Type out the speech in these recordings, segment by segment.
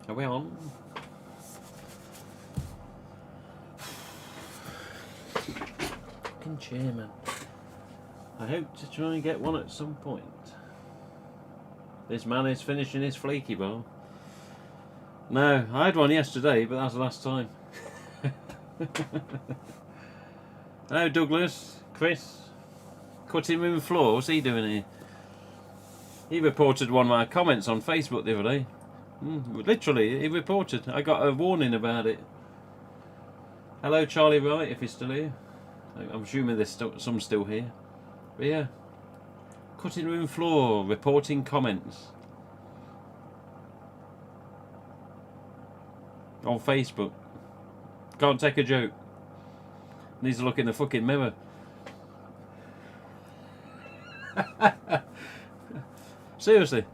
Are we on? Fucking chairman. I hope to try and get one at some point. This man is finishing his flaky bar. No, I had one yesterday, but that was the last time. Hello, Douglas, Chris. Cutting room floor. What's he doing here? He reported one of my comments on Facebook the other day. Literally, he reported. I got a warning about it. Hello, Charlie Wright, if he's still here. I'm assuming there's some still here. But yeah. Cutting room floor, reporting comments. On Facebook. Can't take a joke. Needs to look in the fucking mirror. Seriously.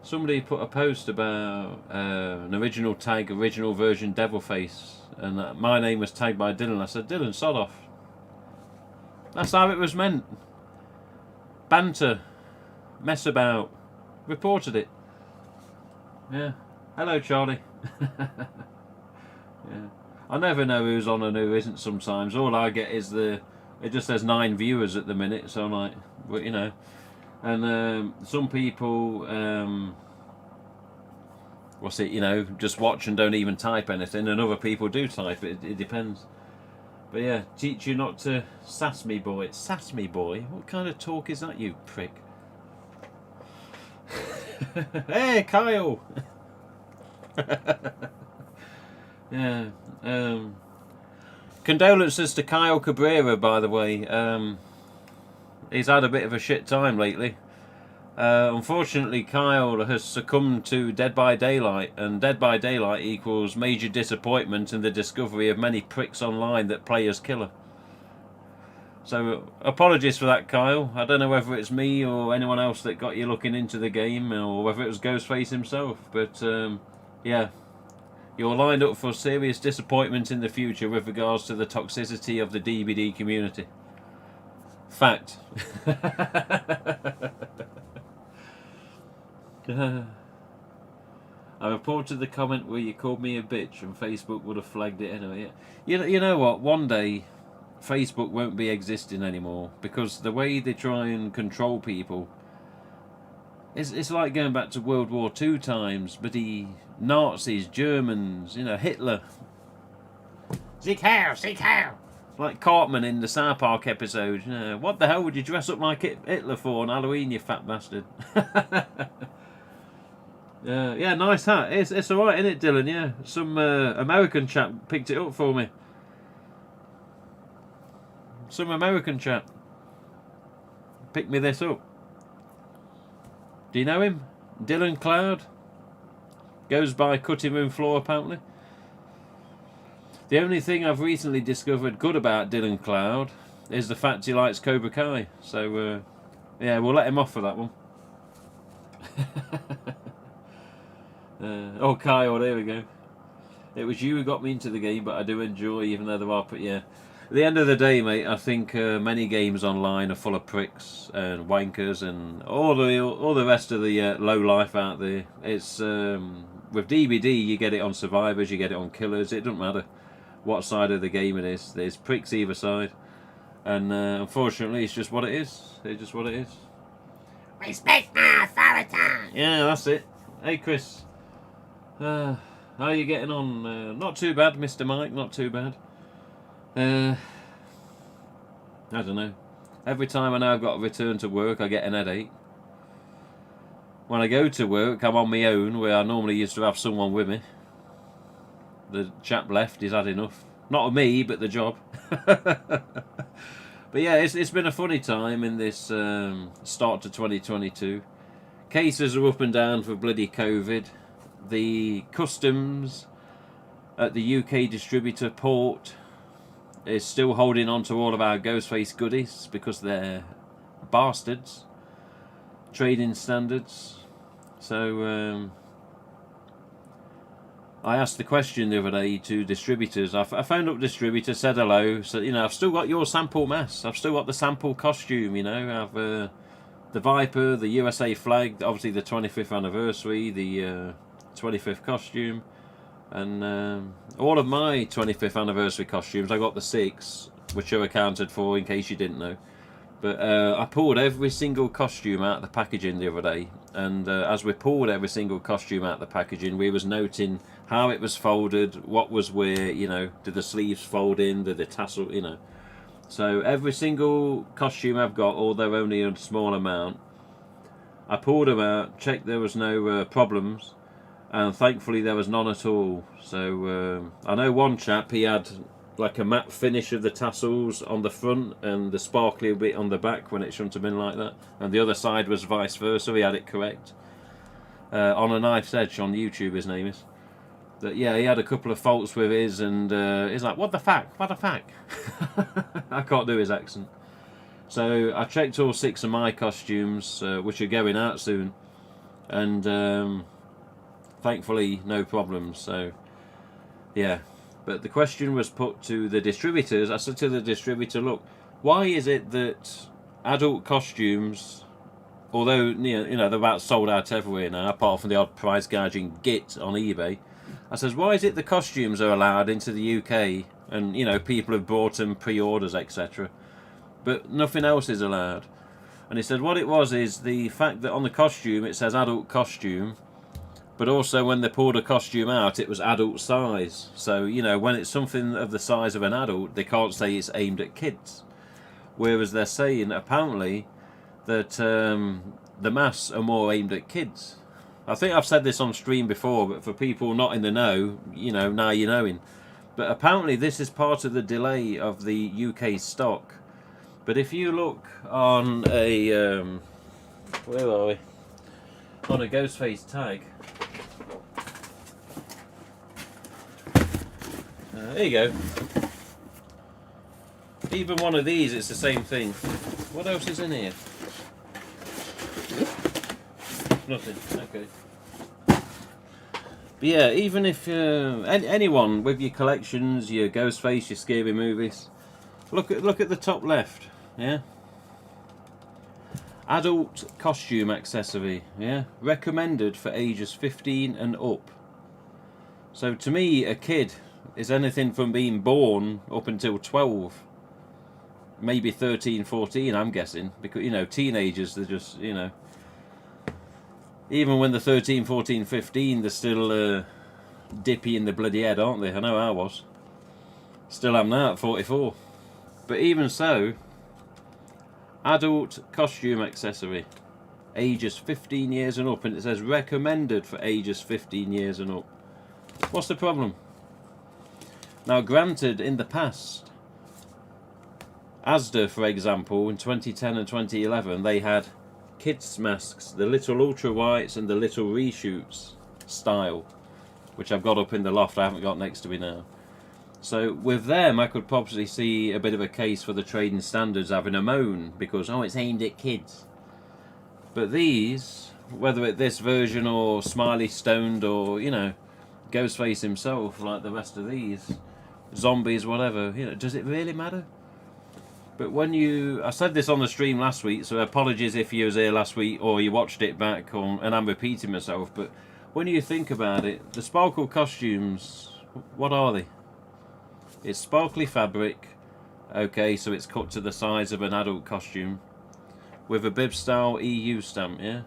Somebody put a post about an original tag, original version Devilface, and my name was tagged by Dylan. I said, Dylan, sod off. That's how it was meant. Banter. Mess about. Reported it. Yeah. Hello, Charlie. Yeah. I never know who's on and who isn't sometimes. All I get is it just says 9 viewers at the minute, so I'm like, well, you know. And some people, just watch and don't even type anything, and other people do type it. It depends. But yeah, teach you not to sass me, boy. Sass me, boy? What kind of talk is that, you prick? Hey, Kyle! Yeah. Condolences to Kyle Cabrera, by the way. He's had a bit of a shit time lately. Unfortunately, Kyle has succumbed to Dead by Daylight, and Dead by Daylight equals major disappointment in the discovery of many pricks online that play as killer. So, apologies for that, Kyle. I don't know whether it's me or anyone else that got you looking into the game, or whether it was Ghostface himself, but yeah. You're lined up for serious disappointment in the future with regards to the toxicity of the DVD community. Fact. I reported the comment where you called me a bitch, and Facebook would have flagged it anyway. You know what? One day, Facebook won't be existing anymore, because the way they try and control people, it's like going back to World War II times, but Nazis, Germans, Hitler. Sieg Heil, Sieg Heil! Like Cartman in the South Park episode. What the hell would you dress up like Hitler for on Halloween, you fat bastard? Yeah, nice hat. It's alright, isn't it, Dylan? Yeah, some American chap picked it up for me. Some American chap picked me this up. Do you know him? Dylan Cloud? Goes by Cutting Room Floor, apparently. The only thing I've recently discovered good about Dylan Cloud is the fact he likes Cobra Kai. So, yeah, we'll let him off for that one. Oh, Kyle, there we go. It was you who got me into the game, but I do enjoy, even though there are... But yeah, at the end of the day, mate, I think many games online are full of pricks and wankers and all the rest of the low life out there. It's with DVD, you get it on survivors, you get it on killers. It doesn't matter what side of the game it is. There's pricks either side, and unfortunately, it's just what it is. It's just what it is. Respect my authority. Yeah, that's it. Hey, Chris. How are you getting on? Not too bad, Mr. Mike. Not too bad. I don't know. Every time I know I've got to return to work, I get an headache. When I go to work, I'm on my own, where I normally used to have someone with me. The chap left, he's had enough. Not of me, but the job. But yeah, it's been a funny time in this start to 2022. Cases are up and down for bloody COVID. The customs at the UK distributor port is still holding on to all of our Ghostface goodies because they're bastards. Trading standards. So I asked the question the other day to distributors. I phoned up distributor, said hello. So I've still got your sample mask. I've still got the sample costume. I've the Viper, the USA flag, obviously the 25th anniversary, the 25th costume, and all of my 25th anniversary costumes, I got the 6, which are accounted for in case you didn't know. But I pulled every single costume out of the packaging the other day, and as we pulled every single costume out of the packaging, we was noting how it was folded, what was where, you know, did the sleeves fold in, did the tassel, you know. So every single costume I've got, although only a small amount, I pulled them out, checked there was no problems, and thankfully there was none at all. So I know one chap, he had like a matte finish of the tassels on the front and the sparkly bit on the back when it shouldn't have been like that, and the other side was vice versa, he had it correct. On a Knife's Edge on YouTube, his name is. But yeah, he had a couple of faults with his, and he's like, what the fuck, what the fuck. I can't do his accent. So I checked all 6 of my costumes, which are going out soon, and thankfully no problems. So yeah. But the question was put to the distributors. I said to the distributor, look, why is it that adult costumes, although you know they're about sold out everywhere now, apart from the odd price gouging git on eBay, I says, why is it the costumes are allowed into the UK, and you know people have bought them, pre-orders, etc., but nothing else is allowed? And he said what it was is the fact that on the costume it says adult costume, but also when they pulled a costume out, it was adult size. So, you know, when it's something of the size of an adult, they can't say it's aimed at kids. Whereas they're saying, apparently, that the masks are more aimed at kids. I think I've said this on stream before, but for people not in the know, you know, now you're knowing. But apparently this is part of the delay of the UK stock. But if you look on a... where are we? On a Ghostface tag... there you go. Even one of these, it's the same thing. What else is in here? Nothing. Okay. But yeah, even if anyone with your collections, your Ghostface, your scary movies, look at the top left. Yeah. Adult costume accessory. Yeah. Recommended for ages 15 and up. So to me, a kid is anything from being born up until 12, maybe 13, 14, I'm guessing, because, you know, teenagers, they're just, you know, even when they're 13, 14, 15, they're still dippy in the bloody head, aren't they? I know I was. Still am now at 44. But even so, adult costume accessory, ages 15 years and up, and it says recommended for ages 15 years and up. What's the problem? Now, granted, in the past, Asda, for example, in 2010 and 2011, they had kids' masks, the little ultra whites and the little reshoots style, which I've got up in the loft. I haven't got next to me now. So with them, I could probably see a bit of a case for the trading standards having a moan because, oh, it's aimed at kids. But these, whether it's this version or Smiley Stoned or, you know, Ghostface himself, like the rest of these, zombies, whatever, you know, does it really matter? But when I said this on the stream last week, so apologies if you was here last week or you watched it back, and I'm repeating myself, but when you think about it, the sparkle costumes, what are they? It's sparkly fabric, okay, so it's cut to the size of an adult costume, with a bib style EU stamp, yeah?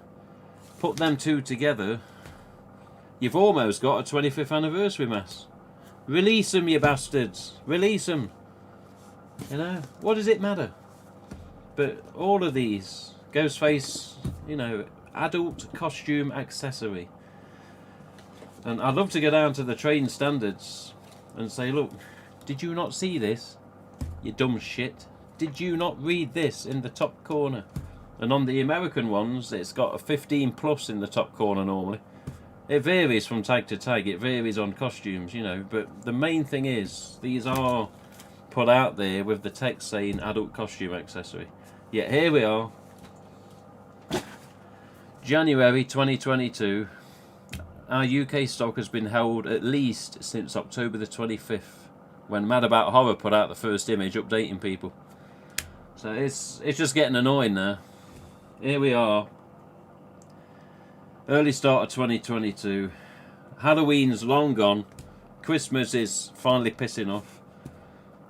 Put them two together, you've almost got a 25th anniversary mask. Release them, you bastards. Release them. You know, what does it matter? But all of these, Ghostface, you know, adult costume accessory. And I'd love to go down to the trading standards and say, look, did you not see this? You dumb shit. Did you not read this in the top corner? And on the American ones, it's got a 15 plus in the top corner normally. It varies from tag to tag, it varies on costumes, you know, but the main thing is, these are put out there with the text saying adult costume accessory. Yet here we are, January 2022, our UK stock has been held at least since October the 25th, when Mad About Horror put out the first image updating people. So it's just getting annoying now. Here we are, early start of 2022, Halloween's long gone. Christmas is finally pissing off.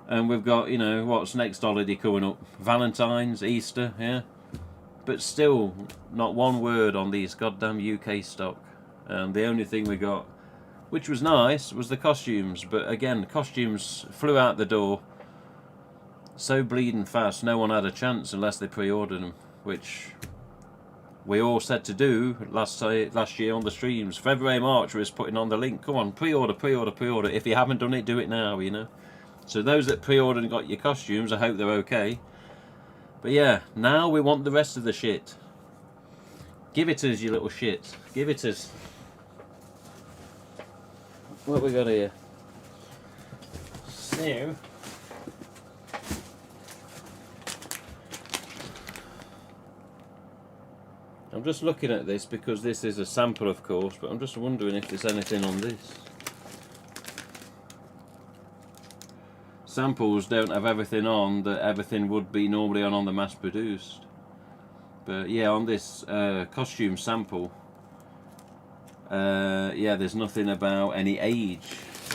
And we've got, you know, what's next holiday coming up? Valentine's, Easter, yeah? But still, not one word on these goddamn UK stock. And the only thing we got, which was nice, was the costumes. But again, costumes flew out the door so bleeding fast, no one had a chance unless they pre-ordered them, which we all said to do last year on the streams. February, March, we was putting on the link. Come on, pre-order, pre-order, pre-order. If you haven't done it, do it now, you know. So those that pre-ordered and got your costumes, I hope they're okay. But yeah, now we want the rest of the shit. Give it us, you little shit. Give it us. What we got here? So, I'm just looking at this because this is a sample, of course, but I'm just wondering if there's anything on this. Samples don't have everything on that everything would be normally on the mass produced. But yeah, on this costume sample, yeah, there's nothing about any age.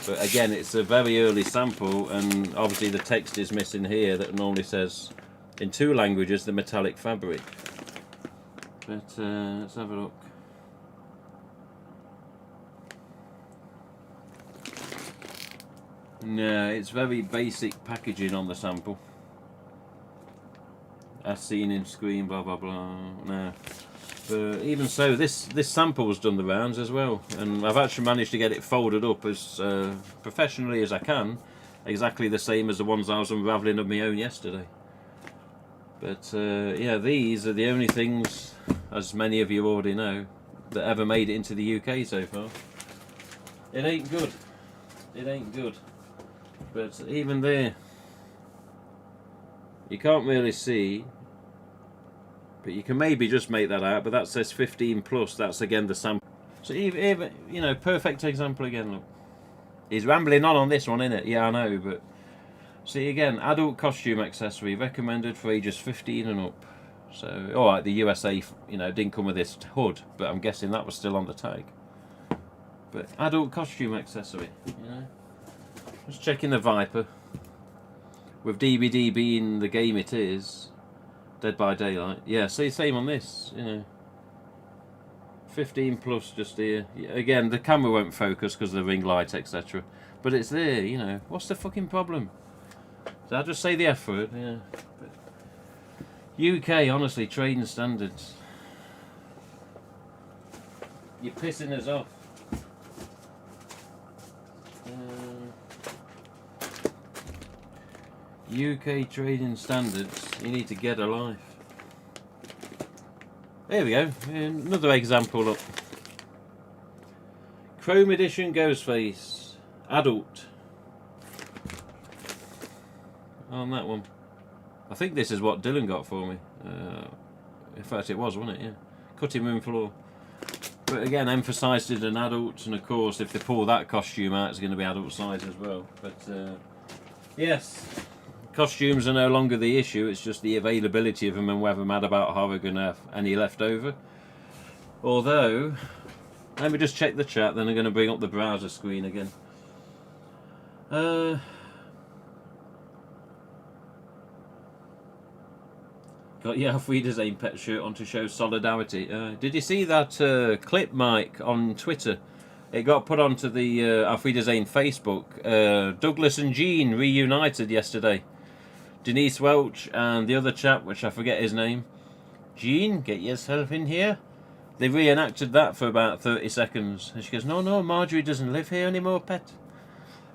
But again, it's a very early sample, and obviously the text is missing here that normally says in 2 languages the metallic fabric. But let's have a look. No, it's very basic packaging on the sample. As seen in screen, blah blah blah. No. But even so, this sample's done the rounds as well, and I've actually managed to get it folded up as professionally as I can, exactly the same as the ones I was unravelling of my own yesterday. But yeah, these are the only things, as many of you already know, that ever made it into the UK so far. It ain't good. It ain't good. But even there, you can't really see. But you can maybe just make that out, but that says 15 plus, that's again the sample. So even you know, perfect example again, look. He's rambling on this one, innit? Yeah, I know, but see again, adult costume accessory recommended for ages 15 and up. So, alright, the USA, you know, didn't come with this hood, but I'm guessing that was still on the tag. But adult costume accessory, you know. Just checking the Viper. With DVD being the game it is, Dead by Daylight. Yeah, see, same on this, you know. 15 plus just here. Again, the camera won't focus because of the ring light, etc. But it's there, you know. What's the fucking problem? Did I just say the F word? Yeah. But UK, honestly, trading standards. You're pissing us off. UK trading standards, you need to get a life. There we go, another example, look. Chrome Edition Ghostface, adult. On that one. I think this is what Dylan got for me. In fact it was, wasn't it? Yeah. Cutting room floor. But again, emphasised it an adult, and of course if they pull that costume out it's going to be adult size as well. But yes. Costumes are no longer the issue, it's just the availability of them and whether Mad About Horror are going to have any left over. Although, let me just check the chat, then I'm going to bring up the browser screen again. Got your Auf Wiedersehen pet shirt on to show solidarity. Did you see that clip, Mike, on Twitter? It got put onto the Auf Wiedersehen Facebook. Douglas and Jean reunited yesterday. Denise Welch and the other chap, which I forget his name. Jean, get yourself in here. They reenacted that for about 30 seconds. And she goes, no, Marjorie doesn't live here anymore, pet.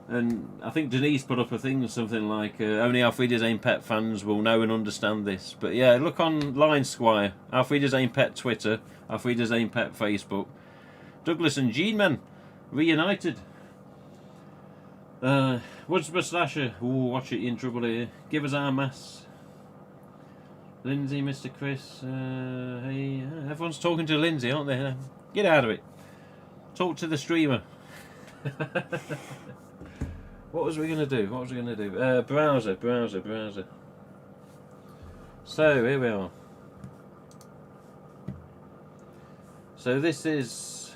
And I think Denise put up a thing, something like, only Auf Wiedersehen pet fans will know and understand this. But yeah, look online, Squire. Auf Wiedersehen pet Twitter, Auf Wiedersehen pet Facebook. Douglas and Jean, man, reunited. Woodsborough Slasher, ooh, watch it, you're in trouble here. Give us our mass. Lindsay, Mr. Chris, hey, everyone's talking to Lindsay, aren't they? Get out of it. Talk to the streamer. What was we going to do? Browser. So, here we are. So this is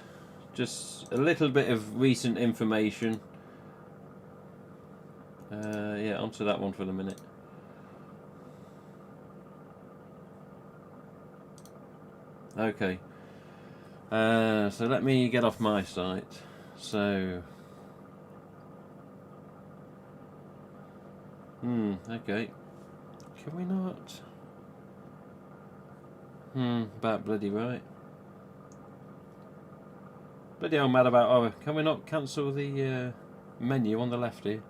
just a little bit of recent information. Yeah, onto that one for the minute. Okay. So let me get off my site. So. Okay. Can we not? About bloody right. Bloody hell, mad about horror. Can we not cancel the menu on the left here?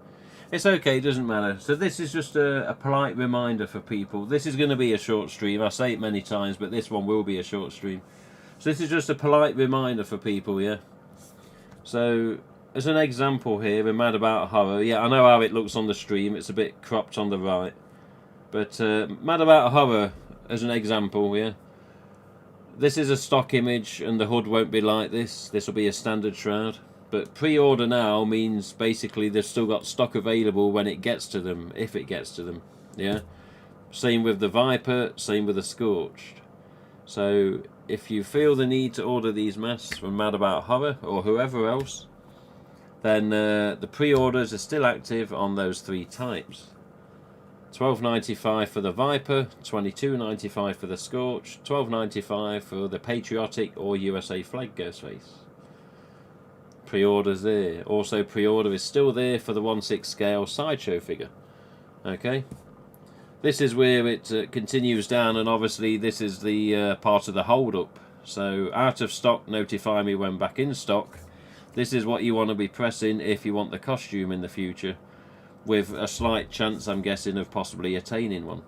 It's okay, it doesn't matter. So this is just a polite reminder for people. This is going to be a short stream. I say it many times, but this one will be a short stream. So this is just a polite reminder for people, yeah? So, as an example here, we're mad about horror. Yeah, I know how it looks on the stream. It's a bit cropped on the right. But mad about horror, as an example, yeah? This is a stock image, and the hood won't be like this. This will be a standard shroud. But pre-order now means basically they've still got stock available when it gets to them, if it gets to them. Yeah. Same with the Viper, same with the Scorched. So if you feel the need to order these masks from Mad About Horror or whoever else, then the pre-orders are still active on those three types. $12.95 for the Viper, $22.95 for the Scorch, $12.95 for the Patriotic or USA Flag Ghostface. Pre-orders there. Also, pre-order is still there for the 1/6 scale sideshow figure. Okay. This is where it continues down, and obviously this is the part of the hold-up. So, out of stock, notify me when back in stock. This is what you want to be pressing if you want the costume in the future, with a slight chance, I'm guessing, of possibly attaining one.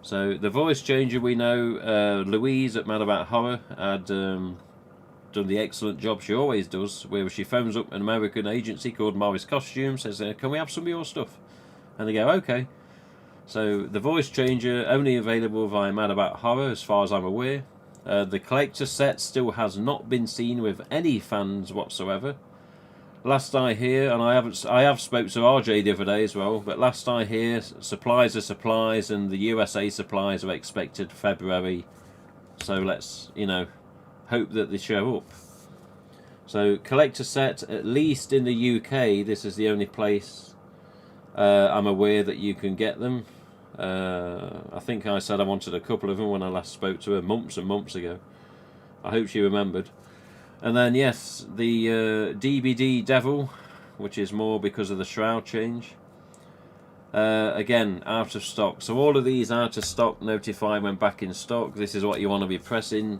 So, the voice changer, we know Louise at Mad About Horror had done the excellent job she always does, where she phones up an American agency called Morris Costumes, says, can we have some of your stuff? And they go, okay. So the voice changer only available via Mad About Horror as far as I'm aware. The collector set still has not been seen with any fans whatsoever. Last I hear, and I have spoke to RJ the other day as well, but last I hear, supplies are supplies, and the USA supplies are expected February. So let's, hope that they show up. So collector set, at least in the UK, this is the only place I'm aware that you can get them. I think I said I wanted a couple of them when I last spoke to her months and months ago. I hope she remembered. And then yes, the DBD Devil, which is more because of the shroud change. Again, out of stock. So all of these out of stock, notify when back in stock. This is what you want to be pressing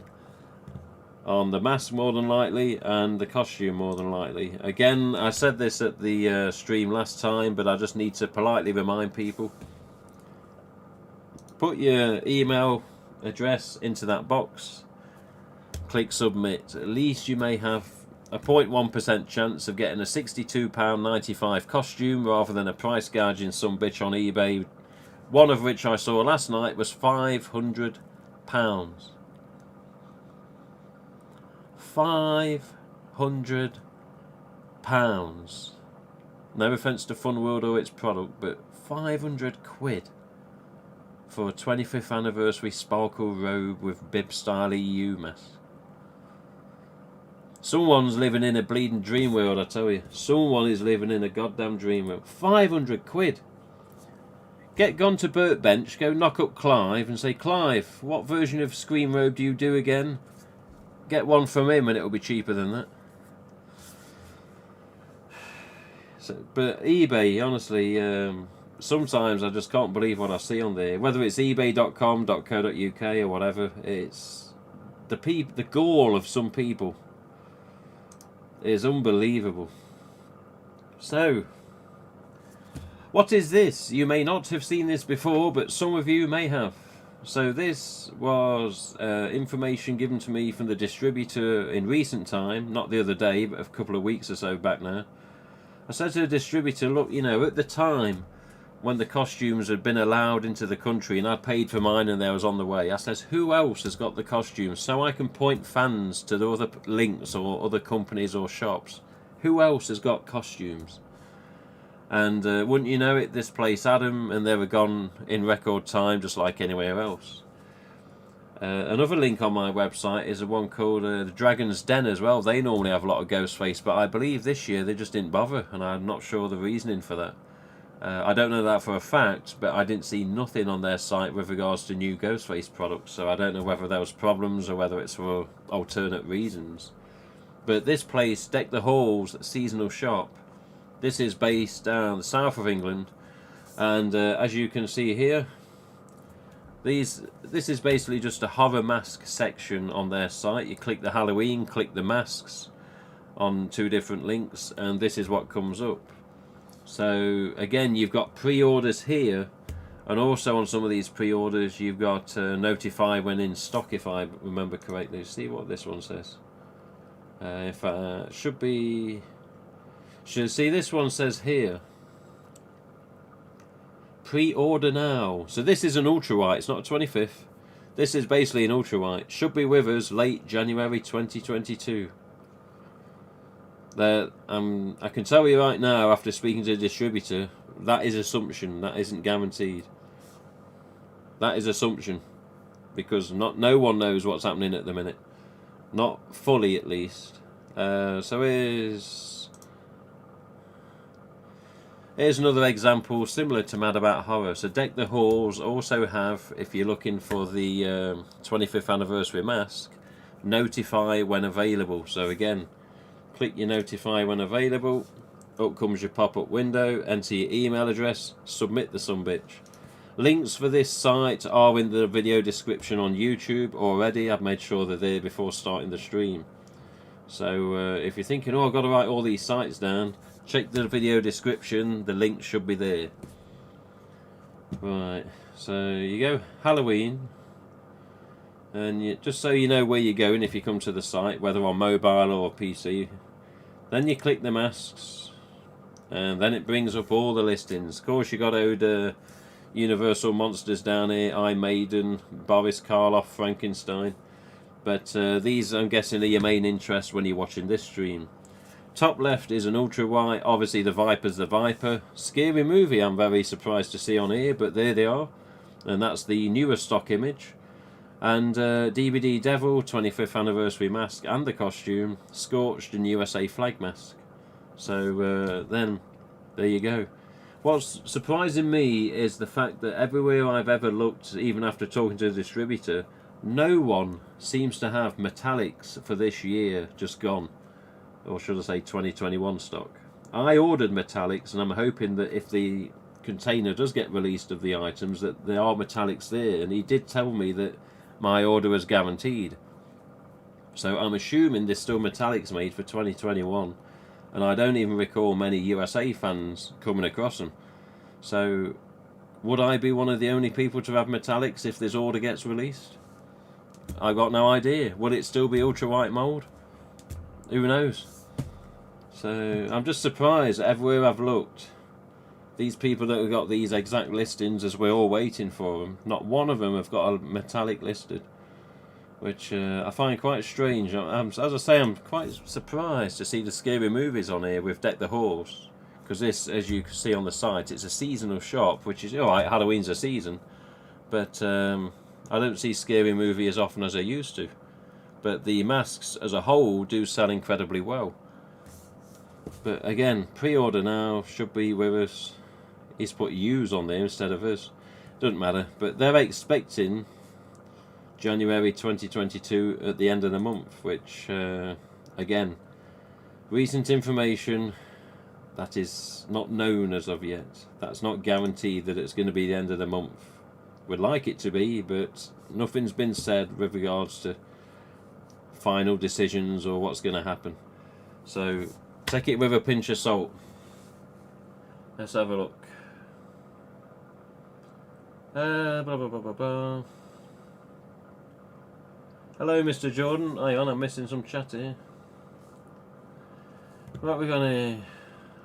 on the mask more than likely, and the costume more than likely. Again, I said this at the stream last time, but I just need to politely remind people. Put your email address into that box, click submit. At least you may have a 0.1% chance of getting a £62.95 costume rather than a price gouging some bitch on eBay, one of which I saw last night was £500. £500. No offence to Fun World or its product, but 500 quid for a 25th anniversary sparkle robe with bib style EU mess. Someone's living in a bleeding dream world, I tell you. Someone is living in a goddamn dream world. 500 quid. Get gone to Burt Bench, go knock up Clive and say, Clive, what version of Scream Robe do you do again? Get one from him and it'll be cheaper than that. So, but eBay, honestly, sometimes I just can't believe what I see on there. Whether it's ebay.com.co.uk or whatever, it's the gall of some people is unbelievable. So, what is this? You may not have seen this before, but some of you may have. So this was information given to me from the distributor in recent time, not the other day, but a couple of weeks or so back now. I said to the distributor, look, at the time when the costumes had been allowed into the country and I'd paid for mine and they was on the way, I says, who else has got the costumes? So I can point fans to the other links or other companies or shops. Who else has got costumes? And wouldn't you know it, this place had them, and they were gone in record time, just like anywhere else. Another link on my website is a one called the Dragon's Den as well. They normally have a lot of Ghostface, but I believe this year they just didn't bother, and I'm not sure the reasoning for that. I don't know that for a fact, but I didn't see nothing on their site with regards to new Ghostface products, so I don't know whether there was problems or whether it's for alternate reasons. But this place, Deck the Halls Seasonal Shop, this is based down the south of England, and as you can see here, this is basically just a horror mask section on their site. You click the Halloween, click the masks on two different links, and this is what comes up. So again, you've got pre-orders here, and also on some of these pre-orders you've got notify when in stock, if I remember correctly. See what this one says. If should see, this one says here, pre-order now. So this is an ultrawhite, it's not a 25th. This is basically an ultrawhite. Should be with us late January 2022. I can tell you right now, after speaking to the distributor, that is assumption. That isn't guaranteed. That is assumption, because no one knows what's happening at the minute, not fully at least. So here's another example similar to Mad About Horror. So Deck the Halls also have, if you're looking for the 25th anniversary mask, notify when available. So again, click your notify when available, up comes your pop-up window, enter your email address, submit the sumbitch. Links for this site are in the video description on YouTube already. I've made sure they're there before starting the stream. So if you're thinking, oh, I've got to write all these sites down, check the video description, the link should be there. Right, so you go Halloween, and just so you know where you're going if you come to the site, whether on mobile or PC, then you click the masks, and then it brings up all the listings. Of course, you got Universal Monsters down here, I Maiden, Boris Karloff, Frankenstein, but these I'm guessing are your main interest when you're watching this stream. Top left is an ultra wide, obviously the Viper's the Viper. Scary Movie I'm very surprised to see on here, but there they are, and that's the newer stock image. And DVD Devil 25th anniversary mask and the costume, Scorched and USA flag mask. So then there you go. What's surprising me is the fact that everywhere I've ever looked, even after talking to the distributor, no one seems to have metallics for this year just gone, or should I say 2021 stock. I ordered metallics, and I'm hoping that if the container does get released of the items, that there are metallics there, and he did tell me that my order was guaranteed. So I'm assuming there's still metallics made for 2021, and I don't even recall many USA fans coming across them. So would I be one of the only people to have metallics if this order gets released? I've got no idea. Will it still be ultra white mould? Who knows? So I'm just surprised that everywhere I've looked, these people that have got these exact listings as we're all waiting for them, not one of them have got a metallic listed, which I find quite strange. As I say, I'm quite surprised to see the Scary Movies on here with Deck the Halls, because this, as you can see on the site, it's a seasonal shop, which is alright, Halloween's a season, but I don't see Scary Movie as often as I used to. But the masks as a whole do sell incredibly well. But again, pre-order now, should be with us. He's put "use" on there instead of us. Doesn't matter. But they're expecting January 2022 at the end of the month, which again, recent information that is not known as of yet. That's not guaranteed that it's going to be the end of the month. We'd like it to be, but nothing's been said with regards to final decisions or what's going to happen. So take it with a pinch of salt. Let's have a look. Blah, blah, blah, blah, blah. Hello, Mr. Jordan. Hang on, I'm missing some chat here. What are we gonna?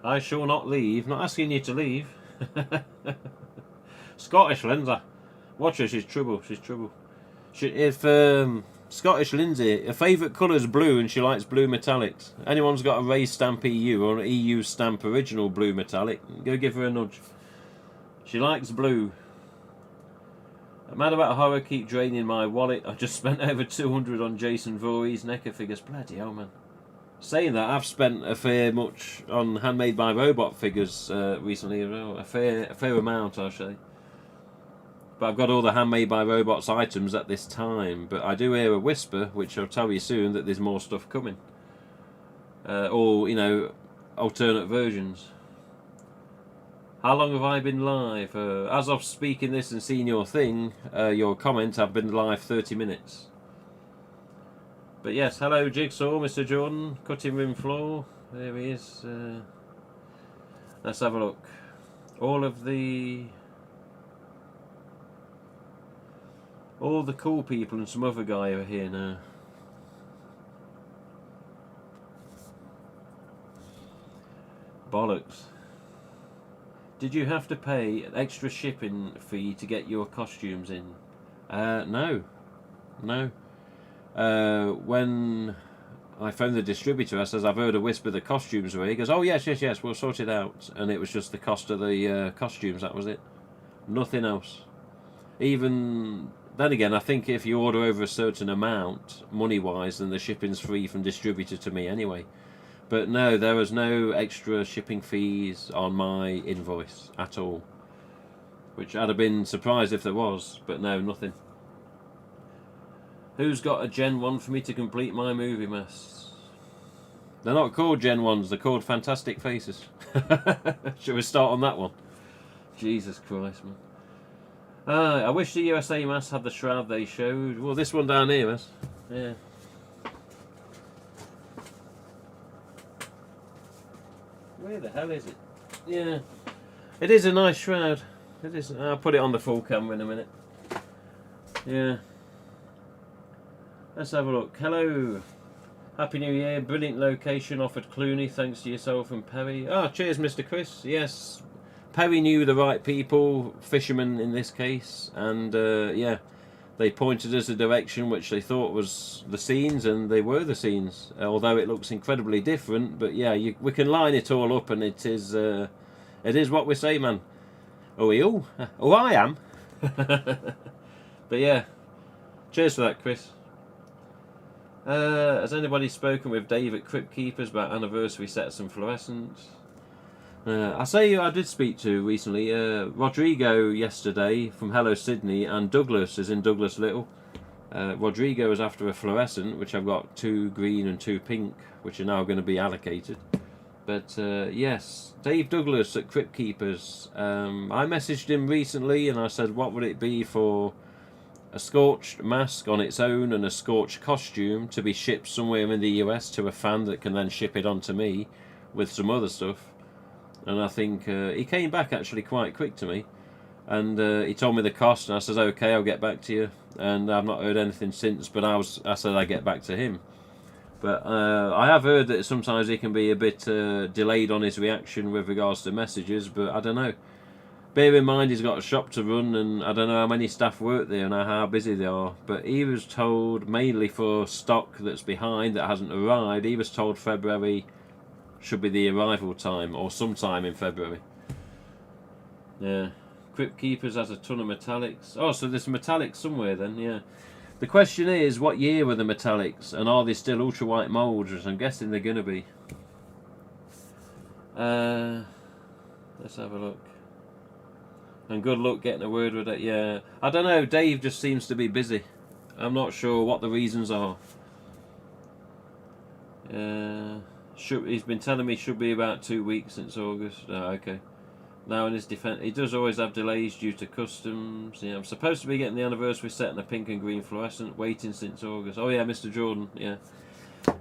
I shall not leave. Not asking you to leave. Scottish Lindsay. Watch her. She's trouble. She's trouble. If Scottish Lindsay, her favourite colour is blue, and she likes blue metallics. Anyone's got a raised stamp EU or an EU stamp original blue metallic, go give her a nudge. She likes blue. Mad about horror, keep draining my wallet. I just spent over 200 on Jason Voorhees NECA figures. Bloody hell, man. Saying that, I've spent a fair much on Handmade by Robot figures recently as well. A fair amount, I'll say. But I've got all the Handmade by Robots items at this time. But I do hear a whisper, which I'll tell you soon, that there's more stuff coming. Or, you know, alternate versions. How long have I been live? As of speaking this and seeing your thing, your comment, I've been live 30 minutes. But yes, hello Jigsaw, Mr. Jordan, cutting room floor. There he is. Let's have a look. All the cool people and some other guy are here now. Bollocks. Did you have to pay an extra shipping fee to get your costumes in? No. When I phoned the distributor, I says, I've heard a whisper the costumes were here. He goes, oh yes, we'll sort it out. And it was just the cost of the costumes, that was it. Nothing else. Even then again, I think if you order over a certain amount, money-wise, then the shipping's free from distributor to me anyway. But no, there was no extra shipping fees on my invoice at all. Which I'd have been surprised if there was, but no, nothing. Who's got a Gen 1 for me to complete my movie masks? They're not called Gen 1s, they're called Fantastic Faces. Should we start on that one? Jesus Christ, man. I wish the USA mask had the shroud they showed. Well, this one down here is. Yeah. Where the hell is it? Yeah. It is a nice shroud. It is. I'll put it on the full camera in a minute. Yeah. Let's have a look. Hello. Happy New Year. Brilliant location offered Clooney. Thanks to yourself and Perry. Oh, cheers, Mr. Chris. Yes. Perry knew the right people, fishermen in this case. And, yeah, they pointed us a direction which they thought was the scenes, and they were the scenes. Although it looks incredibly different. But, yeah, we can line it all up, and it is what we say, man. Oh, you? Oh, I am. But, yeah. Cheers for that, Chris. Has anybody spoken with Dave at Crypt Keepers about anniversary sets and fluorescence? I did speak to recently Rodrigo yesterday from Hello Sydney, and Douglas is in Douglas Little. Rodrigo is after a fluorescent, which I've got 2 green and 2 pink, which are now going to be allocated. But yes, Dave Douglas at Crypt Keepers. I messaged him recently and I said, what would it be for a scorched mask on its own and a scorched costume to be shipped somewhere in the US to a fan that can then ship it on to me with some other stuff. And I think he came back actually quite quick to me, and he told me the cost, and I said, okay, I'll get back to you. And I've not heard anything since, but I said I'd get back to him. But I have heard that sometimes he can be a bit delayed on his reaction with regards to messages, but I don't know. Bear in mind he's got a shop to run, and I don't know how many staff work there and how busy they are. But he was told, mainly for stock that's behind that hasn't arrived, he was told February should be the arrival time, or sometime in February. Yeah. Crypt Keepers has a ton of metallics. Oh, so there's metallics somewhere then, yeah. The question is, what year were the metallics, and are they still ultra white moulds? I'm guessing they're going to be. Let's have a look. And good luck getting a word with it. Yeah, I don't know. Dave just seems to be busy. I'm not sure what the reasons are. He's been telling me should be about 2 weeks since August. Oh, okay. Now in his defence, he does always have delays due to customs. Yeah, I'm supposed to be getting the anniversary set in a pink and green fluorescent, waiting since August. Oh yeah, Mr. Jordan. Yeah,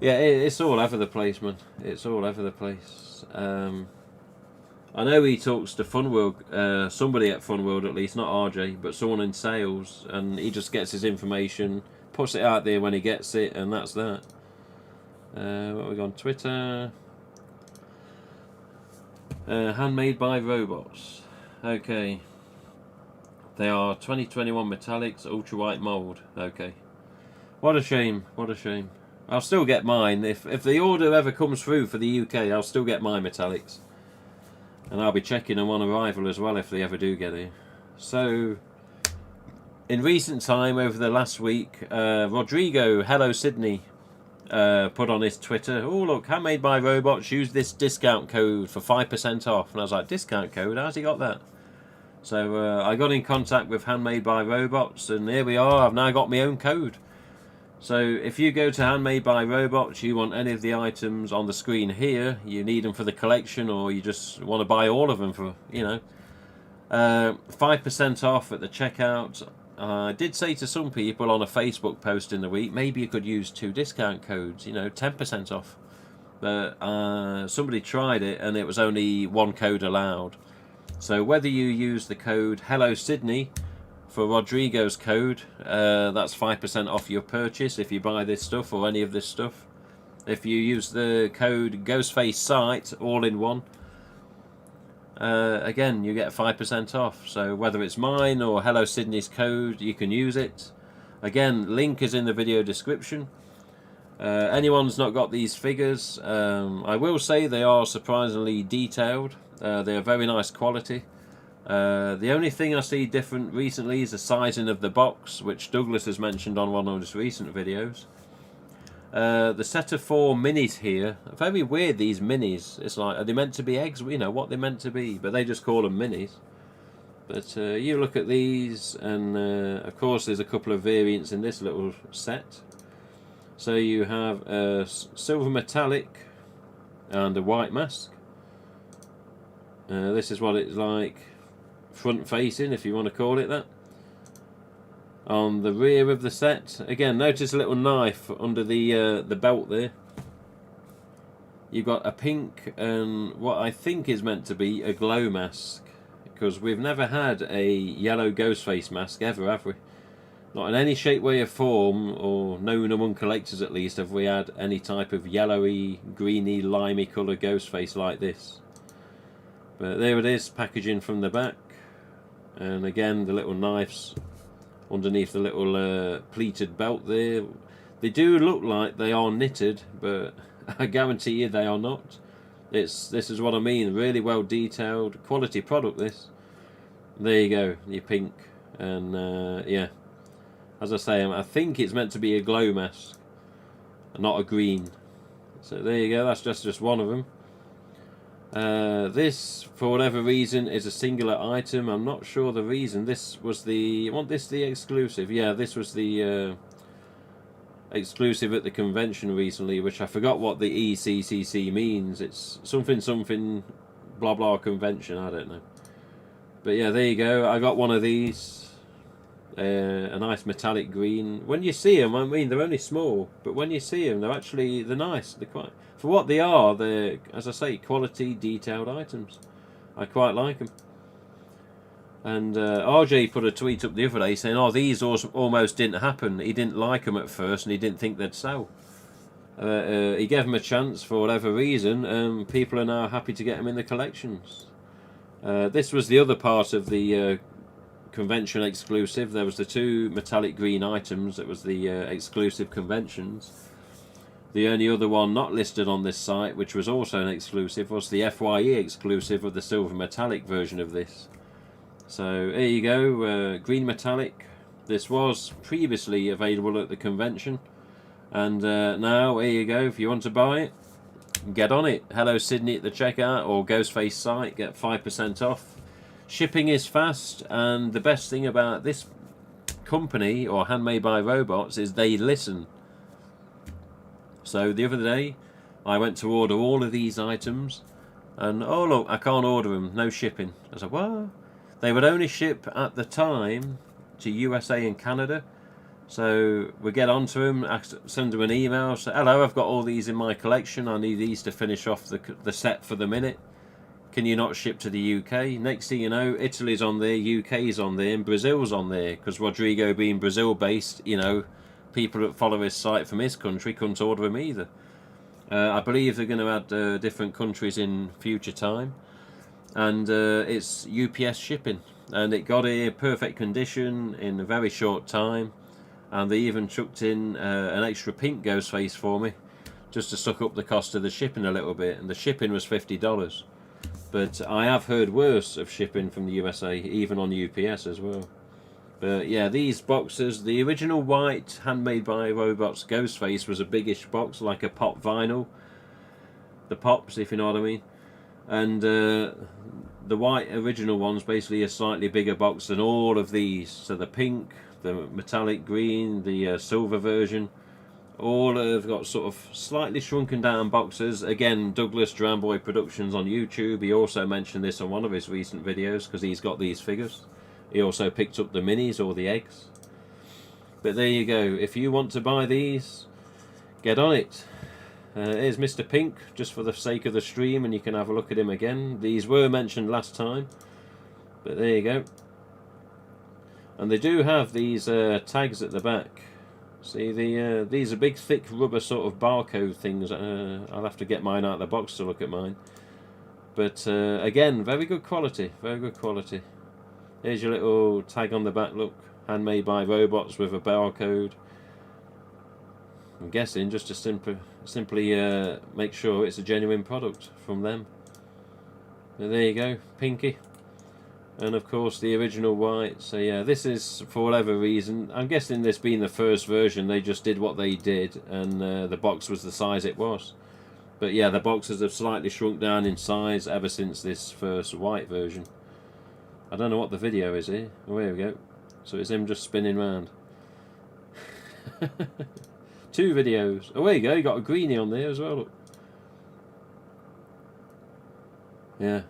yeah. It's all over the place, man. It's all over the place. I know he talks to Funworld, somebody at Funworld at least, not RJ, but someone in sales, and he just gets his information, puts it out there when he gets it, and that's that. What have we got on Twitter? Handmade by Robots. Okay. They are 2021 metallics, ultra white mould. Okay. What a shame. What a shame. I'll still get mine. If the order ever comes through for the UK, I'll still get my metallics. And I'll be checking them on arrival as well if they ever do get here. So, in recent time, over the last week, Rodrigo, hello Sydney, put on his Twitter, oh look, Handmade by Robots, use this discount code for 5% off. And I was like, discount code? How's he got that? So I got in contact with Handmade by Robots, and here we are. I've now got my own code. So if you go to Handmade by Robots, you want any of the items on the screen here, you need them for the collection, or you just want to buy all of them for, 5% off at the checkout. I did say to some people on a Facebook post in the week, maybe you could use 2 discount codes, 10% off. But somebody tried it and it was only 1 code allowed. So whether you use the code Hello Sydney for Rodrigo's code, that's 5% off your purchase if you buy this stuff or any of this stuff. If you use the code Ghostface Sight, all in one, again you get 5% off. So whether it's mine or Hello Sydney's code, you can use it. Again, link is in the video description. Anyone's not got these figures, I will say they are surprisingly detailed. They are very nice quality. The only thing I see different recently is the sizing of the box, which Douglas has mentioned on one of his recent videos. The set of 4 minis here, very weird, these minis. It's like, are they meant to be eggs? What they're meant to be, but they just call them minis. But you look at these, and of course there's a couple of variants in this little set. So you have a silver metallic and a white mask. This is what it's like front facing, if you want to call it that. On the rear of the set, again, notice a little knife under the belt there. You've got a pink and what I think is meant to be a glow mask, because we've never had a yellow Ghostface mask ever, have we? Not in any shape, way or form, or known among collectors at least, have we had any type of yellowy, greeny, limey colour Ghostface like this. But there it is, packaging from the back. And again, the little knives underneath the little pleated belt there. They do look like they are knitted, but I guarantee you they are not. This is what I mean, really well detailed, quality product this. There you go, your pink. And yeah, as I say, I think it's meant to be a glow mask, not a green. So there you go, that's just one of them. This, for whatever reason, is a singular item. I'm not sure the reason. This was the... wasn't this the exclusive? Yeah, this was the exclusive at the convention recently, which I forgot what the ECCC means. It's something blah blah convention, I don't know. But yeah, there you go. I got one of these. A nice metallic green. When you see them, I mean, they're only small, but when you see them, they're nice. They're quite... for what they are, they're, as I say, quality, detailed items. I quite like them. And RJ put a tweet up the other day saying, oh, these almost didn't happen. He didn't like them at first and he didn't think they'd sell. He gave them a chance for whatever reason, and people are now happy to get them in the collections. This was the other part of the convention exclusive. There was the 2 metallic green items that was the exclusive conventions. The only other one not listed on this site, which was also an exclusive, was the FYE exclusive of the silver metallic version of this. So here you go, green metallic. This was previously available at the convention, and now here you go. If you want to buy it, get on it. Hello Sydney at the checkout or Ghostface Sight, get 5% off. Shipping is fast, and the best thing about this company, or Handmade by Robots, is they listen. So the other day, I went to order all of these items, and oh look, I can't order them, no shipping. I said, what? They would only ship at the time to USA and Canada. So we get onto them, send them an email, say, hello, I've got all these in my collection, I need these to finish off the set for the minute. Can you not ship to the UK? Next thing you know, Italy's on there, UK's on there, and Brazil's on there, because Rodrigo being Brazil based, people that follow his site from his country couldn't order them either. I believe they're going to add different countries in future time, and it's UPS shipping, and it got here perfect condition in a very short time, and they even chucked in an extra pink Ghostface for me just to suck up the cost of the shipping a little bit, and the shipping was $50. But I have heard worse of shipping from the USA, even on UPS as well. But yeah, these boxes, the original white Handmade by Robots Ghostface was a biggish box, like a pop vinyl. The pops, if you know what I mean. And the white original one's basically a slightly bigger box than all of these. So the pink, the metallic green, the silver version, all have got sort of slightly shrunken down boxes. Again, Douglas Drownboy Productions on YouTube. He also mentioned this on one of his recent videos because he's got these figures. He also picked up the minis or the eggs. But there you go. If you want to buy these, get on it. Here's Mr. Pink, just for the sake of the stream, and you can have a look at him again. These were mentioned last time, but there you go. And they do have these tags at the back. See, these are big, thick rubber sort of barcode things. I'll have to get mine out of the box to look at mine. But again, very good quality, very good quality. Here's your little tag on the back, look. Handmade by Robots with a barcode. I'm guessing just to simply make sure it's a genuine product from them. And there you go, Pinky. And of course the original white. So yeah, this is, for whatever reason, I'm guessing this being the first version, they just did what they did, and the box was the size it was. But yeah, the boxes have slightly shrunk down in size ever since this first white version. I don't know what the video is here. Oh, here we go. So it's him just spinning round. 2 videos. Oh, there you go. You got a greenie on there as well. Look. Yeah.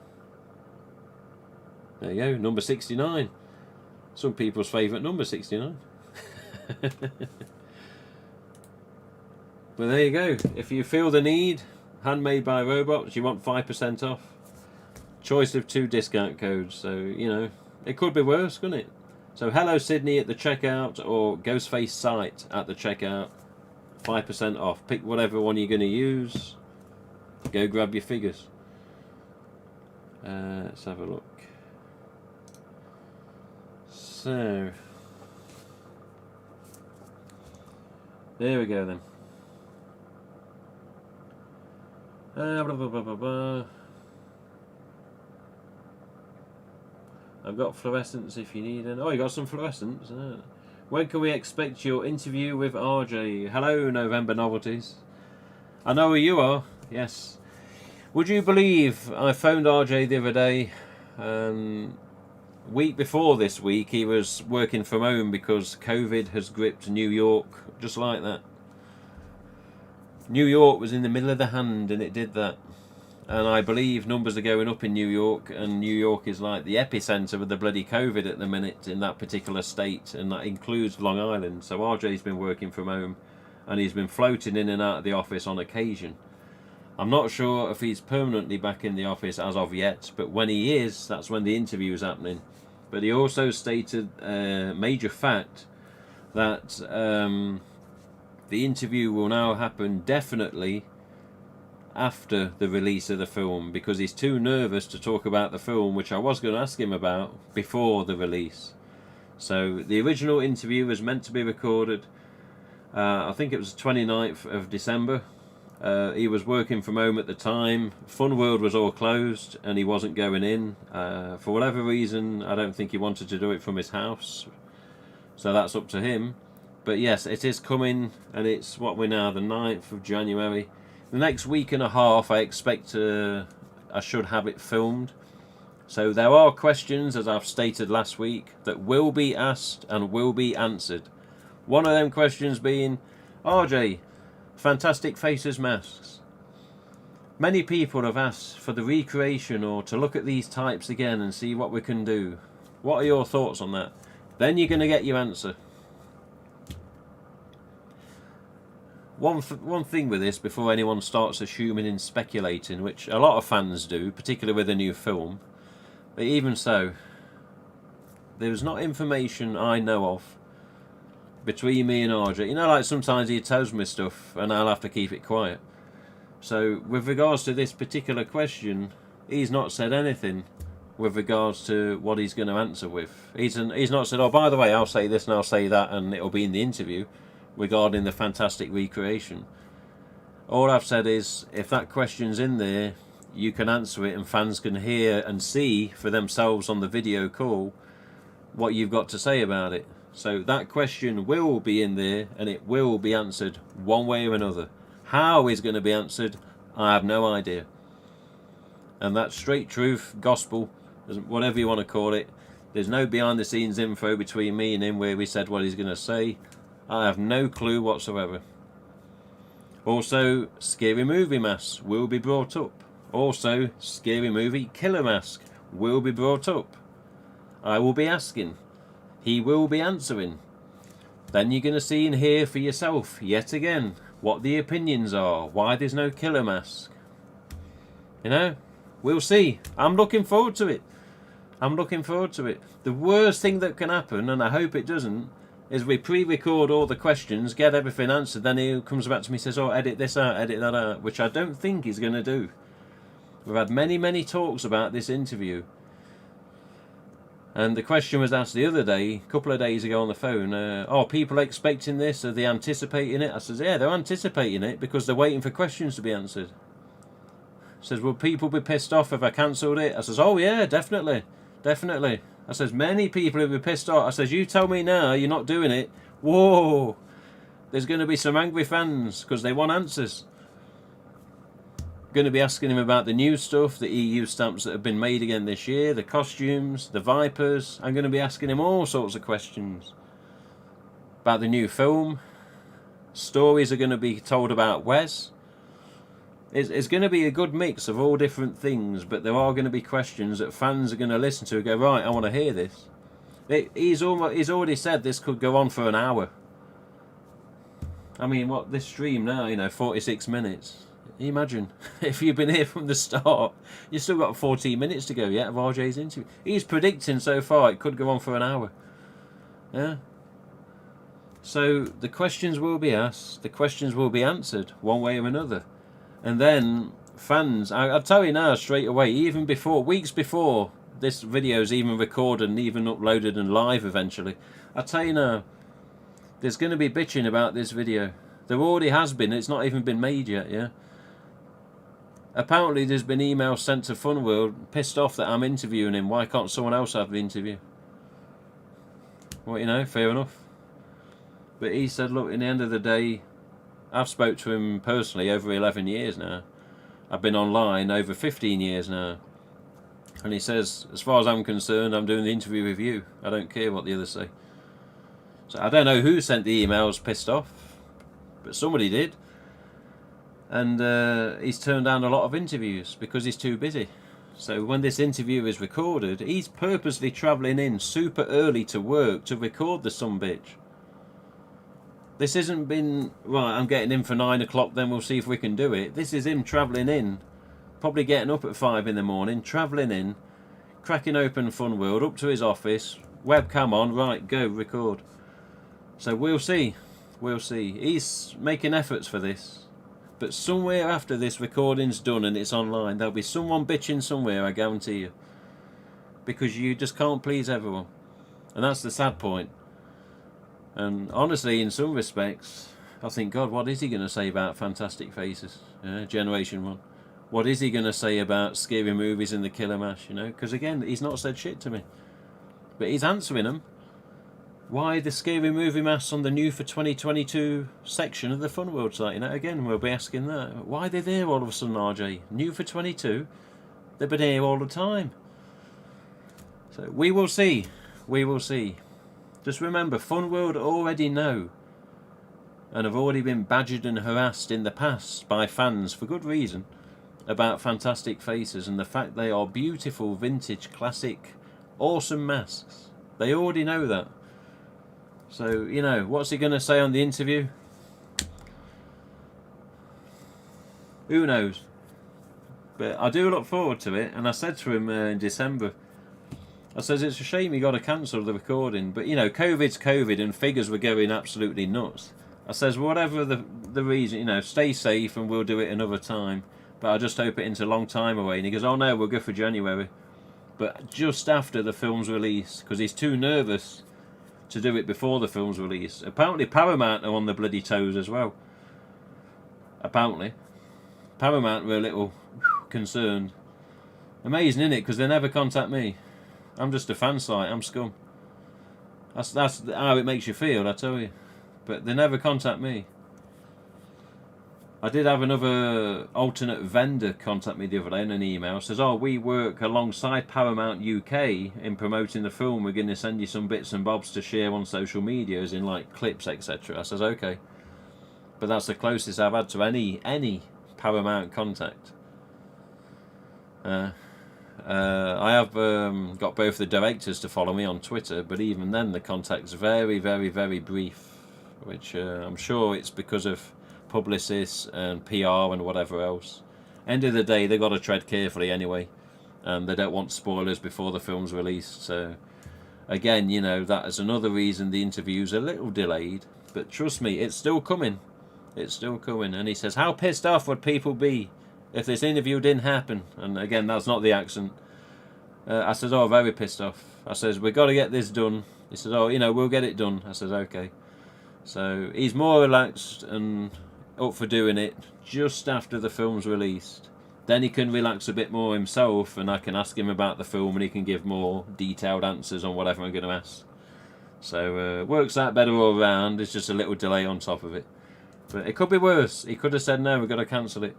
There you go. Number 69. Some people's favourite number, 69. But there you go. If you feel the need, Handmade by Robots, you want 5% off. Choice of 2 discount codes. So, you know, it could be worse, couldn't it? So, Hello Sydney at the checkout, or Ghostface Site at the checkout. 5% off. Pick whatever one you're going to use. Go grab your figures. Let's have a look. So, there we go then. Blah, blah, blah, blah, blah. I've got fluorescence if you need it. Oh, you got some fluorescence. When can we expect your interview with RJ? Hello, November Novelties. I know who you are. Yes. Would you believe I phoned RJ the other day? Week before this week, he was working from home because COVID has gripped New York, just like that. New York was in the middle of the hand, and it did that. And I believe numbers are going up in New York, and New York is like the epicenter of the bloody COVID at the minute in that particular state, and that includes Long Island. So RJ's been working from home, and he's been floating in and out of the office on occasion. I'm not sure if he's permanently back in the office as of yet, but when he is, that's when the interview is happening. But he also stated a major fact that the interview will now happen definitely after the release of the film, because he's too nervous to talk about the film, which I was going to ask him about before the release. So the original interview was meant to be recorded, I think it was the 29th of December. He was working from home at the time. Fun World was all closed and he wasn't going in. For whatever reason, I don't think he wanted to do it from his house. So that's up to him. But yes, it is coming, and it's what we're now, the 9th of January. The next week and a half, I expect I should have it filmed. So there are questions, as I've stated last week, that will be asked and will be answered. One of them questions being, RJ, fantastic faces masks. Many people have asked for the recreation or to look at these types again and see what we can do. What are your thoughts on that? Then you're going to get your answer. One thing with this, before anyone starts assuming and speculating, which a lot of fans do, particularly with a new film, but even so, there's not information I know of between me and RJ. You know, like sometimes he tells me stuff and I'll have to keep it quiet. So with regards to this particular question, he's not said anything with regards to what he's going to answer with. He's not said, oh, by the way, I'll say this and I'll say that, and it'll be in the interview regarding the fantastic recreation. All I've said is, if that question's in there, you can answer it and fans can hear and see for themselves on the video call what you've got to say about it. So that question will be in there, and it will be answered one way or another. How is going to be answered, I have no idea. And that's straight truth, gospel, whatever you want to call it. There's no behind the scenes info between me and him where we said what he's going to say. I have no clue whatsoever. Also, scary movie masks will be brought up. Also, scary movie killer mask will be brought up. I will be asking. He will be answering. Then you're going to see and hear for yourself, yet again, what the opinions are, why there's no killer mask. You know, we'll see. I'm looking forward to it. I'm looking forward to it. The worst thing that can happen, and I hope it doesn't, is we pre-record all the questions, get everything answered, then he comes back to me and says, oh, edit this out, edit that out, which I don't think he's going to do. We've had many, many talks about this interview. And the question was asked the other day, a couple of days ago on the phone, are people expecting this? Are they anticipating it? I says, yeah, they're anticipating it because they're waiting for questions to be answered. Says, will people be pissed off if I cancelled it? I says, oh yeah, definitely, definitely. I says, many people will be pissed off. I says, you tell me now you're not doing it. Whoa, there's going to be some angry fans because they want answers. Going to be asking him about the new stuff, the EU stamps that have been made again this year, the costumes, the Vipers. I'm going to be asking him all sorts of questions about the new film. Stories are going to be told about Wes. It's going to be a good mix of all different things, but there are going to be questions that fans are going to listen to and go, right, I want to hear this. He's already said this could go on for an hour. I mean, what, this stream now, 46 minutes. Can you imagine if you've been here from the start, you've still got 14 minutes to go yet of RJ's interview. He's predicting so far it could go on for an hour. Yeah. So the questions will be asked, the questions will be answered one way or another. And then fans, I'll tell you now straight away, even before, weeks before this video's even recorded and even uploaded and live eventually, I'll tell you now, there's going to be bitching about this video. There already has been, it's not even been made yet, yeah? Apparently there's been emails sent to Funworld pissed off that I'm interviewing him. Why can't someone else have the interview? Well, fair enough. But he said, look, in the end of the day, I've spoke to him personally over 11 years now. I've been online over 15 years now. And he says, as far as I'm concerned, I'm doing the interview with you. I don't care what the others say. So I don't know who sent the emails pissed off, but somebody did. And he's turned down a lot of interviews because he's too busy. So when this interview is recorded, he's purposely travelling in super early to work to record the sumbitch. This hasn't been, right, I'm getting in for 9 o'clock, then we'll see if we can do it. This is him travelling in, probably getting up at 5 in the morning, travelling in, cracking open Funworld, up to his office, webcam on, right, go, record. So we'll see, we'll see. He's making efforts for this. But somewhere after this recording's done and it's online, there'll be someone bitching somewhere, I guarantee you. Because you just can't please everyone. And that's the sad point. And honestly, in some respects, I think, God, what is he going to say about Fantastic Faces? Generation 1. What is he going to say about scary movies and the Killer Mash? Because again, he's not said shit to me. But he's answering them. Why the scary movie masks on the new for 2022 section of the Funworld site? Again, we'll be asking that. Why are they there all of a sudden, RJ? New for 22? They've been here all the time. So we will see. We will see. Just remember, Funworld already know and have already been badgered and harassed in the past by fans for good reason about Fantastic Faces and the fact they are beautiful, vintage, classic, awesome masks. They already know that. So, what's he going to say on the interview? Who knows? But I do look forward to it, and I said to him in December, I says, it's a shame you got to cancel the recording, but COVID's COVID and figures were going absolutely nuts. I says, whatever the reason, stay safe and we'll do it another time, but I just hope it ain't a long time away. And he goes, oh no, we'll go for January. But just after the film's release, because he's too nervous to do it before the film's release. Apparently Paramount are on the bloody toes as well. Apparently. Paramount were a little concerned. Amazing, innit? Because they never contact me. I'm just a fan site. I'm scum. That's how it makes you feel, I tell you. But they never contact me. I did have another alternate vendor contact me the other day in an email. Says, "Oh, we work alongside Paramount UK in promoting the film. We're going to send you some bits and bobs to share on social media, as in like clips, etc." I says, "Okay," but that's the closest I've had to any Paramount contact. I have got both the directors to follow me on Twitter, but even then the contact's very, very, very brief, which I'm sure it's because of publicists and PR and whatever else. End of the day, they've got to tread carefully anyway, and they don't want spoilers before the film's released. So again, you know, that is another reason the interview's a little delayed, but trust me, it's still coming. It's still coming. And he says, how pissed off would people be if this interview didn't happen? And again, that's not the accent. I says, oh, very pissed off. I says, we've got to get this done. He says, oh, you know, we'll get it done. I says, okay. So he's more relaxed and up for doing it just after the film's released. Then he can relax a bit more himself, and I can ask him about the film, and he can give more detailed answers on whatever I'm going to ask. So works out better all around. It's just a little delay on top of it. But it could be worse. He could have said, no, we've got to cancel it.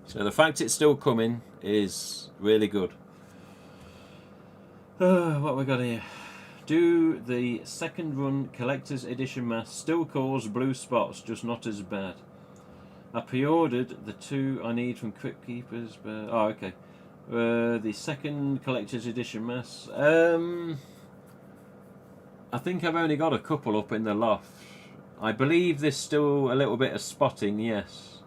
So the fact it's still coming is really good. What we got here? Do the second run collector's edition mask still cause blue spots, just not as bad? I pre-ordered the 2 I need from Crypt Keepers, but oh, okay. The second collector's edition mask. I think I've only got a couple up in the loft. I believe there's still a little bit of spotting, yes.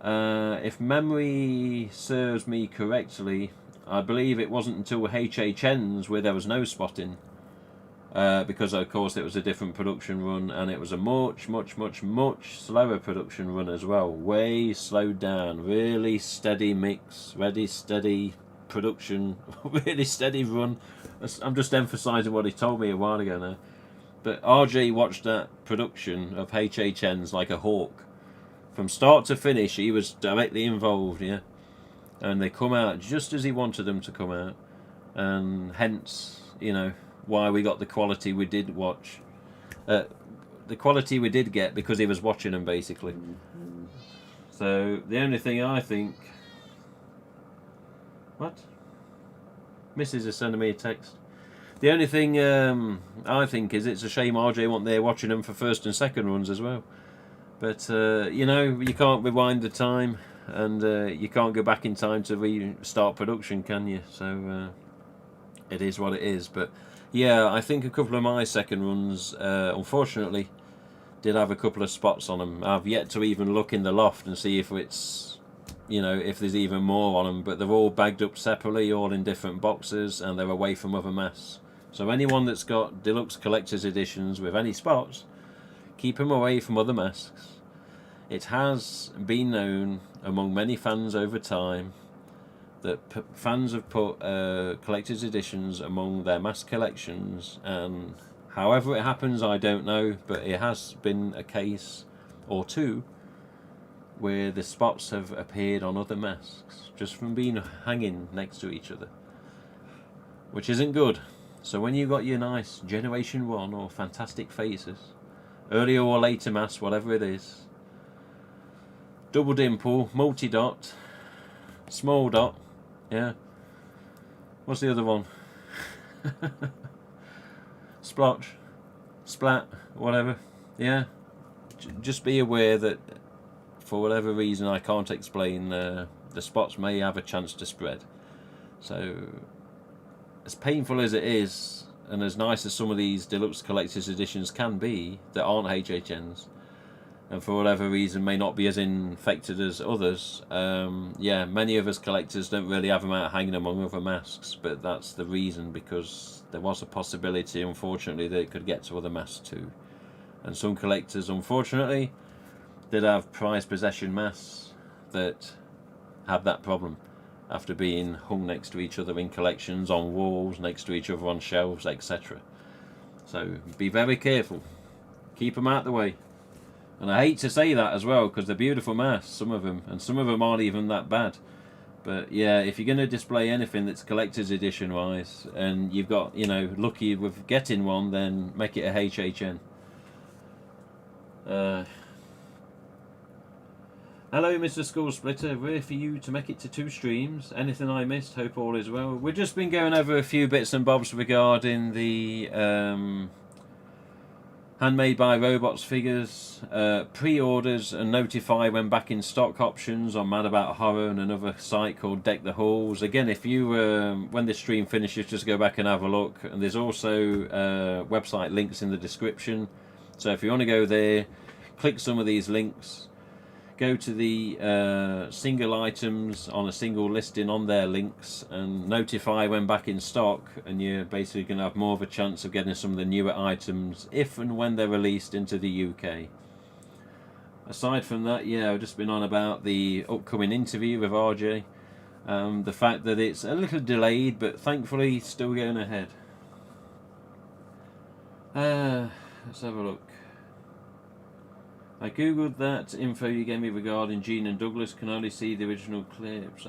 If memory serves me correctly, I believe it wasn't until HHN's where there was no spotting. Because of course it was a different production run, and it was a much slower production run as well, way slowed down, really steady mix, really steady production, really steady run. I'm just emphasising what he told me a while ago now, but RJ watched that production of HHN's like a hawk, from start to finish. He was directly involved, yeah, and they come out just as he wanted them to come out, and hence, you know, why we got the quality we did watch. The quality we did get because he was watching them, basically. So the only thing I think... What? Mrs. is sending me a text. The only thing I think is it's a shame RJ wasn't there watching them for first and second runs as well. But, you know, you can't rewind the time, and you can't go back in time to restart production, can you? So it is what it is. But yeah, I think a couple of my second runs, unfortunately, did have a couple of spots on them. I've yet to even look in the loft and see if it's, you know, if there's even more on them. But they're all bagged up separately, all in different boxes, and they're away from other masks. So anyone that's got deluxe collector's editions with any spots, keep them away from other masks. It has been known among many fans over time that fans have put collector's editions among their mask collections, and however it happens, I don't know, but it has been a case or two where the spots have appeared on other masks just from being hanging next to each other, which isn't good. So when you got your nice Generation 1 or Fantastic Faces, earlier or later masks, whatever it is, double dimple, multi-dot, small dot, yeah. What's the other one? Splotch, splat, whatever. Yeah. Just be aware that for whatever reason I can't explain, the spots may have a chance to spread. So, as painful as it is, and as nice as some of these deluxe collector's editions can be that aren't HHNs, and for whatever reason may not be as infected as others, yeah, many of us collectors don't really have them out hanging among other masks, but that's the reason, because there was a possibility, unfortunately, that it could get to other masks too. And some collectors, unfortunately, did have prized possession masks that have that problem after being hung next to each other in collections, on walls, next to each other on shelves, etc. So be very careful. Keep them out the way. And I hate to say that as well, because they're beautiful masks, some of them, and some of them aren't even that bad. But yeah, if you're going to display anything that's collector's edition wise, and you've got, you know, lucky with getting one, then make it a HHN. Hello, Mr. School Splitter. Rare for you to make it to 2 streams. Anything I missed? Hope all is well. We've just been going over a few bits and bobs regarding the Handmade by Robots figures, pre-orders and notify when back in stock options on Mad About Horror and another site called Deck the Halls. Again, if you, when this stream finishes, just go back and have a look. And there's also website links in the description. So if you want to go there, click some of these links. Go to the single items on a single listing on their links and notify when back in stock, and you're basically going to have more of a chance of getting some of the newer items if and when they're released into the UK. Aside from that, yeah, I've just been on about the upcoming interview with RJ. The fact that it's a little delayed, but thankfully still going ahead. Let's have a look. I googled that info you gave me regarding Gene and Douglas, can only see the original clips.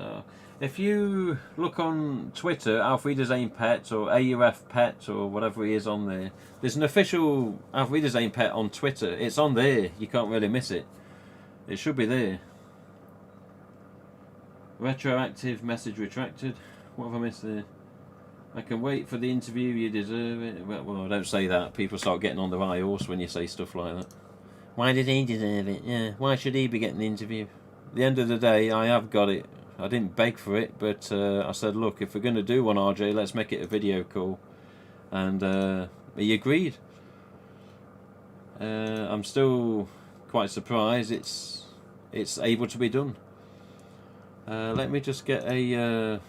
If you look on Twitter, Auf Wiedersehen Pet or AUF Pet or whatever he is on there, there's an official Auf Wiedersehen Pet on Twitter. It's on there, you can't really miss it. It should be there. Retroactive message retracted. What have I missed there? I can wait for the interview, you deserve it. Well, don't say that. People start getting on their high horse when you say stuff like that. Why did he deserve it? Yeah, why should he be getting the interview? At the end of the day, I have got it. I didn't beg for it, but I said, look, if we're going to do one, RJ, let's make it a video call. And he agreed. I'm still quite surprised it's able to be done. Let me just get a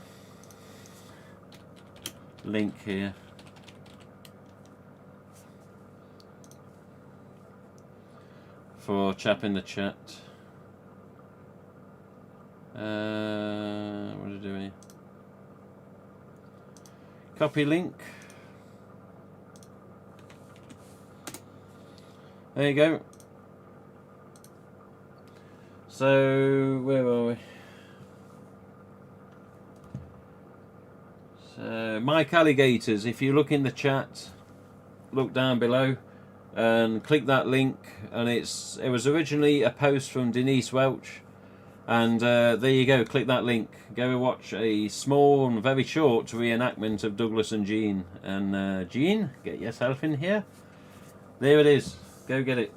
link here. For a chap in the chat. What are we doing? Copy link. There you go. So where are we? So Mike Alligators, if you look in the chat, look down below and click that link, and it was originally a post from Denise Welch, and there you go, click that link, go and watch a small and very short reenactment of Douglas and Gene. And Gene, get yourself in here. There it is, go get it.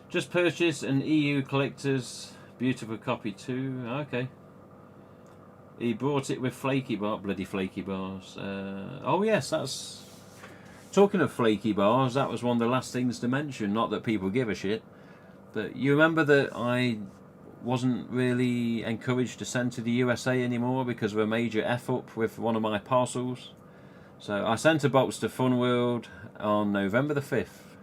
Just purchased an EU collector's beautiful copy too. Okay, he brought it with flaky bar, bloody flaky bars. Oh yes, that's talking of flaky bars, that was one of the last things to mention. Not that people give a shit, but you remember that I wasn't really encouraged to send to the USA anymore because of a major F-up with one of my parcels. So I sent a box to Funworld on November the 5th.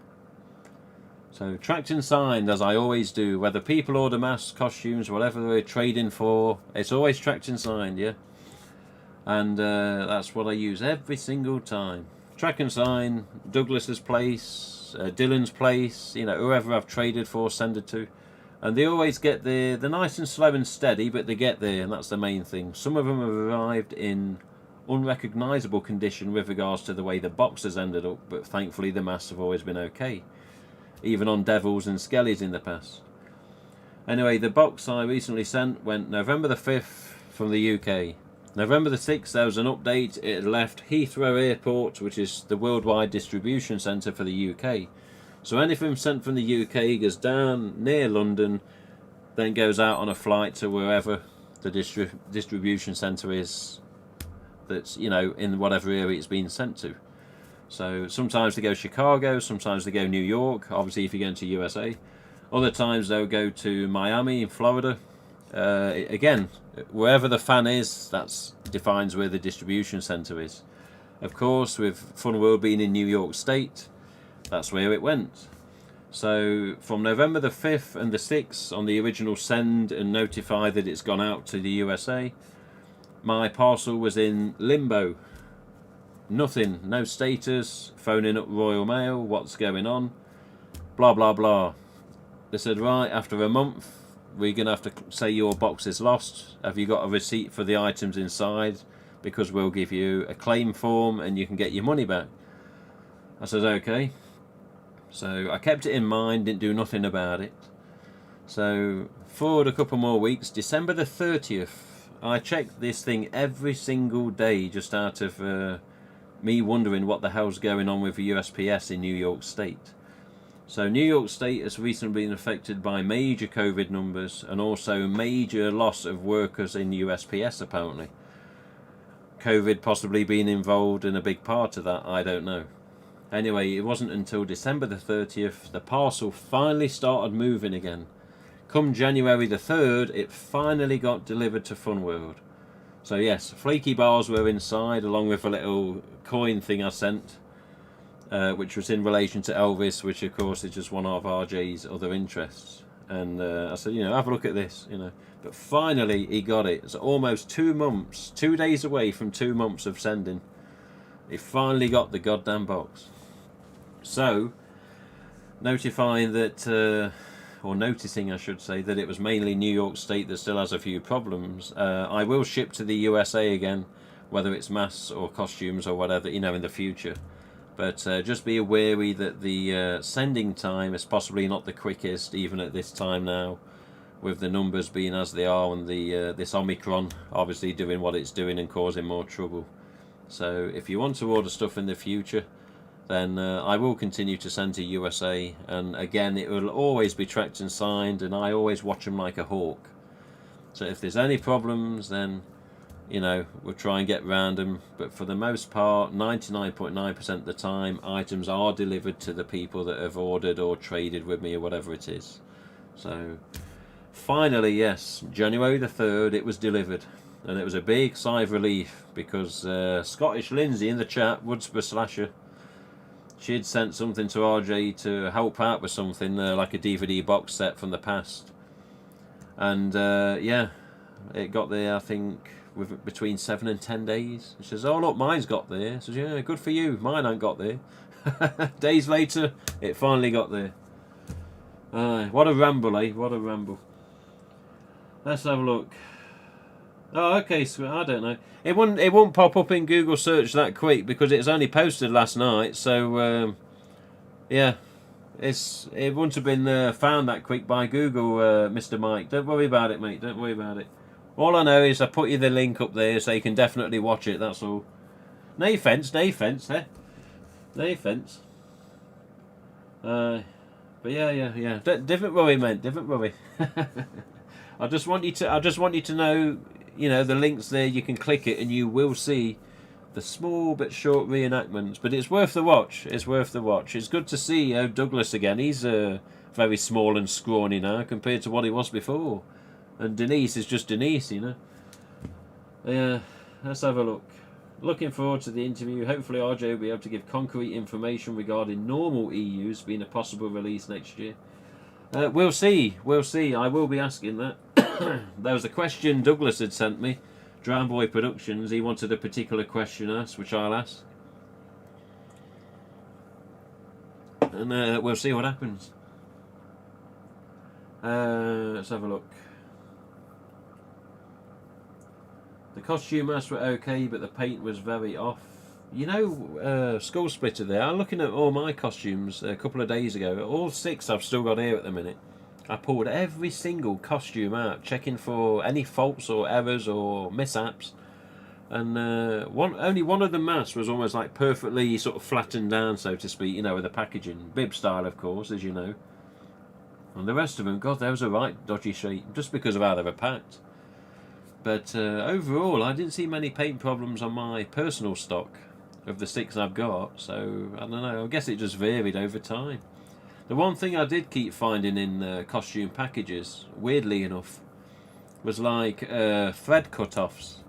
So tracked and signed, as I always do. Whether people order masks, costumes, whatever they're trading for, it's always tracked and signed, yeah? And that's what I use every single time. Track and sign, Douglas's place, Dylan's place, you know, whoever I've traded for, send it to. And they always get there. They're nice and slow and steady, but they get there, and that's the main thing. Some of them have arrived in unrecognisable condition with regards to the way the box has ended up, but thankfully the masks have always been okay. Even on Devils and Skellies in the past. Anyway, the box I recently sent went November the 5th from the UK. November the 6th, there was an update. It had left Heathrow Airport, which is the worldwide distribution centre for the UK. So anything sent from the UK goes down near London, then goes out on a flight to wherever the distribution centre is that's, you know, in whatever area it's been sent to. So sometimes they go Chicago, sometimes they go New York, obviously if you're going to USA. Other times they'll go to Miami in Florida. Again, wherever the fan is, that defines where the distribution centre is. Of course, with Funworld being in New York State, that's where it went. So from November the 5th and the 6th on the original send and notify that it's gone out to the USA, my parcel was in limbo. Nothing, no status, phoning up Royal Mail, what's going on, blah blah blah. They said, right, after a month, we're going to have to say your box is lost. Have you got a receipt for the items inside? Because we'll give you a claim form and you can get your money back. I said, okay. So I kept it in mind, didn't do nothing about it. So forward a couple more weeks, December the 30th, I checked this thing every single day just out of me wondering what the hell's going on with the USPS in New York State. So New York State has recently been affected by major COVID numbers and also major loss of workers in USPS apparently. COVID possibly being involved in a big part of that, I don't know. Anyway, it wasn't until December the 30th the parcel finally started moving again. Come January the 3rd, it finally got delivered to Funworld. So yes, flaky bars were inside along with a little coin thing I sent, which was in relation to Elvis, which of course is just one of RJ's other interests. And I said, you know, have a look at this, you know. But finally he got it. It's almost 2 months, 2 days away from 2 months of sending. He finally got the goddamn box. So, notifying that, or noticing I should say, that it was mainly New York State that still has a few problems, I will ship to the USA again, whether it's masks or costumes or whatever, you know, in the future. But just be wary that the sending time is possibly not the quickest, even at this time now, with the numbers being as they are and the this Omicron obviously doing what it's doing and causing more trouble. So if you want to order stuff in the future, then I will continue to send to USA, and again it will always be tracked and signed, and I always watch them like a hawk. So if there's any problems, then you know we'll try and get round them, but for the most part 99.9% of the time items are delivered to the people that have ordered or traded with me or whatever it is. So finally, yes, January the 3rd it was delivered, and it was a big sigh of relief because Scottish Lindsay in the chat, Woodsborough Slasher, she had sent something to RJ to help out with something, like a DVD box set from the past. And yeah, it got there, I think, with between 7 and 10 days. She says, oh look, mine's got there. I says, yeah, good for you, mine ain't got there. Days later, it finally got there. What a ramble, eh? What a ramble. Let's have a look. Oh, okay, so I don't know. It won't pop up in Google search that quick because it's only posted last night. So yeah, it wouldn't have been found that quick by Google, Mr. Mike. Don't worry about it, mate. Don't worry about it. All I know is I put you the link up there so you can definitely watch it. That's all. No offence, eh? No offence. But yeah. Different worry, mate. Different worry. I just want you to know, you know, the links there. You can click it and you will see the small but short reenactments. But it's worth the watch. It's worth the watch. It's good to see Douglas again. He's very small and scrawny now compared to what he was before. And Denise is just Denise, you know. Yeah, let's have a look. Looking forward to the interview. Hopefully RJ will be able to give concrete information regarding normal EUs being a possible release next year. We'll see. I will be asking that. There was a question Douglas had sent me. Drown Boy Productions. He wanted a particular question asked, which I'll ask. And we'll see what happens. Let's have a look. The costume masks were okay, but the paint was very off. You know, Skull Splitter there, I'm looking at all my costumes a couple of days ago. All 6 I've still got here at the minute. I pulled every single costume out, checking for any faults or errors or mishaps. And only one of the masks was almost like perfectly sort of flattened down, so to speak, you know, with the packaging. Bib style, of course, as you know. And the rest of them, God, they was a right dodgy shape, just because of how they were packed. But overall, I didn't see many paint problems on my personal stock of the 6 I've got, so I don't know, I guess it just varied over time. The one thing I did keep finding in costume packages, weirdly enough, was like thread cut-offs.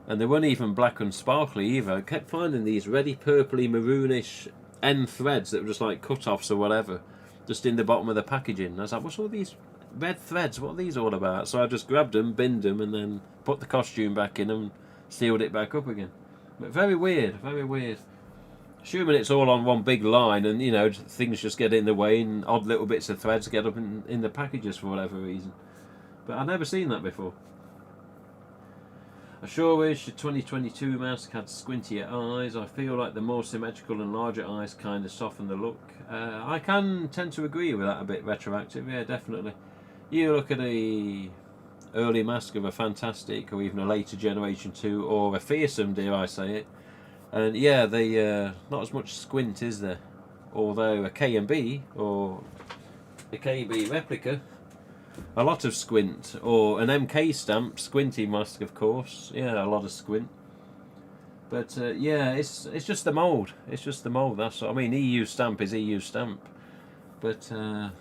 And they weren't even black and sparkly either. I kept finding these reddy purpley maroonish end threads that were just like cut-offs or whatever, just in the bottom of the packaging. I was like, what's all these red threads? What are these all about? So I just grabbed them, binned them, and then put the costume back in and sealed it back up again. But very weird, very weird. Assuming it's all on one big line, and you know things just get in the way, and odd little bits of threads get up in the packages for whatever reason. But I've never seen that before. I sure wish the 2022 mask had squintier eyes. I feel like the more symmetrical and larger eyes kind of soften the look. I can tend to agree with that a bit. Retroactive, yeah, definitely. You look at a early mask of a Fantastic, or even a later Generation 2, or a Fearsome, dare I say it. And yeah, they not as much squint, is there? Although a K&B, or a KB replica, a lot of squint. Or an MK stamp, squinty mask, of course. Yeah, a lot of squint. But yeah, it's just the mould. It's just the mould, that's what I mean. EU stamp is EU stamp. But I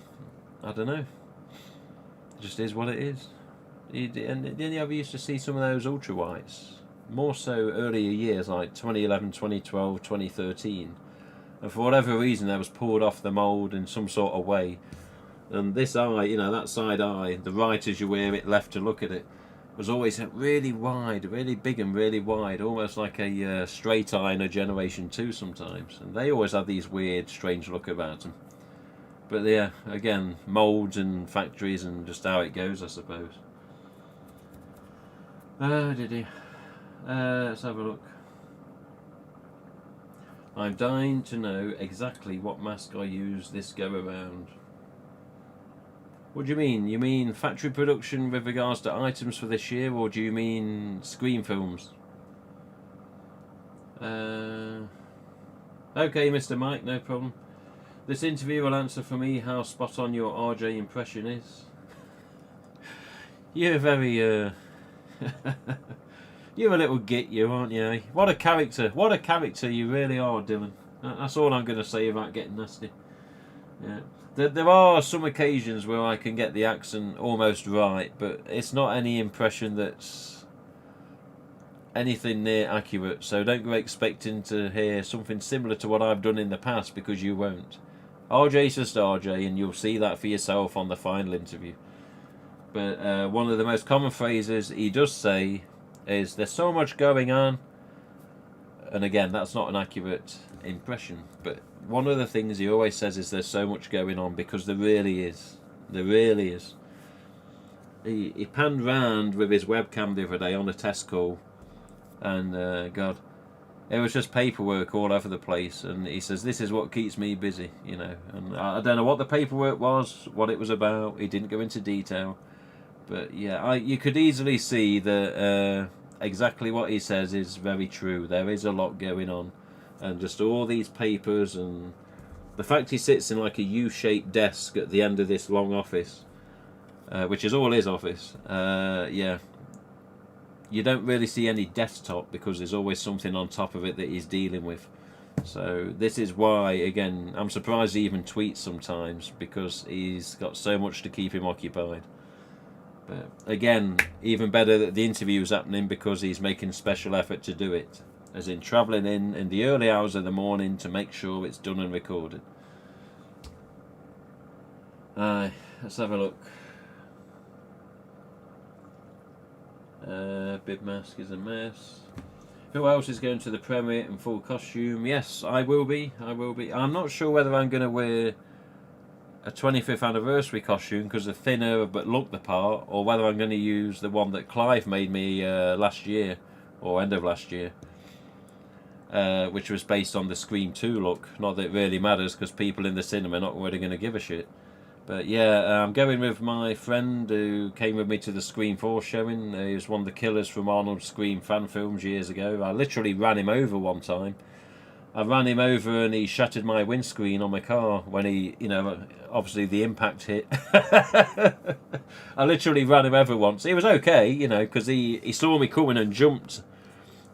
don't know. It just is what it is. And then you ever used to see some of those ultra whites, more so earlier years like 2011, 2012, 2013, and for whatever reason that was pulled off the mould in some sort of way, and this eye, you know, that side eye, the right as you wear it, left to look at it, was always really wide, really big and really wide, almost like a straight eye in a Generation 2 sometimes, and they always had these weird strange look about them. But yeah, again, moulds and factories and just how it goes, I suppose. Oh, did he? Let's have a look. I'm dying to know exactly what mask I use this go around. What do you mean? You mean factory production with regards to items for this year, or do you mean screen films? Okay, Mr. Mike, no problem. This interview will answer for me how spot on your RJ impression is. You're very you're a little git, you, aren't you? What a character! What a character you really are, Dylan. That's all I'm going to say about getting nasty. Yeah, there are some occasions where I can get the accent almost right, but it's not any impression that's anything near accurate. So don't go expecting to hear something similar to what I've done in the past, because you won't. RJ's just RJ, and you'll see that for yourself on the final interview. But one of the most common phrases he does say is, "There's so much going on." And again, that's not an accurate impression. But one of the things he always says is, "There's so much going on," because there really is. There really is. He panned round with his webcam the other day on a test call, and God, it was just paperwork all over the place. And he says, "This is what keeps me busy," you know. And I don't know what the paperwork was, what it was about. He didn't go into detail. But yeah, you could easily see that exactly what he says is very true. There is a lot going on, and just all these papers, and the fact he sits in like a U-shaped desk at the end of this long office, which is all his office. Yeah, you don't really see any desktop because there's always something on top of it that he's dealing with. So this is why, again, I'm surprised he even tweets sometimes, because he's got so much to keep him occupied. But again, even better that the interview is happening because he's making special effort to do it, as in travelling in the early hours of the morning to make sure it's done and recorded. Let's have a look. Bib mask is a mess. Who else is going to the premiere in full costume? Yes, I will be. I'm not sure whether I'm going to wear a 25th anniversary costume because they're thinner but look the part, or whether I'm going to use the one that Clive made me last year, or end of last year, which was based on the Scream 2 look. Not that it really matters, because people in the cinema are not really going to give a shit. But yeah, I'm going with my friend who came with me to the Scream 4 showing. He was one of the killers from Arnold's Scream fan films years ago. I literally ran him over one time. I ran him over and he shattered my windscreen on my car when he, you know, obviously the impact hit. I literally ran him over once. He was okay, you know, because he saw me coming and jumped.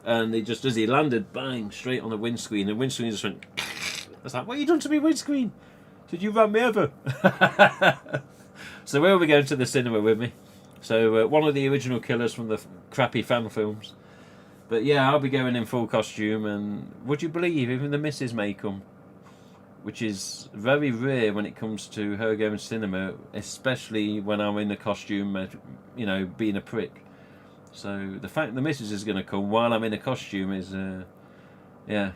And he just, as he landed, bang, straight on the windscreen. The windscreen just went... I was like, what have you done to me windscreen? Did you run me over? So where are we going to the cinema with me? So one of the original killers from the crappy fan films. But yeah, I'll be going in full costume, and would you believe even the missus may come, which is very rare when it comes to her going to cinema, especially when I'm in a costume, you know, being a prick. So the fact the missus is going to come while I'm in a costume is, yeah,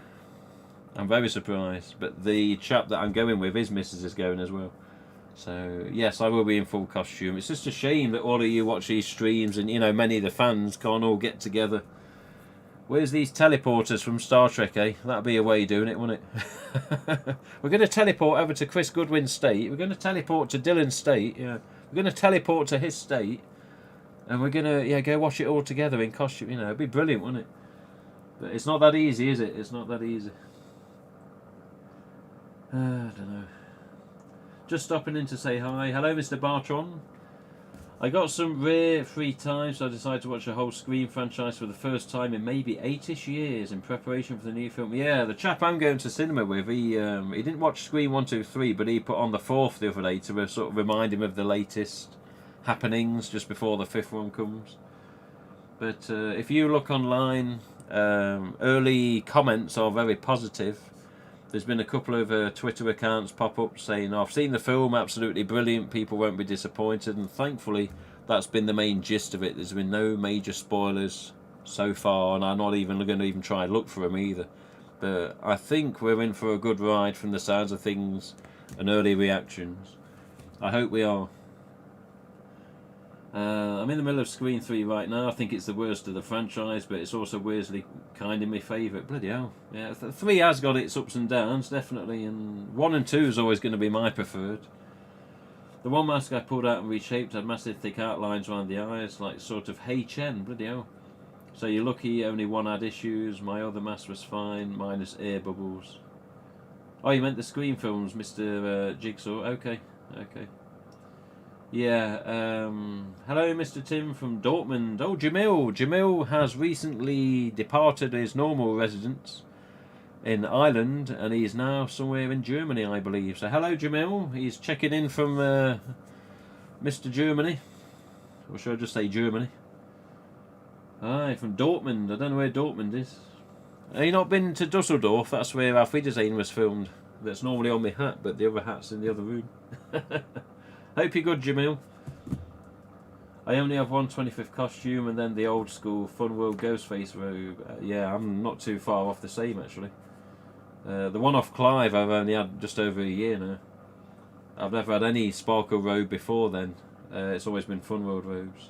I'm very surprised. But the chap that I'm going with, his missus is going as well. So yes, I will be in full costume. It's just a shame that all of you watch these streams and, you know, many of the fans can't all get together. Where's these teleporters from Star Trek, eh? That'd be a way of doing it, wouldn't it? We're going to teleport over to Chris Goodwin's state. We're going to teleport to Dylan's state. Yeah, we're going to teleport to his state, and we're going to go watch it all together in costume. You know, it'd be brilliant, wouldn't it? But it's not that easy, is it? It's not that easy. I don't know. Just stopping in to say hi. Hello, Mr. Bartron. I got some rare free time, so I decided to watch the whole Scream franchise for the first time in maybe 8ish years in preparation for the new film. Yeah, the chap I'm going to cinema with, he didn't watch Scream 1, 2, 3, but he put on the 4th the other day to sort of remind him of the latest happenings just before the 5th one comes. But if you look online, early comments are very positive. There's been a couple of Twitter accounts pop up saying, oh, I've seen the film, absolutely brilliant, people won't be disappointed, and thankfully that's been the main gist of it. There's been no major spoilers so far, and I'm not even going to try and look for them either. But I think we're in for a good ride from the sounds of things and early reactions. I hope we are. I'm in the middle of Scream 3 right now. I think it's the worst of the franchise, but it's also weirdly kind of my favourite. Bloody hell. Yeah, 3 has got its ups and downs, definitely, and 1 and 2 is always going to be my preferred. The one mask I pulled out and reshaped had massive thick outlines around the eyes, like sort of Hey Chen, bloody hell. So you're lucky only one had issues. My other mask was fine, minus air bubbles. Oh, you meant the Scream films, Mr. Jigsaw. Okay. Yeah, hello Mr. Tim from Dortmund. Oh, Jamil. Jamil has recently departed his normal residence in Ireland, and he's now somewhere in Germany, I believe. So hello Jamil. He's checking in from Mr. Germany. Or should I just say Germany? Aye, from Dortmund. I don't know where Dortmund is. Have you not been to Dusseldorf? That's where Auf Wiedersehen was filmed. That's normally on my hat, but the other hat's in the other room. Hope you're good, Jamil. I only have one 25th costume and then the old school Fun World Ghostface robe. Yeah, I'm not too far off the same, actually. The one off Clive I've only had just over a year now. I've never had any Sparkle robe before then. It's always been Fun World robes.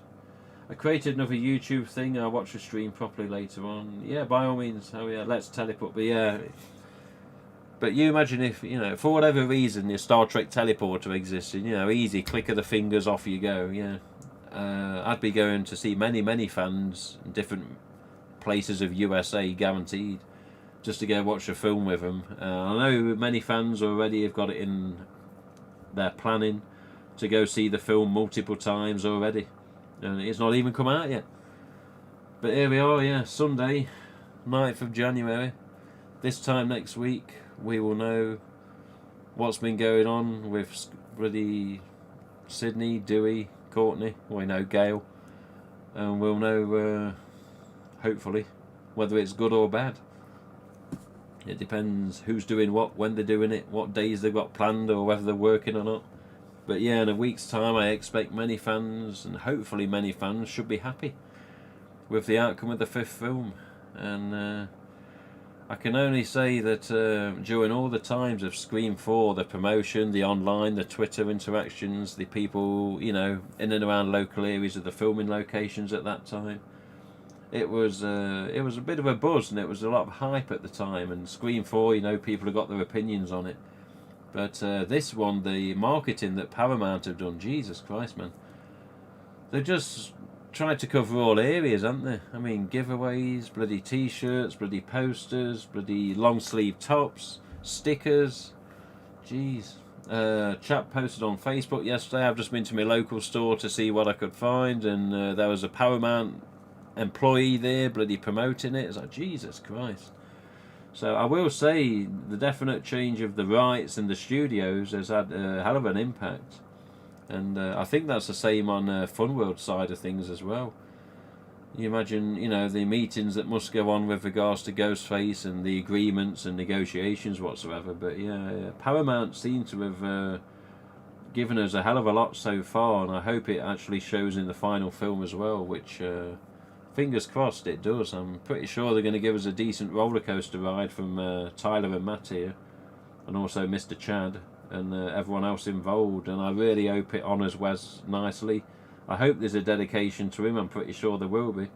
I created another YouTube thing. I'll watch the stream properly later on. Yeah, by all means. Oh yeah, let's teleport. But yeah... But you imagine if, you know, for whatever reason, your Star Trek teleporter existed, you know, easy, click of the fingers, off you go, yeah. I'd be going to see many fans in different places of USA, guaranteed, just to go watch a film with them. I know many fans already have got it in their planning to go see the film multiple times already. And it's not even come out yet. But here we are, yeah, Sunday, 9th of January. This time next week, we will know what's been going on with bloody Sydney, Dewey, Courtney, we know Gail, and we'll know, hopefully, whether it's good or bad. It depends who's doing what, when they're doing it, what days they've got planned, or whether they're working or not. But yeah, in a week's time, I expect many fans, and hopefully many fans, should be happy with the outcome of the 5th film. And I can only say that during all the times of Scream 4, the promotion, the online, the Twitter interactions, the people, you know, in and around local areas of the filming locations at that time, it was a bit of a buzz, and it was a lot of hype at the time. And Scream 4, you know, people have got their opinions on it. But this one, the marketing that Paramount have done, Jesus Christ, man. They've just tried to cover all areas, haven't they? I mean, giveaways, bloody t-shirts, bloody posters, bloody long sleeve tops, stickers. Jeez. Chap posted on Facebook yesterday, I've just been to my local store to see what I could find, and there was a Paramount employee there bloody promoting it. It's like, Jesus Christ. So I will say the definite change of the rights and the studios has had a hell of an impact. And I think that's the same on Funworld side of things as well. You imagine, you know, the meetings that must go on with regards to Ghostface and the agreements and negotiations whatsoever. But yeah, Paramount seem to have given us a hell of a lot so far, and I hope it actually shows in the final film as well, which fingers crossed it does. I'm pretty sure they're going to give us a decent roller coaster ride from Tyler and Matt here, and also Mr. Chad and everyone else involved. And I really hope it honours Wes nicely. I hope there's a dedication to him. I'm pretty sure there will be.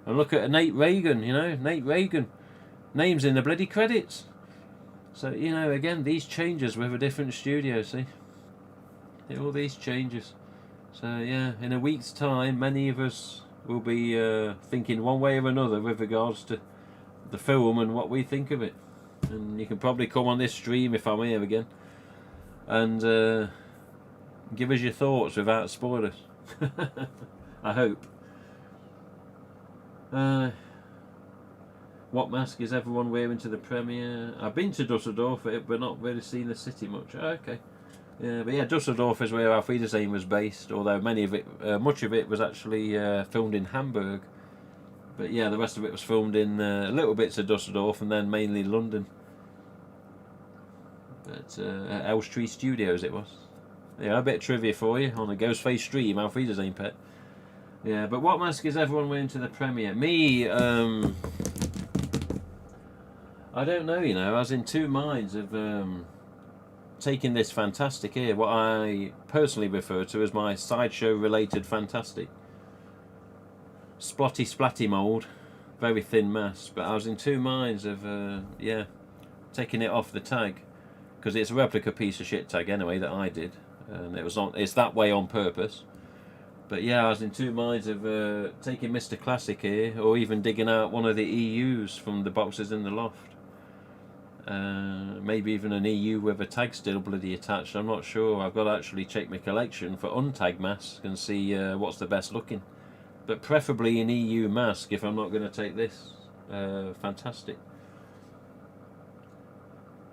And look at Nate Reagan, you know, Nate Reagan, name's in the bloody credits. So, you know, again, these changes with a different studio, see? All these changes. So, yeah, in a week's time, many of us will be thinking one way or another with regards to the film and what we think of it. And you can probably come on this stream if I'm here again and give us your thoughts without spoilers. I hope. What mask is everyone wearing to the premiere? I've been to Dusseldorf, but not really seen the city much. Oh, okay. Yeah, but yeah, Dusseldorf is where Auf Wiedersehen was based, although much of it was actually filmed in Hamburg. But yeah, the rest of it was filmed in little bits of Dusseldorf and then mainly London. But at Elstree Studios it was. Yeah, a bit of trivia for you on a Ghostface stream, Auf Wiedersehen, pet. Yeah, but what mask is everyone wearing to the premiere? Me, I don't know, you know. I was in two minds of taking this Fantastic here, what I personally refer to as my sideshow related Fantastic. Splotty splatty mould, very thin mask, but I was in two minds of, yeah, taking it off the tag, because it's a replica piece of shit tag anyway that I did, and it's that way on purpose. But yeah, I was in two minds of taking Mr. Classic here, or even digging out one of the EUs from the boxes in the loft. Maybe even an EU with a tag still bloody attached, I'm not sure. I've got to actually check my collection for untagged masks and see what's the best looking. But preferably an EU mask if I'm not going to take this. Fantastic.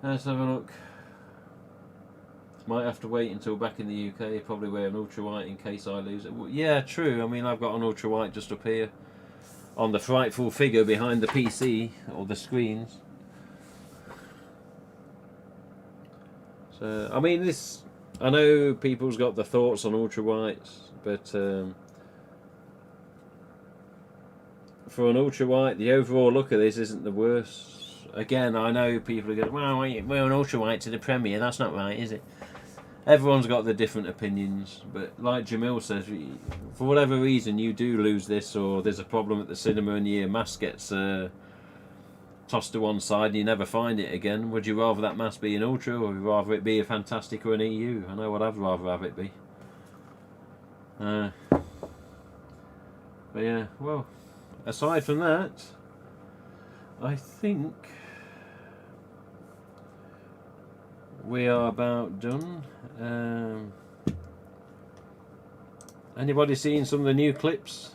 Let's have a look. Might have to wait until back in the UK, probably wear an ultra white in case I lose it. Well, yeah, true. I mean, I've got an ultra white just up here on the frightful figure behind the PC or the screens. So, I mean, I know people's got the thoughts on ultra whites, but for an ultra white, the overall look of this isn't the worst. Again, I know people are going, well, we're an ultra white to the premiere. That's not right, is it? Everyone's got their different opinions, but like Jamil says, for whatever reason you do lose this, or there's a problem at the cinema and your mask gets tossed to one side and you never find it again, would you rather that mask be an ultra, or would you rather it be a Fantastic or an EU? I know what I'd rather have it be. But yeah, well, aside from that, I think we are about done. Anybody seen some of the new clips?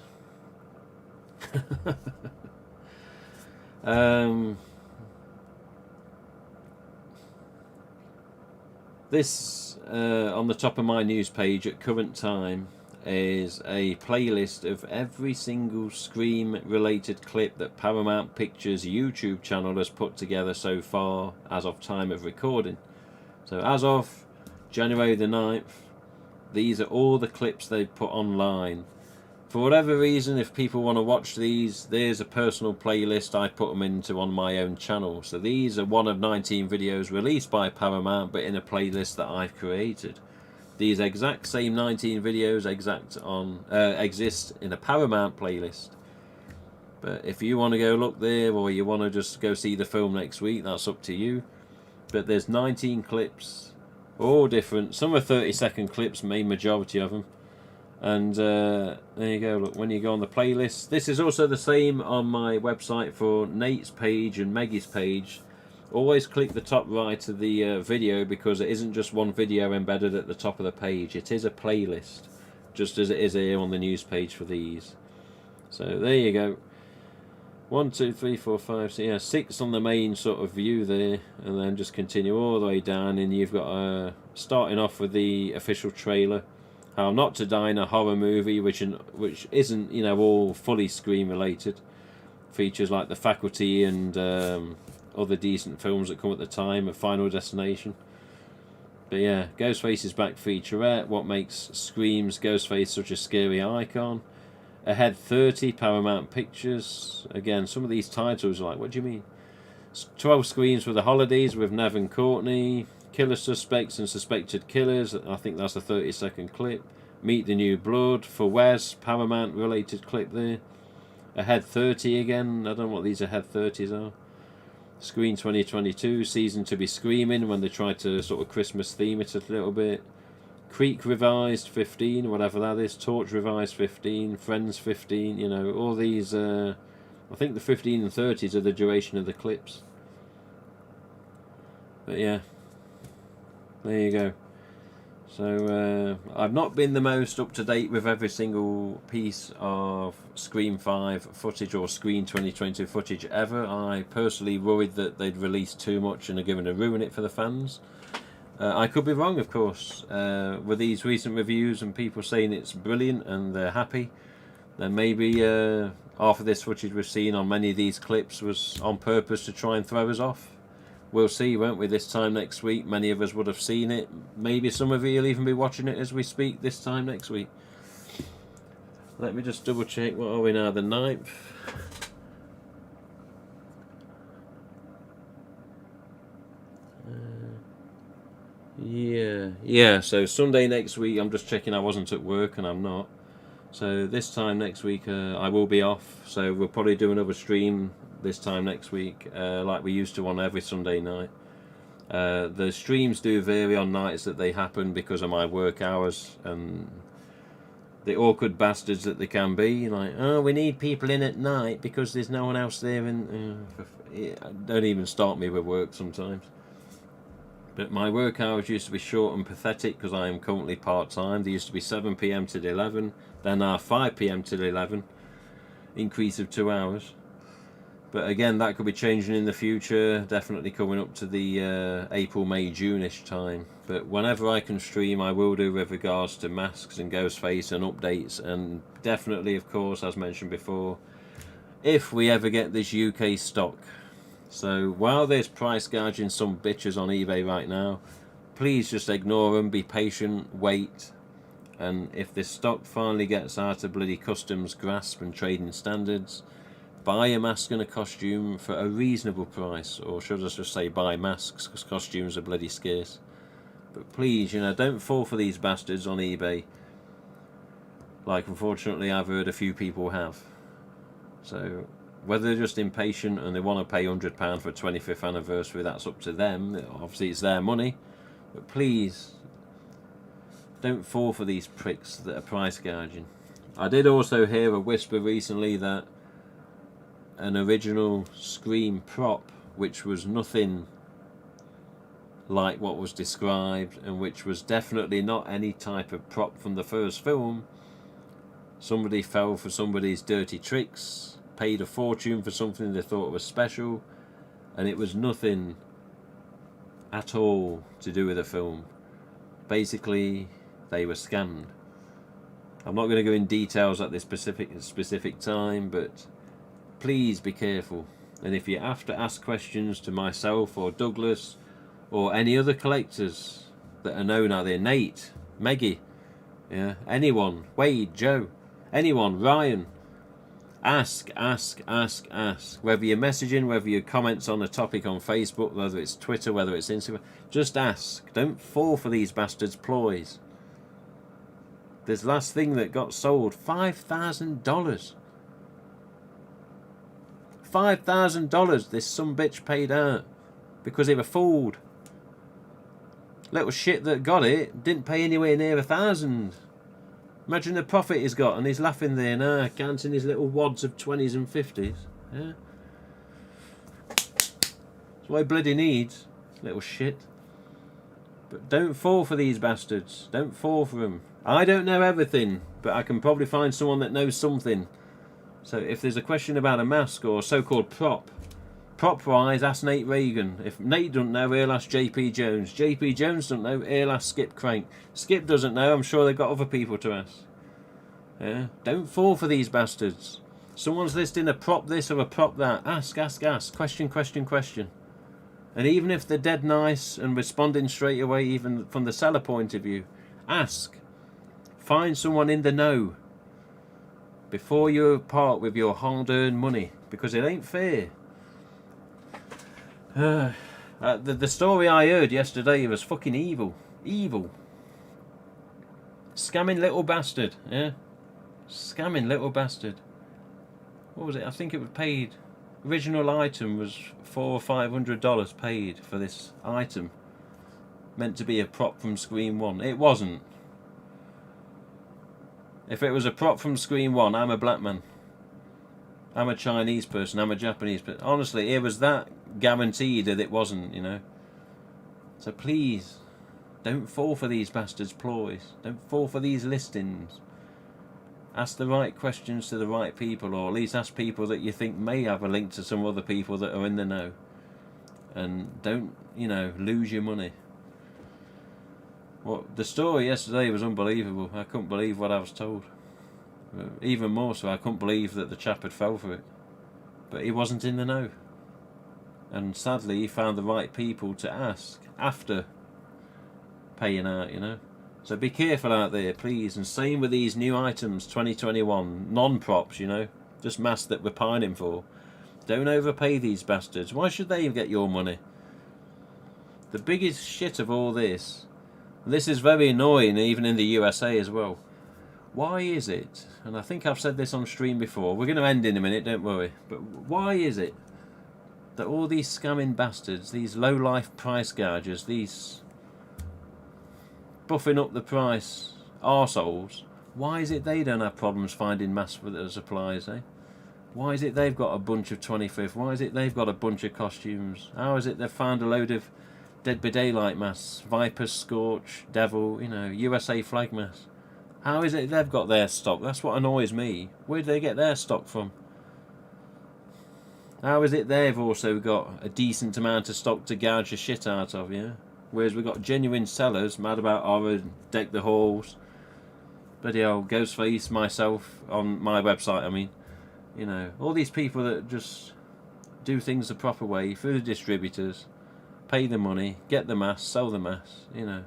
This on the top of my news page at current time is a playlist of every single Scream related clip that Paramount Pictures YouTube channel has put together so far as of time of recording. So as of January the 9th, these are all the clips they've put online. For whatever reason, if people want to watch these, there's a personal playlist I put them into on my own channel. So these are one of 19 videos released by Paramount, but in a playlist that I've created. These exact same 19 videos exist in a Paramount playlist. But if you want to go look there, or you want to just go see the film next week, that's up to you. But there's 19 clips, all different. Some are 30-second clips, main majority of them. And there you go, look, when you go on the playlist, this is also the same on my website for Nate's page and Maggie's page. Always click the top right of the video, because it isn't just one video embedded at the top of the page, it is a playlist, just as it is here on the news page for these. So there you go. 1, 2, 3, 4, 5, so yeah, 6 on the main sort of view there, and then just continue all the way down, and you've got starting off with the official trailer. How Not to Die in a Horror Movie, which isn't, you know, all fully Scream related. Features like The Faculty and other decent films that come at the time of Final Destination. But yeah, Ghostface is back featurette. What makes Scream's Ghostface such a scary icon? Ahead 30, Paramount Pictures. Again, some of these titles are like, what do you mean? 12 screens for the holidays with Nev and Courtney. Killer suspects and suspected killers. I think that's a 30-second clip. Meet the New Blood for Wes. Paramount related clip there. Ahead 30 again. I don't know what these Ahead 30s are. Screen 2022. Season to be Screaming, when they try to sort of Christmas theme it a little bit. Creek revised 15, whatever that is. Torch revised 15. Friends 15. You know, all these. I think the 15 and 30s are the duration of the clips. But yeah, there you go. So I've not been the most up to date with every single piece of Scream 5 footage or Scream 2022 footage ever. I personally worried that they'd release too much and are going to ruin it for the fans. I could be wrong, of course. With these recent reviews and people saying it's brilliant and they're happy, then maybe half of this footage we've seen on many of these clips was on purpose to try and throw us off. We'll see, won't we, this time next week. Many of us would have seen it. Maybe some of you will even be watching it as we speak this time next week. Let me just double check. What are we now? The 9th? Yeah, so Sunday next week. I'm just checking I wasn't at work, and I'm not. So this time next week I will be off. So we'll probably do another stream this time next week, like we used to on every Sunday night. The streams do vary on nights that they happen because of my work hours and the awkward bastards that they can be. Like, oh, we need people in at night because there's no one else there. And don't even start me with work sometimes. But my work hours used to be short and pathetic because I am currently part-time. They used to be 7 PM till 11, then now 5 PM till 11. Increase of 2 hours. But again, that could be changing in the future. Definitely coming up to the April, May, June-ish time. But whenever I can stream, I will do with regards to masks and Ghostface and updates. And definitely, of course, as mentioned before, if we ever get this UK stock. So while there's price gouging some bitches on eBay right now, please just ignore them, be patient, wait. And if this stock finally gets out of bloody customs grasp and trading standards, buy a mask and a costume for a reasonable price. Or should I just say buy masks, because costumes are bloody scarce. But please, you know, don't fall for these bastards on eBay. Like unfortunately I've heard a few people have. So whether they're just impatient and they want to pay £100 for a 25th anniversary, that's up to them. Obviously it's their money. But please, don't fall for these pricks that are price gouging. I did also hear a whisper recently that an original Scream prop, which was nothing like what was described, and which was definitely not any type of prop from the first film, somebody fell for somebody's dirty tricks, paid a fortune for something they thought was special, and it was nothing at all to do with the film. Basically, they were scammed. I'm not going to go in details at this specific time, but please be careful. And if you have to ask questions to myself or Douglas or any other collectors that are known out there, Nate, Meggie, yeah, anyone, Wade, Joe, anyone, Ryan, ask. Whether you're messaging, whether you're comments on a topic on Facebook, whether it's Twitter, whether it's Instagram, just ask. Don't fall for these bastards' ploys. This last thing that got sold, $5,000. $5,000 this sumbitch paid out because they were fooled. Little shit that got it didn't pay anywhere near 1,000. Imagine the profit he's got, and he's laughing there now, counting his little wads of 20s and 50s. Yeah, that's what he bloody needs, little shit. But don't fall for these bastards. Don't fall for them. I don't know everything, but I can probably find someone that knows something. So if there's a question about a mask or so-called prop-wise, ask Nate Reagan. If Nate doesn't know, he'll ask JP Jones. JP Jones doesn't know, he'll ask Skip Crank. Skip doesn't know, I'm sure they've got other people to ask. Yeah? Don't fall for these bastards. Someone's listing a prop this or a prop that. Ask. Question. And even if they're dead nice and responding straight away, even from the seller point of view, ask. Find someone in the know. before you part with your hard-earned money, because it ain't fair. The story I heard yesterday was fucking evil. Evil. Scamming little bastard, yeah? Scamming little bastard. What was it? I think it was paid. Original item was $400 or $500 paid for this item. Meant to be a prop from Scream 1. It wasn't. If it was a prop from Scream 1, I'm a black man. I'm a Chinese person, I'm a Japanese person. Honestly, it was that guaranteed that it wasn't, you know. So please, don't fall for these bastards' ploys. Don't fall for these listings. Ask the right questions to the right people, or at least ask people that you think may have a link to some other people that are in the know. And don't, you know, lose your money. Well, the story yesterday was unbelievable. I couldn't believe what I was told. Even more so, I couldn't believe that the chap had fell for it. But he wasn't in the know. And sadly, he found the right people to ask after paying out, you know. So be careful out there, please. And same with these new items, 2021, non-props, you know. Just masks that we're pining for. Don't overpay these bastards. Why should they get your money? The biggest shit of all this, and this is very annoying even in the USA as well. Why is it, and I think I've said this on stream before, we're going to end in a minute, don't worry, but why is it that all these scamming bastards, these low-life price gougers, these buffing up the price arseholes, why is it they don't have problems finding mass for their supplies, eh? Why is it they've got a bunch of 25th? Why is it they've got a bunch of costumes? How is it they've found a load of Dead by Daylight masks, Viper, Scorch, Devil, you know, USA flag masks? How is it they've got their stock? That's what annoys me. Where do they get their stock from? How is it they've also got a decent amount of stock to gouge the shit out of, yeah? Whereas we've got genuine sellers, mad about horror, deck the halls. Bloody hell, Ghostface, myself, on my website, I mean. You know, all these people that just do things the proper way, through the distributors, pay the money, get the mass, sell the mass, you know.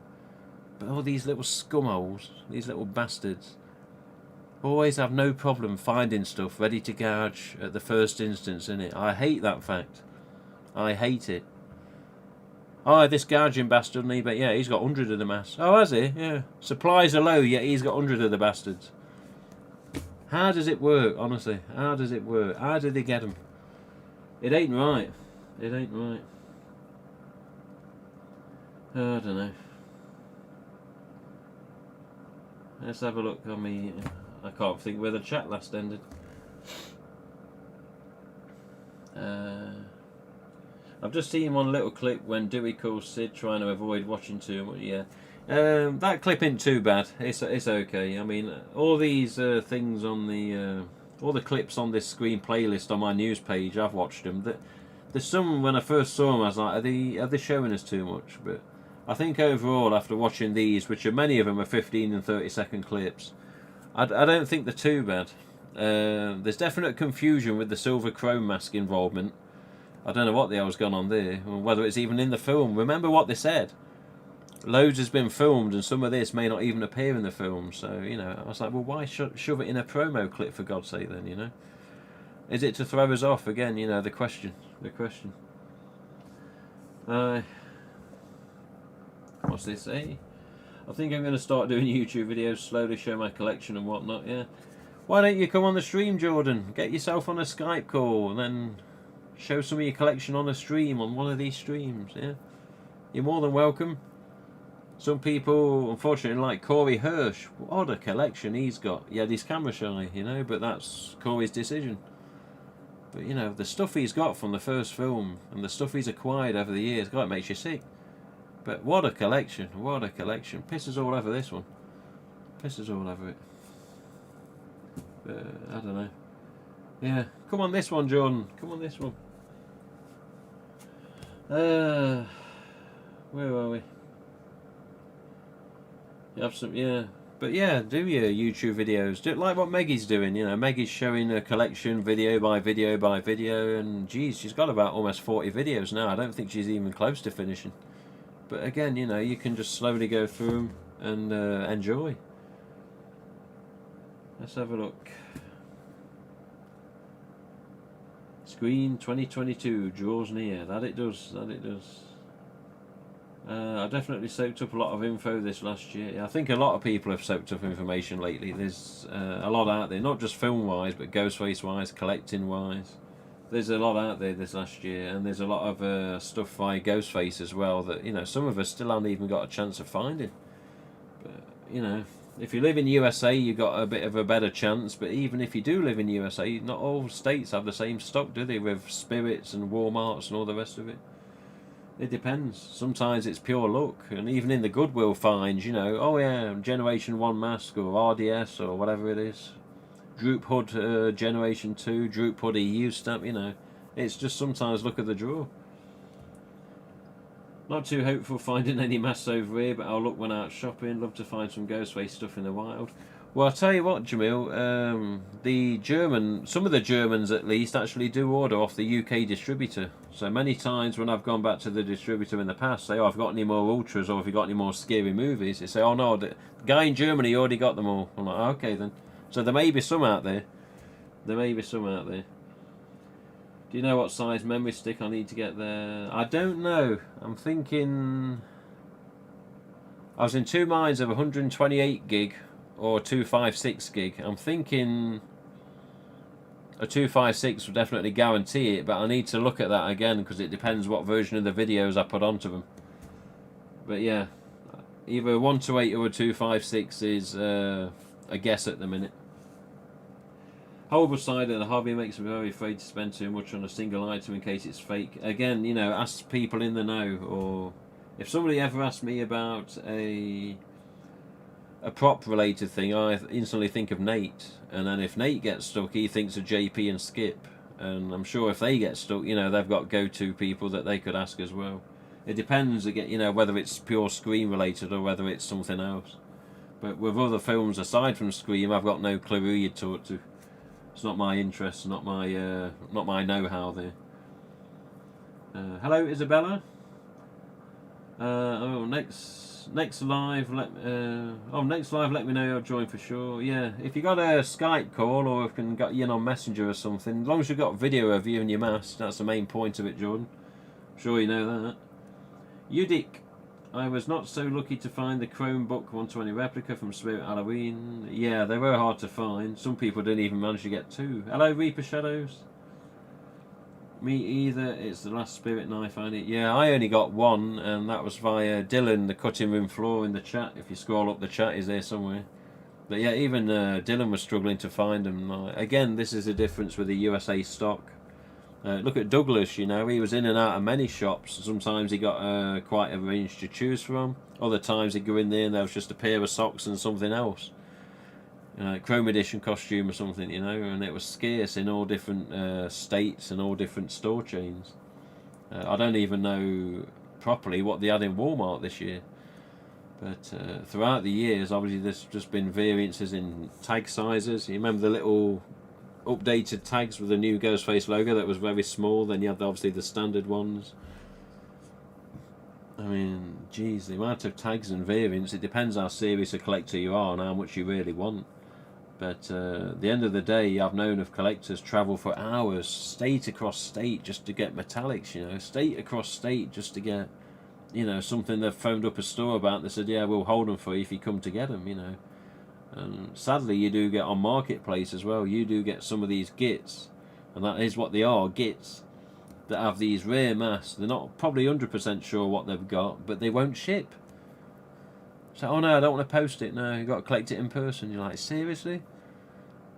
But all these little scumholes, these little bastards, always have no problem finding stuff ready to gouge at the first instance, innit? I hate that fact. I hate it. Oh, this gouging bastard on eBay, yeah, he's got 100 of the mass. Oh, has he? Yeah. Supplies are low, yet he's got 100 of the bastards. How does it work, honestly? How does it work? How do they get them? It ain't right. It ain't right. Oh, I don't know. Let's have a look on me. I can't think where the chat last ended. I've just seen one little clip when Dewey calls Sid trying to avoid watching too much. Yeah, that clip ain't too bad. It's okay. I mean, all these things on the all the clips on this screen playlist on my news page, I've watched them. There's some when I first saw them, I was like, are they showing us too much? But I think overall, after watching these, which are many of them are 15 and 30-second clips, I don't think they're too bad. There's definite confusion with the silver chrome mask involvement. I don't know what the hell's gone on there, or whether it's even in the film. Remember what they said. Loads has been filmed, and some of this may not even appear in the film. So, you know, I was like, well, why shove it in a promo clip, for God's sake, then, you know? Is it to throw us off? Again, you know, the question. The question. What's this say? I think I'm going to start doing YouTube videos, slowly show my collection and whatnot, yeah. Why don't you come on the stream, Jordan? Get yourself on a Skype call, and then show some of your collection on a stream, on one of these streams, yeah. You're more than welcome. Some people, unfortunately, like Corey Hirsch. What a collection he's got. He had his camera shy, you know, but that's Corey's decision. But, you know, the stuff he's got from the first film, and the stuff he's acquired over the years, God, it makes you sick. But what a collection, what a collection. Pisses all over this one. Pisses all over it. But, I don't know. Yeah, come on this one, Jordan. Come on this one. Where are we? You have some, yeah. But yeah, do your YouTube videos. Do like what Maggie's doing, you know. Maggie's showing a collection video by video by video, and geez, she's got about almost 40 videos now. I don't think she's even close to finishing. But again, you know, you can just slowly go through them and enjoy. Let's have a look. Screen 2022 draws near. That it does. That it does. I definitely soaked up a lot of info this last year. Yeah, I think a lot of people have soaked up information lately. There's a lot out there, not just film-wise, but Ghostface-wise, collecting-wise. There's a lot out there this last year, and there's a lot of stuff via Ghostface as well that, you know, some of us still haven't even got a chance of finding. But, you know, if you live in USA, you've got a bit of a better chance, but even if you do live in USA, not all states have the same stock, do they, with Spirits and Walmarts and all the rest of it? It depends. Sometimes it's pure luck, and even in the Goodwill finds, you know, oh yeah, Generation 1 mask or RDS or whatever it is, Droop Hood Generation 2, Droop Hood EU stamp, you know, it's just sometimes luck of the draw. Not too hopeful finding any masks over here, but I'll look when out shopping. Love to find some Ghostface stuff in the wild. Well, I'll tell you what, Jamil, some of the Germans at least actually do order off the UK distributor. So many times when I've gone back to the distributor in the past, say, oh, I've got any more Ultras, or have you got any more scary movies? They say, oh no, the guy in Germany already got them all. I'm like, okay then. So there may be some out there. There may be some out there. Do you know what size memory stick I need to get there? I don't know. I'm thinking... I was in two minds of 128 gig or 256 gig. I'm thinking a 256 will definitely guarantee it, but I need to look at that again because it depends what version of the videos I put onto them. But yeah, either a 128 or a 256 is a guess at the minute. Horrible side of the hobby makes me very afraid to spend too much on a single item in case it's fake. Again, you know, ask people in the know, or if somebody ever asked me about a prop related thing, I instantly think of Nate, and then if Nate gets stuck, he thinks of JP and Skip, and I'm sure if they get stuck, you know, they've got go-to people that they could ask as well. It depends again, you know, whether it's pure Scream related or whether it's something else. But with other films aside from Scream, I've got no clue who you'd talk to. It's not my interest, not my know-how there. Hello, Isabella. Next live. Let me know you'll join for sure. Yeah, if you got a Skype call or if you can get you in on Messenger or something, as long as you've got video of you and your mask, that's the main point of it, Jordan. I'm sure you know that. Udic. I was not so lucky to find the Chromebook 120 replica from Spirit Halloween. Yeah, they were hard to find. Some people didn't even manage to get two. Hello, Reaper Shadows. Me either. It's the last Spirit knife I need. Yeah, I only got one, and that was via Dylan, the cutting room floor in the chat. If you scroll up the chat, he's there somewhere. But yeah, even Dylan was struggling to find them. Again, this is the difference with the USA stock. Look at Douglas, you know, he was in and out of many shops. Sometimes he got quite a range to choose from. Other times he'd go in there and there was just a pair of socks and something else. Chrome edition costume or something, you know, and it was scarce in all different states and all different store chains. I don't even know properly what they had in Walmart this year. But throughout the years, obviously there's just been variances in tag sizes. You remember the little updated tags with the new Ghostface logo that was very small, then you had obviously the standard ones. I mean, geez, the amount of tags and variants, it depends how serious a collector you are and how much you really want. But at the end of the day, I've known of collectors travel for hours, state across state, just to get metallics, you know, state across state just to get, you know, something they've phoned up a store about. They said, yeah, we'll hold them for you if you come to get them, you know. And sadly, you do get on Marketplace as well, you do get some of these gits, and that is what they are, gits, that have these rare masks. They're not probably 100% sure what they've got, but they won't ship. So, oh no, I don't want to post it, no, you've got to collect it in person. You're like, seriously?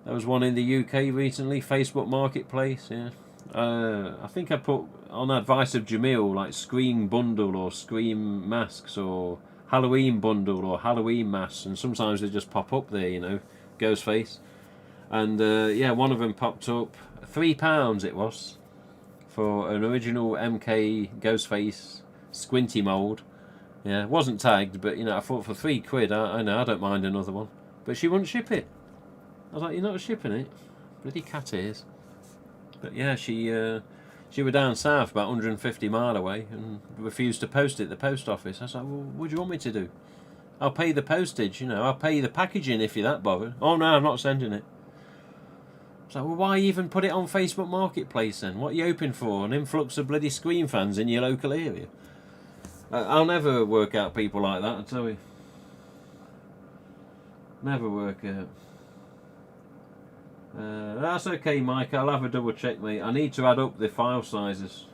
There was one in the UK recently, Facebook Marketplace, yeah. I think I put on advice of Jamil, like Scream bundle or Scream masks or Halloween bundle or Halloween masks, and sometimes they just pop up there, you know, Ghostface. And yeah, one of them popped up, £3 it was, for an original MK Ghostface squinty mould. Yeah, it wasn't tagged, but you know, I thought for £3, I know, I don't mind another one. But she wouldn't ship it. I was like, you're not shipping it? Bloody cat ears. But yeah, she were down south, about 150 mile away, and refused to post it at the post office. I was like, well, what do you want me to do? I'll pay the postage, you know, I'll pay the packaging if you're that bothered. Oh no, I'm not sending it. So well, why even put it on Facebook Marketplace then? What are you hoping for? An influx of bloody Scream fans in your local area? I'll never work out people like that, I tell you. Never work out. That's okay, Mike. I'll have a double check, mate. I need to add up the file sizes.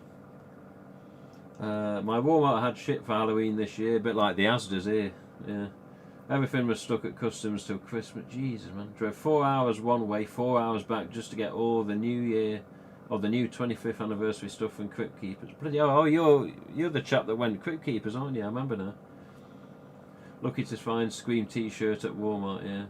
My Walmart had shit for Halloween this year, a bit like the Asda's here. Yeah. Everything was stuck at customs till Christmas. Jesus, man. Drove 4 hours one way, 4 hours back just to get all the new year, or the new 25th anniversary stuff from Crypt Keepers. Bloody hell, oh, you're the chap that went Crypt Keepers, aren't you? I remember now. Lucky to find Scream t-shirt at Walmart, yeah.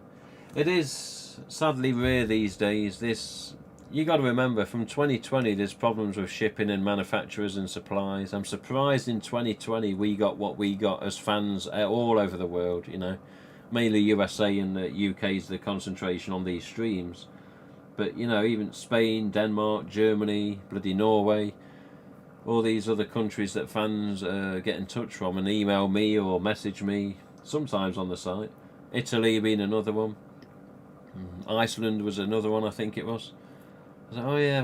It is sadly rare these days. You got to remember, from 2020 there's problems with shipping and manufacturers and supplies. I'm surprised in 2020 we got what we got as fans all over the world, you know. Mainly USA and the UK's the concentration on these streams. But, you know, even Spain, Denmark, Germany, bloody Norway, all these other countries that fans get in touch from and email me or message me, sometimes on the site. Italy being another one. Iceland was another one, I think it was. I was like, oh yeah,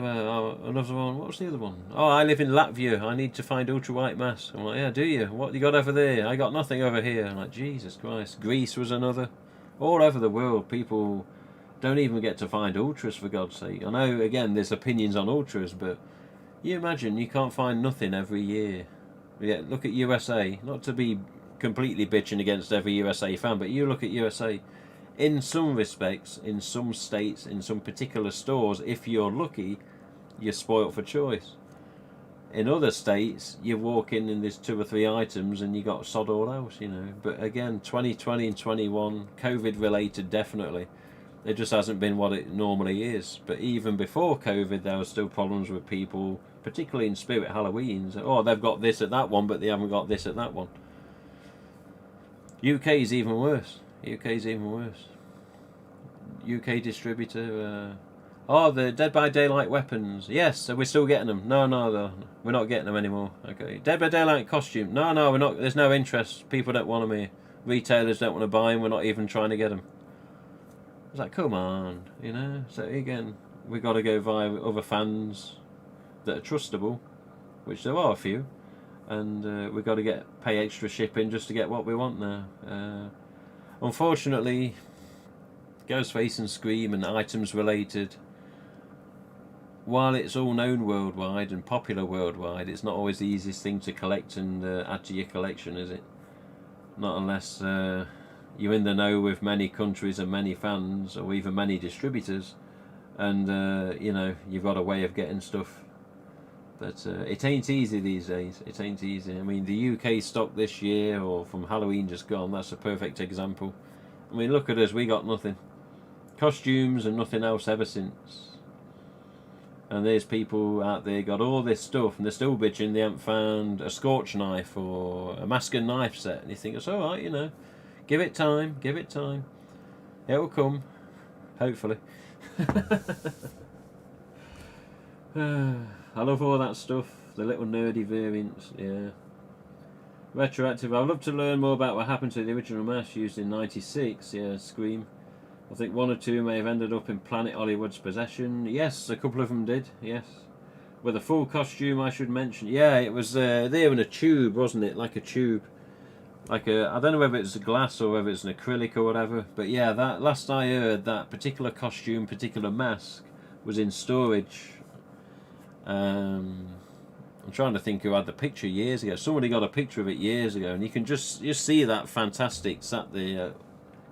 another one. What was the other one? Oh, I live in Latvia. I need to find ultra white mass. I'm like, yeah, do you? What you got over there? I got nothing over here. I'm like, Jesus Christ. Greece was another. All over the world, people don't even get to find ultras, for God's sake. I know, again, there's opinions on ultras, but you imagine you can't find nothing every year. Yeah, look at USA. Not to be completely bitching against every USA fan, but you look at USA. In some respects, in some states, in some particular stores, if you're lucky, you're spoilt for choice. In other states, you walk in and there's 2 or 3 items and you got sod all else, you know. But again, 2020 and 21, COVID related definitely. It just hasn't been what it normally is. But even before COVID, there were still problems with people, particularly in Spirit Halloweens. Oh, they've got this at that one, but they haven't got this at that one. UK's even worse. UK's even worse. UK distributor. Oh, the Dead by Daylight weapons. Yes, so we're still getting them. No, we're not getting them anymore. Okay. Dead by Daylight costume. No, we're not. There's no interest. People don't want them here. Retailers don't want to buy them. We're not even trying to get them. It's like, come on, you know. So again, we got to go via other fans that are trustable, which there are a few, and we've got to pay extra shipping just to get what we want now. Unfortunately, Ghostface and Scream and items related, while it's all known worldwide and popular worldwide, it's not always the easiest thing to collect and add to your collection, is it? Not unless you're in the know with many countries and many fans, or even many distributors, and you know, you've got a way of getting stuff. But it ain't easy these days. It ain't easy. I mean, the UK stock this year, or from Halloween just gone, that's a perfect example. I mean, look at us, we got nothing. Costumes and nothing else ever since. And there's people out there got all this stuff and they're still bitching they haven't found a scorch knife or a mask and knife set. And you think, it's alright, you know. Give it time, give it time. It will come. Hopefully. I love all that stuff. The little nerdy variants, yeah. Retroactive. I'd love to learn more about what happened to the original mask used in '96. Yeah, Scream. I think 1 or 2 may have ended up in Planet Hollywood's possession. Yes, a couple of them did. Yes, with a full costume, I should mention. Yeah, it was there in a tube, wasn't it? Like a tube, like I don't know whether it's a glass or whether it's an acrylic or whatever. But yeah, that last I heard, that particular costume, particular mask, was in storage. I'm trying to think who had the picture years ago. Somebody got a picture of it years ago, and you can just see that fantastic sat there,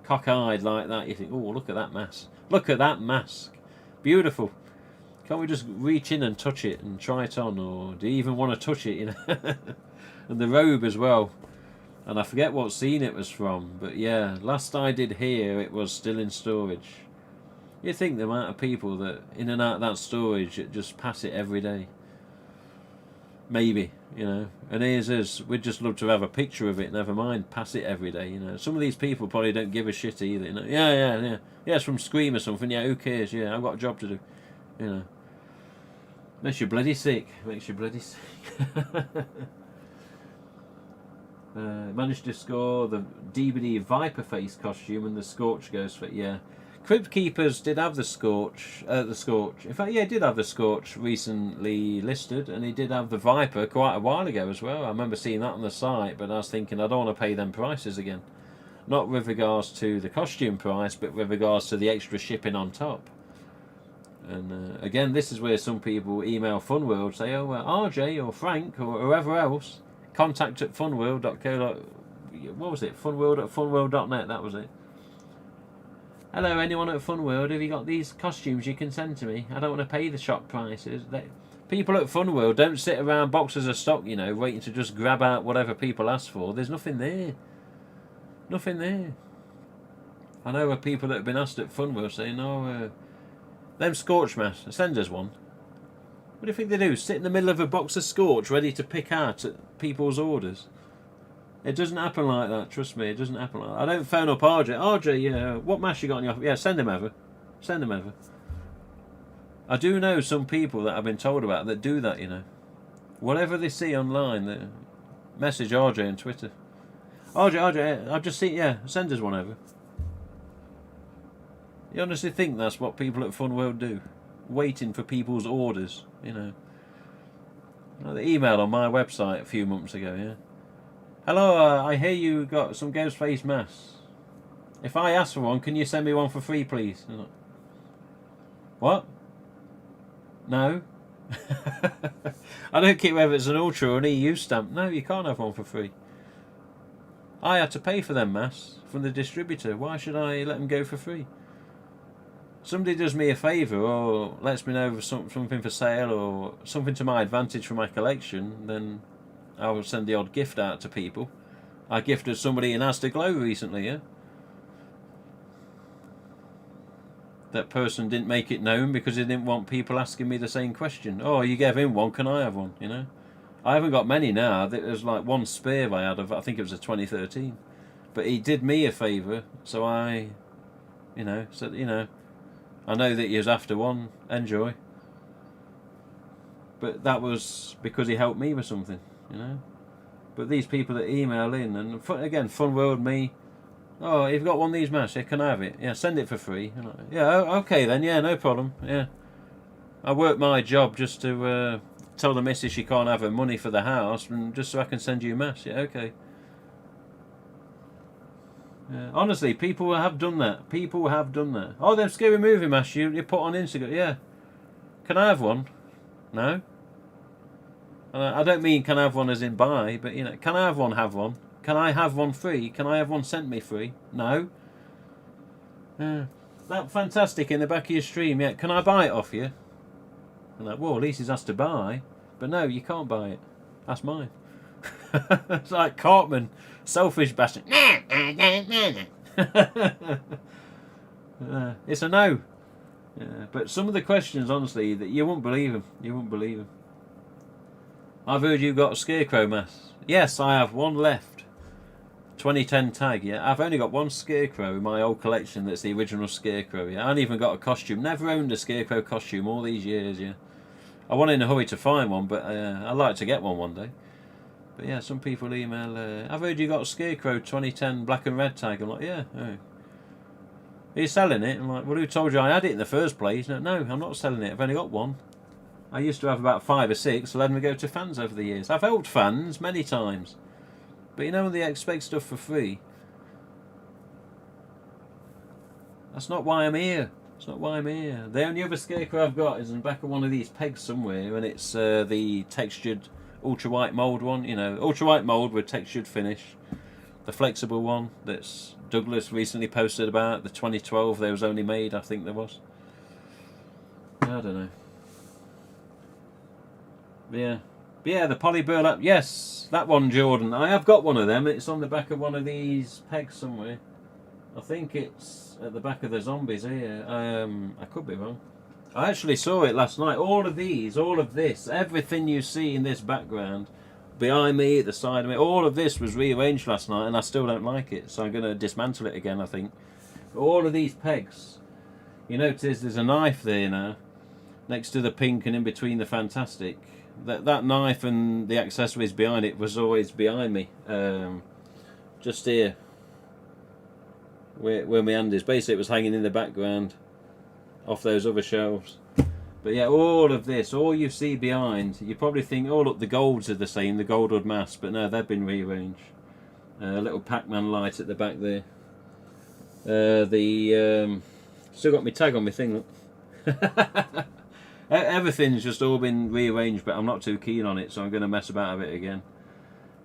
cockeyed like that. You think, oh, look at that mask. Look at that mask. Beautiful. Can't we just reach in and touch it and try it on, or do you even want to touch it? You know, and the robe as well. And I forget what scene it was from, but yeah, last I did hear, it was still in storage. You think the amount of people that in and out of that storage that just pass it every day. Maybe, you know. And here's us, we'd just love to have a picture of it, never mind, pass it every day, you know. Some of these people probably don't give a shit either, you know. Yeah, it's from Scream or something, yeah, who cares, yeah, I've got a job to do, you know. Makes you bloody sick, Managed to score the DVD Viper Face costume and the Scorch Ghost, yeah. Crypt Keepers did have the Scorch. In fact, yeah, he did have the Scorch recently listed, and he did have the Viper quite a while ago as well. I remember seeing that on the site, but I was thinking I don't want to pay them prices again. Not with regards to the costume price, but with regards to the extra shipping on top. And again, this is where some people email Funworld, say, oh, RJ or Frank or whoever else, contact at funworld.co. What was it? Funworld@funworld.net, that was it. Hello, anyone at Funworld, have you got these costumes you can send to me? I don't want to pay the shop prices. People at Funworld don't sit around boxes of stock, you know, waiting to just grab out whatever people ask for. There's nothing there. Nothing there. I know people that have been asked at Funworld saying, oh, them Scorch masks, send us one. What do you think they do? Sit in the middle of a box of Scorch ready to pick out at people's orders? It doesn't happen like that, trust me, it doesn't happen like that. I don't phone up RJ. RJ, yeah, what mask you got in your office? Yeah, send them over. Send them over. I do know some people that I've been told about that do that, you know. Whatever they see online, they message RJ on Twitter. RJ, I've just seen, yeah, send us one over. You honestly think that's what people at Funworld do? Waiting for people's orders, you know. The email on my website a few months ago, yeah. Hello, I hear you got some ghost face masks. If I ask for one, can you send me one for free, please? Like, what? No. I don't care whether it's an Ultra or an EU stamp. No, you can't have one for free. I had to pay for them masks from the distributor. Why should I let them go for free? Somebody does me a favour or lets me know of something for sale or something to my advantage for my collection, then I will send the odd gift out to people. I gifted somebody an Asda Glow recently, yeah? That person didn't make it known because he didn't want people asking me the same question. Oh, you gave him one, can I have one, you know? I haven't got many now. There's like one spare I had of, I think it was a 2013. But he did me a favour, so I, you know, said, you know, I know that he was after one, enjoy. But that was because he helped me with something, you know. But these people that email in, and again, Funworld me, oh, you've got one of these masks, yeah, can I have it? Yeah, send it for free. Like, yeah, okay then, yeah, no problem, yeah. I work my job just to tell the missus she can't have her money for the house, and just so I can send you a mask, yeah, okay. Honestly, people have done that. People have done that. Oh, them scary movie masks you put on Instagram. Yeah. Can I have one? No. I don't mean can I have one as in buy, but you know, can I have one? Have one. Can I have one free? Can I have one sent me free? No. That fantastic in the back of your stream. Yeah. Can I buy it off you? I'm like, well, at least he's asked to buy, but no, you can't buy it. That's mine. It's like Cartman, selfish bastard. It's a no. But some of the questions, honestly, that you won't believe them. You won't believe them. I've heard you've got a Scarecrow mask. Yes, I have one left. 2010 tag, yeah. I've only got one Scarecrow in my old collection that's the original Scarecrow, yeah. I haven't even got a costume. Never owned a Scarecrow costume all these years, yeah. I want in a hurry to find one, but I'd like to get one day. But yeah, some people email, I've heard you got a Scarecrow 2010 black and red tag. I'm like, yeah. Oh. Are you selling it? I'm like, well, who told you I had it in the first place? No, I'm not selling it. I've only got one. I used to have about 5 or 6, so let them go to fans over the years. I've helped fans many times. But you know when they expect stuff for free, that's not why I'm here. That's not why I'm here. The only other Scarecrow I've got is in the back of one of these pegs somewhere, and it's the textured ultra white mould one, you know, ultra white mould with textured finish. The flexible one that's Douglas recently posted about, the 2012 they was only made, I think there was. I don't know. But yeah, the poly burlap, yes, that one, Jordan. I have got one of them. It's on the back of one of these pegs somewhere. I think it's at the back of the zombies here. I could be wrong. I actually saw it last night. All of these, all of this, everything you see in this background, behind me, at the side of me, all of this was rearranged last night, and I still don't like it. So I'm going to dismantle it again, I think. All of these pegs, you notice there's a knife there now, next to the pink and in between the fantastic. That knife and the accessories behind it was always behind me, just here. where my hand is. Basically, it was hanging in the background off those other shelves. But yeah, all of this, all you see behind, you probably think, oh look, the golds are the same, the goldwood mask, but no, they've been rearranged. A little Pac-Man light at the back there. Still got my tag on my thing, look. Everything's just all been rearranged, but I'm not too keen on it, so I'm going to mess about a bit again.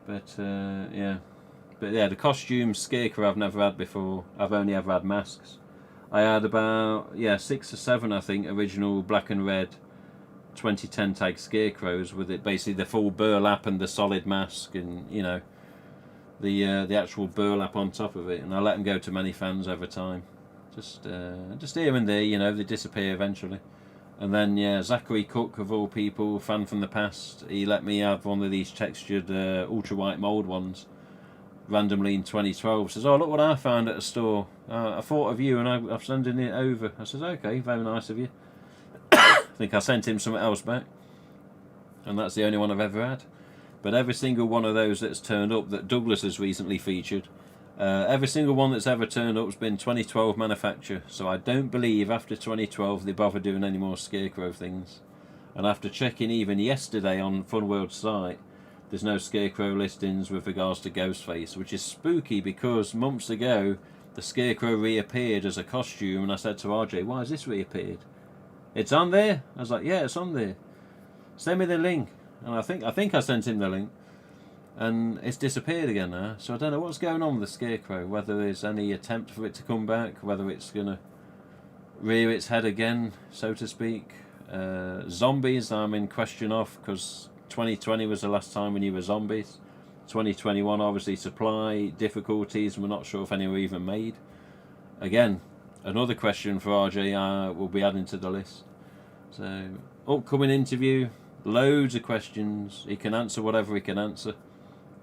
But yeah. But yeah, the costume Scarecrow I've never had before. I've only ever had masks. I had about 6 or 7, I think, original black and red 2010 tag Scarecrows with it basically the full burlap and the solid mask, and you know the actual burlap on top of it. And I let them go to many fans over time, just here and there. You know, they disappear eventually. And then yeah, Zachary Cook of all people, fan from the past, he let me have one of these textured ultra white mould ones randomly in 2012. Says, oh look what I found at a store. I thought of you and I'm sending it over. I says, okay, very nice of you. I think I sent him something else back, and that's the only one I've ever had. But every single one of those that's turned up that Douglas has recently featured, every single one that's ever turned up has been 2012 manufacture. So I don't believe after 2012 they bother doing any more Scarecrow things. And after checking even yesterday on Funworld's site, there's no Scarecrow listings with regards to Ghostface, which is spooky because months ago the Scarecrow reappeared as a costume, and I said to RJ, why has this reappeared? It's on there? I was like, yeah, it's on there. Send me the link. And I think I sent him the link, and it's disappeared again now. So I don't know what's going on with the Scarecrow, whether there's any attempt for it to come back, whether it's going to rear its head again, so to speak. Zombies, I'm in question of, because 2020 was the last time we knew were zombies. 2021, obviously, supply difficulties, and we're not sure if any were even made. Again, another question for RJ we'll be adding to the list. So, upcoming interview, loads of questions. He can answer whatever he can answer.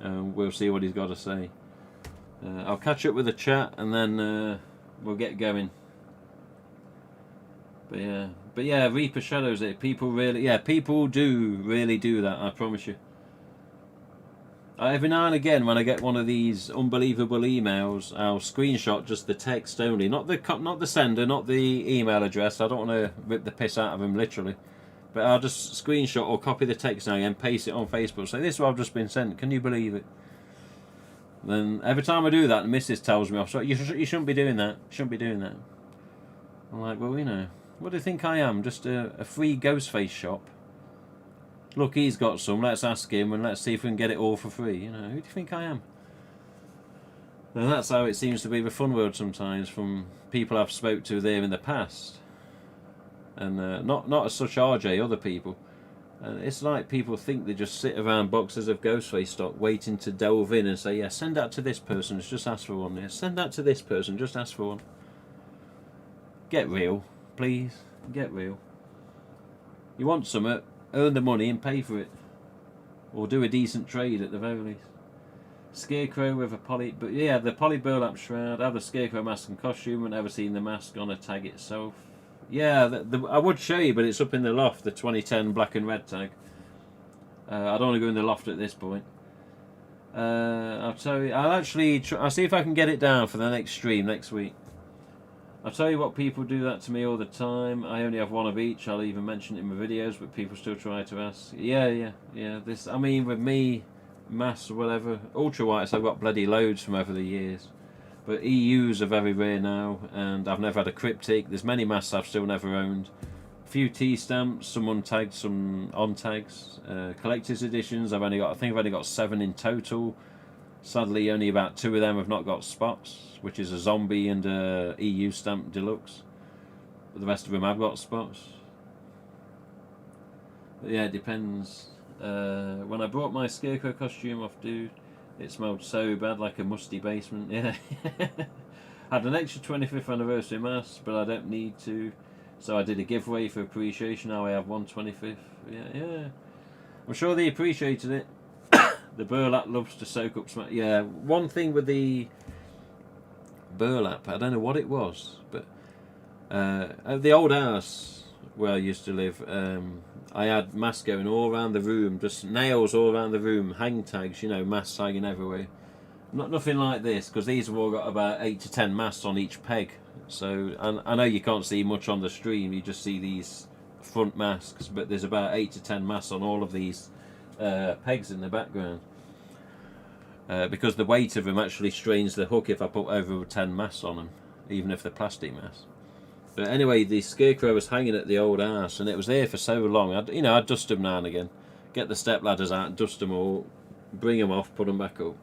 We'll see what he's got to say. I'll catch up with the chat, and then we'll get going. But yeah, Reaper Shadows it. People do really do that, I promise you. Every now and again, when I get one of these unbelievable emails, I'll screenshot just the text only, not the sender, not the email address. I don't want to rip the piss out of him literally, but I'll just screenshot or copy the text now and paste it on Facebook. Say, this is what I've just been sent. Can you believe it? Then every time I do that, the missus tells me off. So you shouldn't be doing that. You shouldn't be doing that. I'm like, well, you know, what do you think I am? Just a free Ghostface shop? Look, he's got some. Let's ask him and let's see if we can get it all for free. You know, who do you think I am? And that's how it seems to be with Funworld sometimes, from people I've spoke to there in the past, and not as such RJ, other people. And it's like people think they just sit around boxes of Ghostface stock waiting to delve in and say, yeah, send that to this person, just ask for one. Yeah, send that to this person, just ask for one. Get real, please. Get real. You want something, earn the money and pay for it, or do a decent trade at the very least. Scarecrow with a the poly burlap shroud. I have the Scarecrow mask and costume. I've never seen the mask on a tag itself. Yeah, I would show you, but it's up in the loft, the 2010 black and red tag. I don't want to go in the loft at this point. I'll tell you. I'll see if I can get it down for the next stream next week. I'll tell you what, people do that to me all the time. I only have one of each. I'll even mention it in my videos, but people still try to ask. Yeah. This, I mean, with me, masks or whatever, ultra whites I've got bloody loads from over the years. But EUs are very rare now, and I've never had a cryptic. There's many masks I've still never owned. A few T-stamps, some untagged, some on-tags. Collector's editions, I think I've only got 7 in total. Sadly, only about 2 of them have not got spots, which is a zombie and a EU stamp deluxe. But the rest of them have got spots. But yeah, it depends. When I brought my Scarecrow costume off, dude, it smelled so bad, like a musty basement. Yeah. Had an extra 25th anniversary mask, but I don't need to. So I did a giveaway for appreciation. Now I have 125th. Yeah. I'm sure they appreciated it. The burlap loves to soak up smoke. Yeah, one thing with the burlap, I don't know what it was, but at the old house where I used to live, I had masks going all around the room, just nails all around the room, hang tags, you know, masks hanging everywhere. Nothing like this, because these have all got about 8 to 10 masts on each peg. So I know you can't see much on the stream, you just see these front masks, but there's about 8 to 10 masts on all of these pegs in the background. Because the weight of them actually strains the hook if I put over 10 masts on them, even if they're plastic masts. But anyway, the scarecrow was hanging at the old house, and it was there for so long. I'd dust them now and again, get the step ladders out, dust them all, bring them off, put them back up.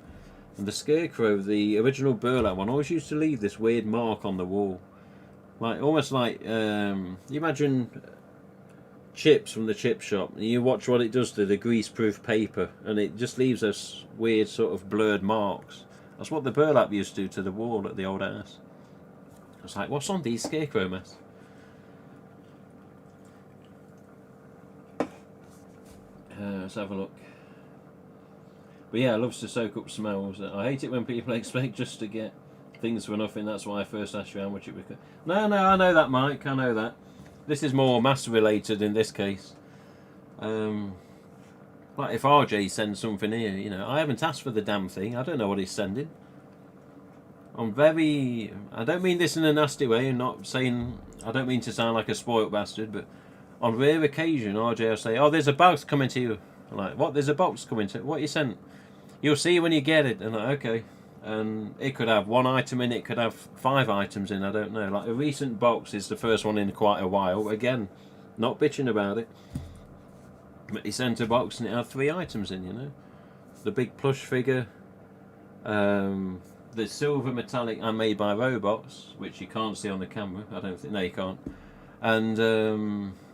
And the scarecrow, the original burlap one, always used to leave this weird mark on the wall, like almost like you imagine chips from the chip shop, and you watch what it does to the grease-proof paper, and it just leaves us weird sort of blurred marks. That's what the burlap used to do to the wall at the old house. I was like, what's on these scarecrow masks? Let's have a look. But yeah, it loves to soak up smells. I hate it when people expect just to get things for nothing. That's why I first asked you how much it would cost. No, I know that, Mike. I know that. This is more mass related in this case. Like if RJ sends something here, you know, I haven't asked for the damn thing. I don't know what he's sending. I don't mean this in a nasty way, and not saying, I don't mean to sound like a spoilt bastard, but on rare occasion RJ will say, oh, there's a box coming to you. I'm like, what? There's a box coming to you? What you sent? You'll see when you get it. And I'm like, okay. And it could have one item in it, could have 5 items in, I don't know. Like a recent box is the first one in quite a while. Again, not bitching about it. But he sent a box and it had 3 items in, you know. The big plush figure, the silver metallic Handmade by Robots, which you can't see on the camera. I don't think, no you can't. And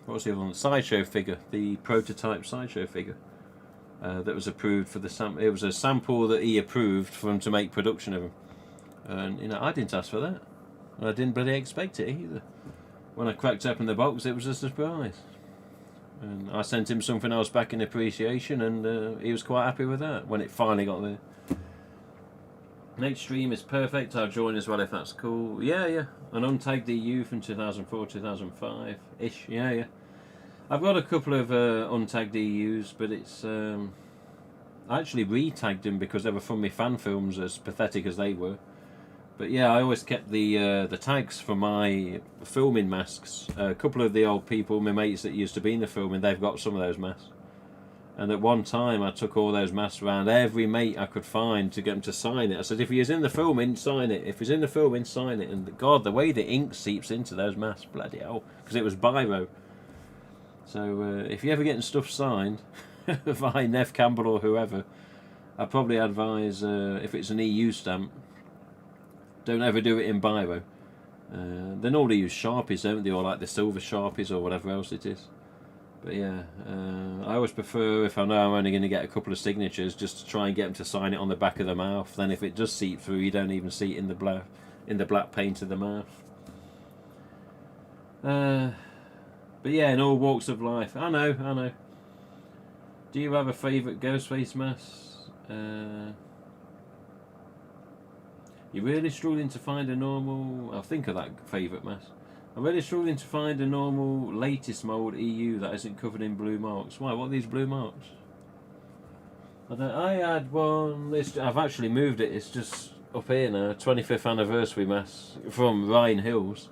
what was the other one? Sideshow figure, the prototype sideshow figure. That was approved for the sample. It was a sample that he approved for him to make production of them. And you know, I didn't ask for that. I didn't bloody expect it either. When I cracked open the box, it was a surprise. And I sent him something else back in appreciation, and he was quite happy with that when it finally got there. Next stream is perfect. I'll join as well if that's cool. Yeah. An untagged EU from 2004, 2005 ish. Yeah. I've got a couple of untagged EUs, but it's I actually re-tagged them because they were from my fan films, as pathetic as they were. But yeah, I always kept the tags for my filming masks. A couple of the old people, my mates that used to be in the filming, they've got some of those masks. And at one time, I took all those masks around every mate I could find to get them to sign it. I said, if he was in the filming, sign it. If he's in the filming, sign it. And God, the way the ink seeps into those masks, bloody hell, because it was biro. So if you're ever getting stuff signed by Nev Campbell or whoever, I'd probably advise, if it's an EU stamp, don't ever do it in biro. They normally use Sharpies, don't they, or like the silver Sharpies or whatever else it is. But yeah, I always prefer, if I know I'm only going to get a couple of signatures, just to try and get them to sign it on the back of the mouth. Then if it does seep through, you don't even see it in the black paint of the mouth. But yeah, in all walks of life. I know. Do you have a favourite Ghostface mask? You're really struggling to find a normal... I'll think of that favourite mask. I'm really struggling to find a normal latest mould EU that isn't covered in blue marks. Why? What are these blue marks? I had one... I've actually moved it. It's just up here now. 25th anniversary mask from Ryan Hills.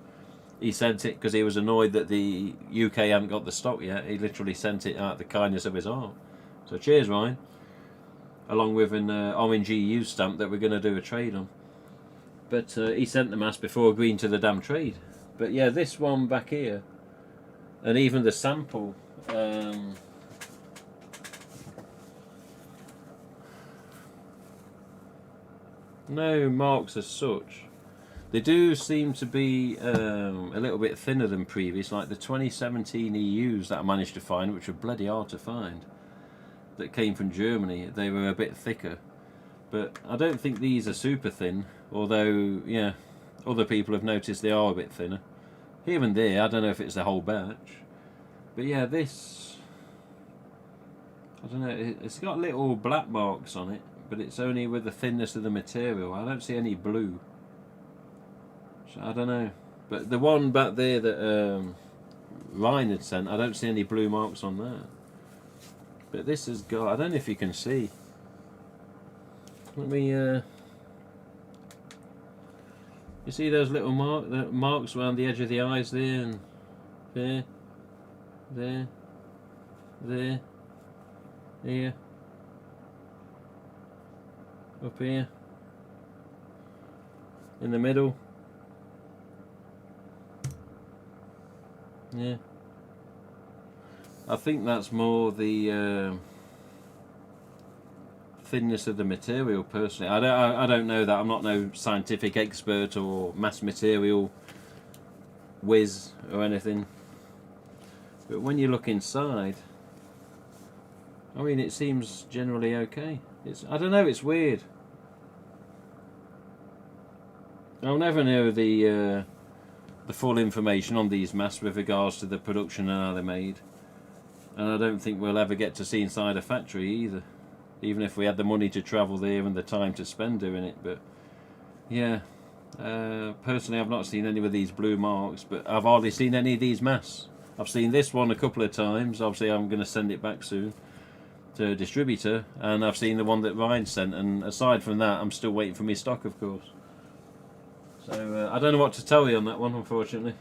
He sent it because he was annoyed that the UK hadn't got the stock yet. He literally sent it out of the kindness of his heart. So cheers, Ryan. Along with an orange EU stamp that we're going to do a trade on. But he sent the mask before agreeing to the damn trade. But yeah, this one back here, and even the sample, no marks as such. They do seem to be a little bit thinner than previous, like the 2017 EUs that I managed to find, which were bloody hard to find, that came from Germany. They were a bit thicker. But I don't think these are super thin, although, yeah, other people have noticed they are a bit thinner. Here and there, I don't know if it's the whole batch. But yeah, this, I don't know, it's got little black marks on it, but it's only with the thinness of the material. I don't see any blue. So I don't know. But the one back there that Ryan had sent, I don't see any blue marks on that. But this has got, I don't know if you can see. Let me You see those little marks around the edge of the eyes there, and there, there, there, here, up here, in the middle. Yeah, I think that's more the thinness of the material. Personally, I don't know that. I'm not no scientific expert or mass material whiz or anything. But when you look inside, I mean, it seems generally okay. I don't know. It's weird. I'll never know the full information on these masks with regards to the production and how they're made, and I don't think we'll ever get to see inside a factory either, even if we had the money to travel there and the time to spend doing it. But yeah, personally I've not seen any of these blue marks, but I've hardly seen any of these masks. I've seen this one a couple of times. Obviously I'm going to send it back soon to a distributor, and I've seen the one that Ryan sent, and aside from that I'm still waiting for my stock, of course. So I don't know what to tell you on that one, unfortunately.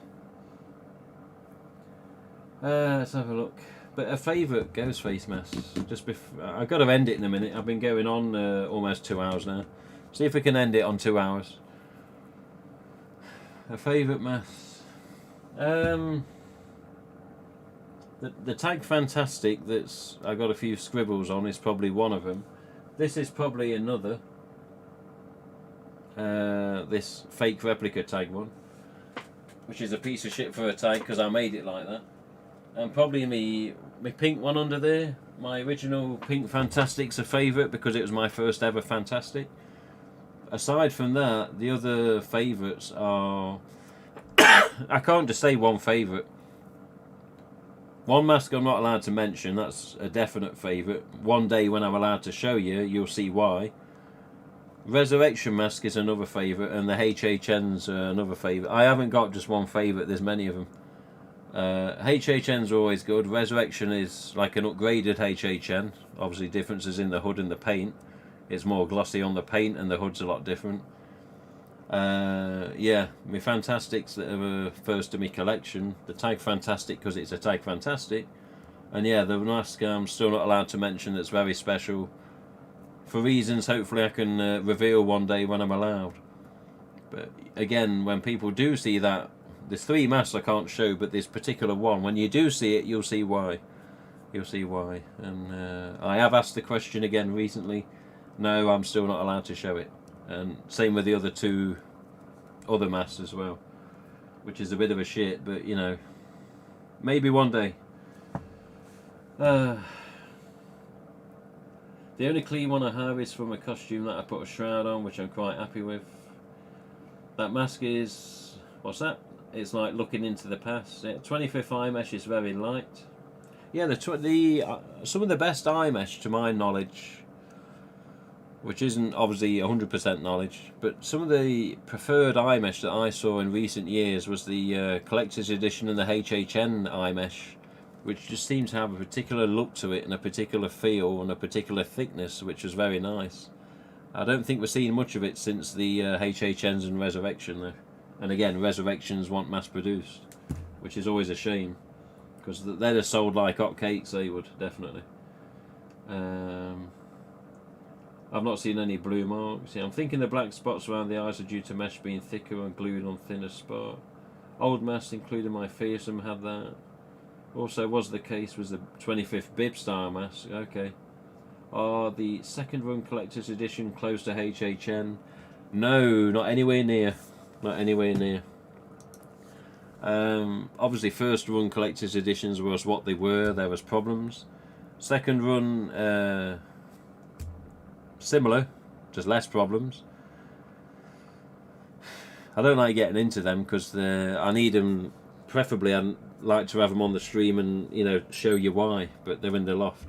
Let's have a look. But a favourite Ghostface mask. Just before, I've got to end it in a minute. I've been going on almost 2 hours now. See if we can end it on 2 hours. A favourite mask. The Tag Fantastic that's I got a few scribbles on is probably one of them. This is probably another. This fake replica tag one, which is a piece of shit for a tag because I made it like that. And probably me pink one under there. My original pink Fantastic's a favourite because it was my first ever Fantastic. Aside from that, the other favourites are I can't just say one favourite. One mask I'm not allowed to mention, that's a definite favourite. One day when I'm allowed to show you, you'll see why. Resurrection mask is another favourite, and the HHN's another favourite. I haven't got just one favourite, there's many of them. HHN's always good. Resurrection is like an upgraded HHN. Obviously differences in the hood and the paint. It's more glossy on the paint and the hood's a lot different. Yeah, my Fantastics that are first to my collection. The Tag Fantastic because it's a Tag Fantastic. And yeah, the mask I'm still not allowed to mention that's very special. For reasons hopefully I can reveal one day when I'm allowed. But again, when people do see that, there's 3 masks I can't show, but this particular one, when you do see it, you'll see why. You'll see why. And I have asked the question again recently. No, I'm still not allowed to show it. And same with the other 2 other masks as well, which is a bit of a shit, but you know, maybe one day. The only clean one I have is from a costume that I put a shroud on, which I'm quite happy with. That mask is... what's that? It's like looking into the past. 25th eye mesh is very light. Yeah, some of the best eye mesh to my knowledge, which isn't obviously 100% knowledge, but some of the preferred eye mesh that I saw in recent years was the collector's edition and the HHN eye mesh, which just seems to have a particular look to it and a particular feel and a particular thickness, which was very nice. I don't think we're seeing much of it since the HHNs and Resurrection though. And again, Resurrections want mass produced, which is always a shame, because they'd have sold like hotcakes, they would, definitely. I've not seen any blue marks. Yeah, I'm thinking the black spots around the eyes are due to mesh being thicker and glued on thinner spot. Old masks, including my fearsome, had that. Also was the case was the 25th bib style mask. Okay. Are the second run collector's edition close to HHN? No, not anywhere near. Not anywhere near. Obviously first run collector's editions was what they were. There was problems. Second run similar, just less problems. I don't like getting into them because I need them. Preferably I'd like to have them on the stream and, you know, show you why, but they're in the loft.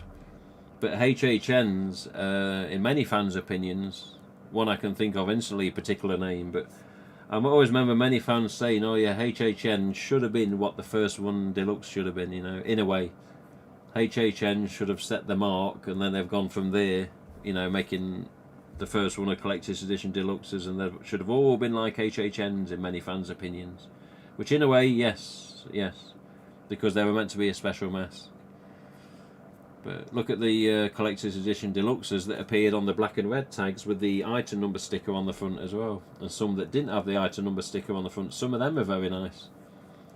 But HHNs, in many fans' opinions, one I can think of instantly, a particular name, but I always remember many fans saying, oh yeah, HHN should have been what the first one deluxe should have been, you know, in a way. HHN should have set the mark, and then they've gone from there, you know, making the first one are collector's edition deluxes, and they should have all been like HHNs in many fans' opinions. Which in a way, yes, because they were meant to be a special mass. But look at the collector's edition deluxes that appeared on the black and red tags with the item number sticker on the front as well, and some that didn't have the item number sticker on the front. Some of them are very nice.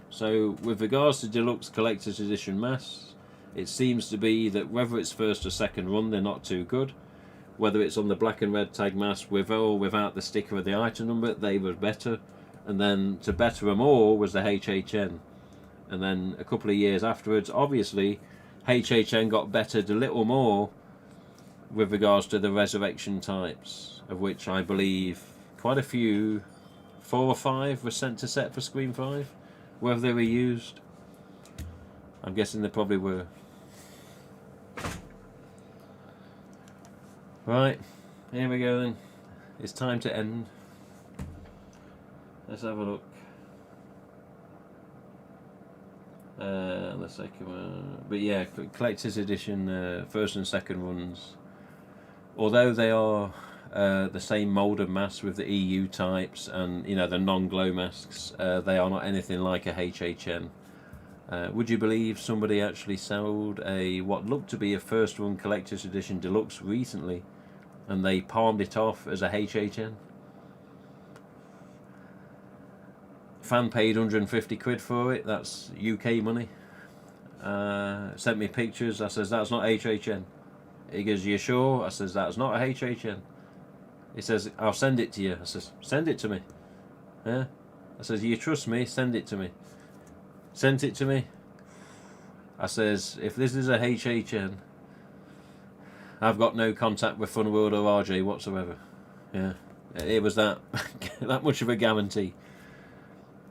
So with regards to deluxe collector's edition mass, it seems to be that whether it's first or second run, they're not too good. Whether it's on the black and red tag mass with or without the sticker of the item number, they were better. And then to better them all was the HHN. And then a couple of years afterwards, obviously, HHN got bettered a little more with regards to the resurrection types, of which I believe quite a few, 4 or 5 were sent to set for Screen 5. Whether they were used, I'm guessing they probably were. Right, here we go then. It's time to end. Let's have a look. The second one, but yeah, collector's edition first and second runs, although they are the same mould and mass with the EU types and the non-glow masks, they are not anything like a HHN. Would you believe somebody actually sold a what looked to be a first run collector's edition deluxe recently, and they palmed it off as a HHN? Fan paid 150 quid for it. That's UK money. Sent me pictures. I says, that's not HHN. He goes, you sure? I says, that's not a HHN. He says, I'll send it to you. I says, send it to me. Yeah. I says, you trust me? Send it to me. Sent it to me. I says, if this is a HHN, I've got no contact with Funworld or RJ whatsoever. Yeah. It was that that much of a guarantee.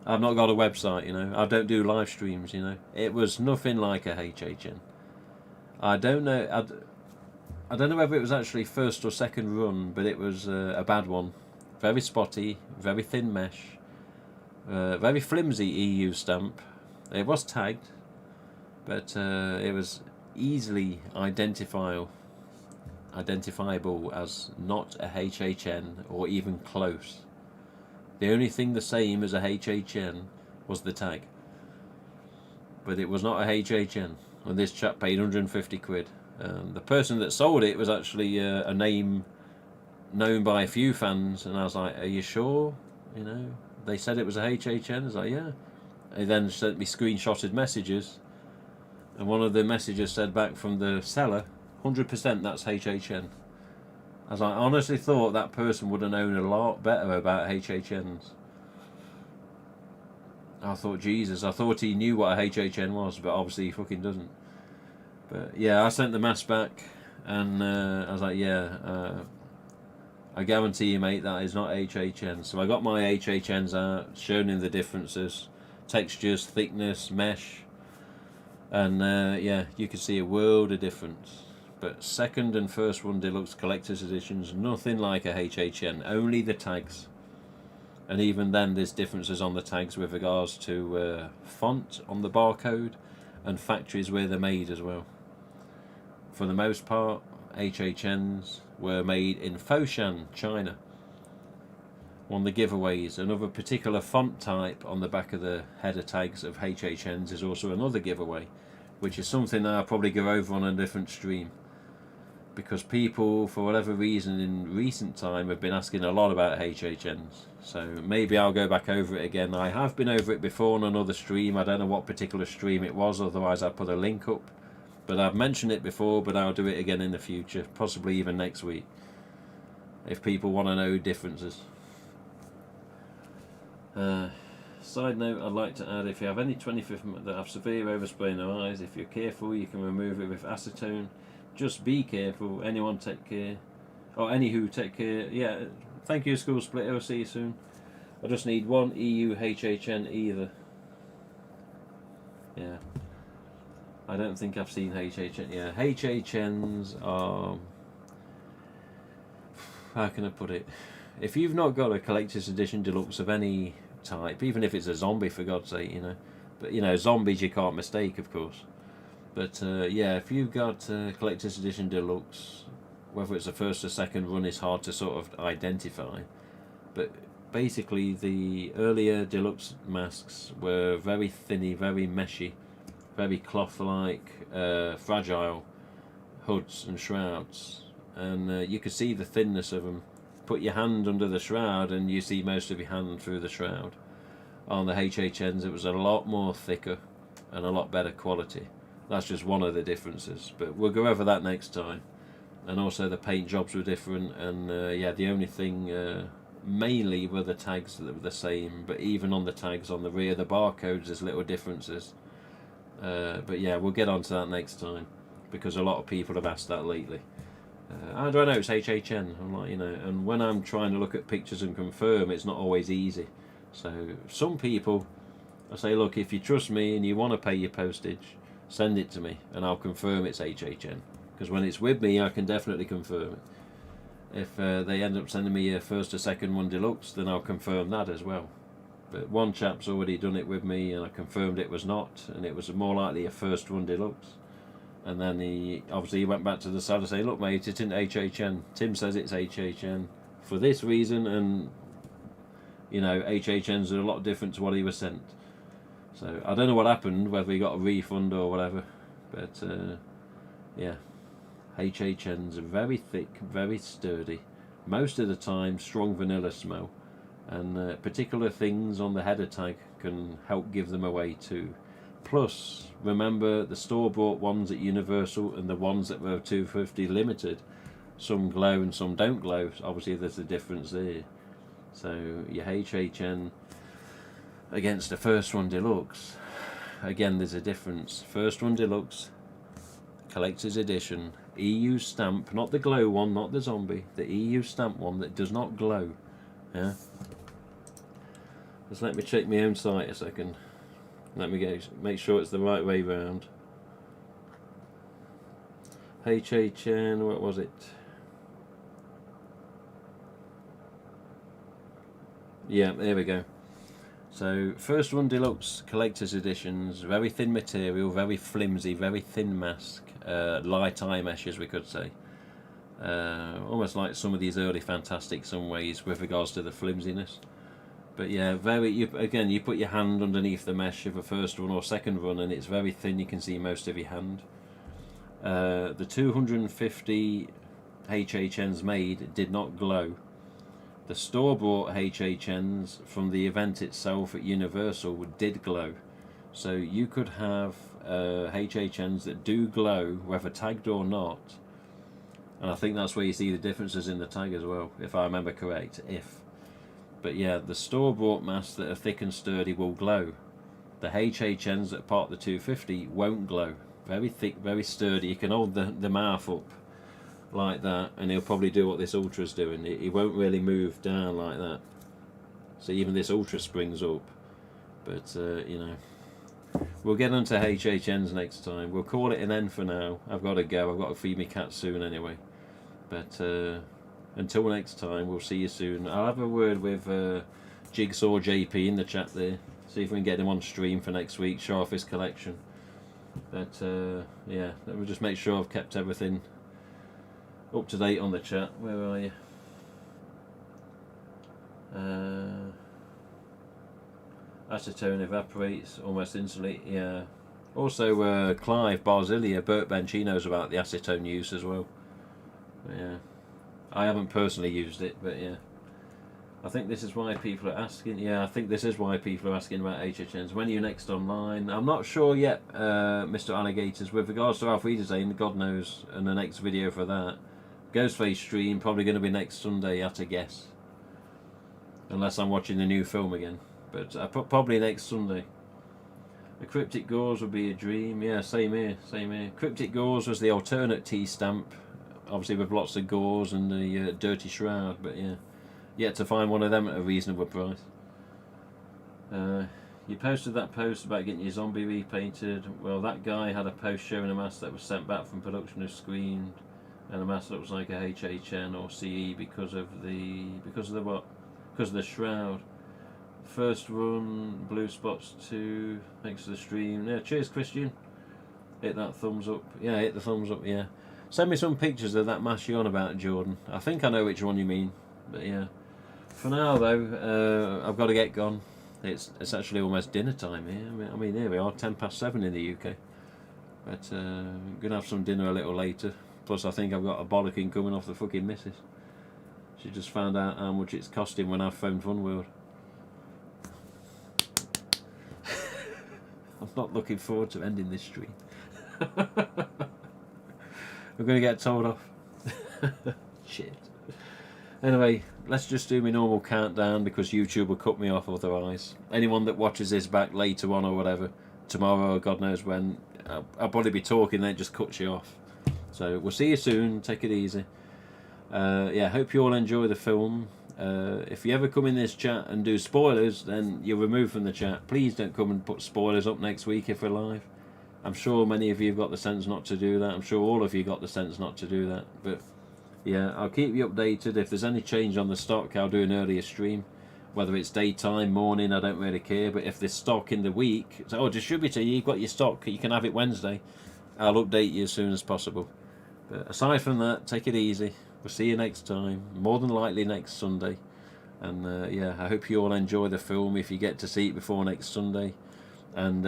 I've not got a website, I don't do live streams, It was nothing like a HHN. I don't know. I don't know whether it was actually first or second run, but it was a bad one. Very spotty, very thin mesh, very flimsy EU stamp. It was tagged, but it was easily identifiable as not a HHN or even close. The only thing the same as a HHN was the tag. But it was not a HHN. And this chap paid 150 quid. The person that sold it was actually a name known by a few fans. And I was like, are you sure? They said it was a HHN. I was like, yeah. He then sent me screenshotted messages. And one of the messages said back from the seller, 100% that's HHN. As I honestly thought that person would have known a lot better about HHNs. I thought, Jesus, I thought he knew what a HHN was, but obviously he fucking doesn't. But yeah, I sent the mask back, and I was like, yeah, I guarantee you, mate, that is not HHN. So I got my HHNs out, shown in the differences, textures, thickness, mesh, and yeah, you can see a world of difference. But second and first one deluxe collector's editions, nothing like a HHN, only the tags. And even then there's differences on the tags with regards to font on the barcode and factories where they're made as well. For the most part, HHNs were made in Foshan, China. One of the giveaways, another particular font type on the back of the header tags of HHNs is also another giveaway, which is something that I'll probably go over on a different stream. Because people, for whatever reason, in recent time have been asking a lot about HHNs. So maybe I'll go back over it again. I have been over it before on another stream. I don't know what particular stream it was, otherwise I'll put a link up. But I've mentioned it before, but I'll do it again in the future, possibly even next week, if people want to know differences. Side note, I'd like to add, if you have any 25th that have severe overspray in their eyes, if you're careful, you can remove it with acetone. Just be careful. Anyone take care. Or anywho, take care. Yeah, thank you, School Splitter. I'll see you soon. I just need one EU HHN either. Yeah. I don't think I've seen HHN. Yeah, HHNs are... How can I put it? If you've not got a collector's edition deluxe of any type, even if it's a zombie, for God's sake, But, zombies you can't mistake, of course. But yeah, if you've got collector's edition deluxe, whether it's the first or second run is hard to sort of identify. But basically, the earlier deluxe masks were very thinny, very meshy, very cloth-like, fragile hoods and shrouds, and you could see the thinness of them. Put your hand under the shroud and you see most of your hand through the shroud. On the HHNs it was a lot more thicker and a lot better quality. That's just one of the differences, but we'll go over that next time. And also the paint jobs were different, and yeah, the only thing mainly were the tags that were the same, but even on the tags on the rear, the barcodes, there's little differences. But yeah, we'll get on to that next time, because a lot of people have asked that lately. How do I know it's HHN? I'm like, you know, and when I'm trying to look at pictures and confirm, it's not always easy. So some people, I say, look, if you trust me and you want to pay your postage, send it to me and I'll confirm it's HHN. Because when it's with me, I can definitely confirm it. If they end up sending me a first or second one deluxe, then I'll confirm that as well. But one chap's already done it with me and I confirmed it was not, and it was more likely a first one deluxe. And then he went back to the side and say, look mate, it's in HHN. Tim says it's HHN for this reason, and you know, HHNs are a lot different to what he was sent. So I don't know what happened, whether he got a refund or whatever, but yeah, HHNs are very thick, very sturdy, most of the time strong vanilla smell, and particular things on the header tag can help give them away too. Plus, remember the store-bought ones at Universal and the ones that were 250 limited, some glow and some don't glow. Obviously there's a difference there. So your HHN against the first one deluxe, again there's a difference. First one deluxe, collector's edition, EU stamp, not the glow one, not the zombie, the EU stamp one that does not glow. Yeah. Just let me check my own site a second. Let me go make sure it's the right way round. HHN, what was it? Yeah, there we go. So first one deluxe collector's editions, very thin material, very flimsy, very thin mask, light eye mesh as we could say. Almost like some of these early Fantastic some ways with regards to the flimsiness. But yeah, again, you put your hand underneath the mesh of a first run or second run and it's very thin, you can see most of your hand. The 250 HHNs made did not glow. The store-bought HHNs from the event itself at Universal did glow. So you could have HHNs that do glow, whether tagged or not. And I think that's where you see the differences in the tag as well, if I remember correct. But yeah, the store-bought masks that are thick and sturdy will glow. The HHNs that are part of the 250 won't glow. Very thick, very sturdy. You can hold the mouth up like that and he'll probably do what this Ultra's doing. He won't really move down like that. So even this Ultra springs up. But you know, we'll get onto HHNs next time. We'll call it an end for now. I've got to go. I've got to feed me cat soon anyway. But until next time, we'll see you soon. I'll have a word with Jigsaw JP in the chat there. See if we can get him on stream for next week, show off his collection. But yeah, let me just make sure I've kept everything up to date on the chat. Where are you? Acetone evaporates almost instantly. Yeah. Also, Clive Barzilia, Burt Bench, he knows about the acetone use as well. Yeah. I haven't personally used it, but yeah. I think this is why people are asking. Yeah, I think this is why people are asking about HHNs. When are you next online? I'm not sure yet, Mr. Alligators. With regards to Alfred Zane, God knows, and the next video for that. Ghostface stream, probably going to be next Sunday, at a guess. Unless I'm watching the new film again. But probably next Sunday. The Cryptic Gauze would be a dream. Yeah, same here, same here. Cryptic Gauze was the alternate T-stamp. Obviously with lots of gauze and the dirty shroud, but yeah. Yet to find one of them at a reasonable price. You posted that post about getting your zombie repainted. Well, that guy had a post showing a mask that was sent back from production of screened, and a mask that looks like a HHN or CE because of what? Because of the shroud. First run, blue spots 2, thanks to the stream. Yeah, cheers Christian. Hit that thumbs up. Yeah, hit the thumbs up, yeah. Send me some pictures of that mask you're on about, Jordan. I think I know which one you mean. But yeah. For now, though, I've got to get gone. It's actually almost dinner time here. I mean, here we are, 7:10 in the UK. But I'm going to have some dinner a little later. Plus, I think I've got a bollocking coming off the fucking missus. She just found out how much it's costing when I've phoned Fun World. I'm not looking forward to ending this stream. We're going to get told off. Shit. Anyway, let's just do my normal countdown because YouTube will cut me off otherwise. Anyone that watches this back later on or whatever, tomorrow or God knows when, I'll probably be talking, then it just cuts you off. So we'll see you soon. Take it easy. Yeah, hope you all enjoy the film. If you ever come in this chat and do spoilers, then you're removed from the chat. Please don't come and put spoilers up next week if we're live. I'm sure many of you have got the sense not to do that. I'm sure all of you got the sense not to do that. But yeah, I'll keep you updated. If there's any change on the stock, I'll do an earlier stream. Whether it's daytime, morning, I don't really care. But if there's stock in the week, so, oh, distributor, you've got your stock, you can have it Wednesday. I'll update you as soon as possible. But aside from that, take it easy. We'll see you next time. More than likely next Sunday. And yeah, I hope you all enjoy the film if you get to see it before next Sunday. And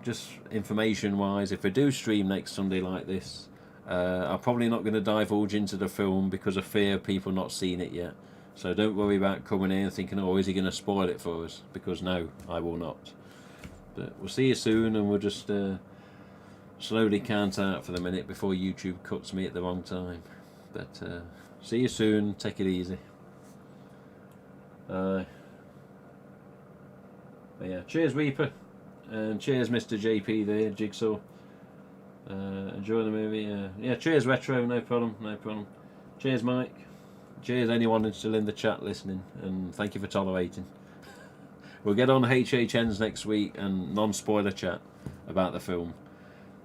just information wise, if I do stream next Sunday like this, I'm probably not going to divulge into the film because of fear of people not seeing it yet. So don't worry about coming in and thinking, oh, is he going to spoil it for us? Because no, I will not. But we'll see you soon, and we'll just slowly count out for the minute before YouTube cuts me at the wrong time. But see you soon. Take it easy. But yeah, cheers Reaper, and cheers Mr. JP there, Jigsaw. Enjoy the movie. Yeah, cheers Retro, no problem, no problem. Cheers Mike. Cheers anyone who's still in the chat listening, and thank you for tolerating. We'll get on HHNs next week and non-spoiler chat about the film.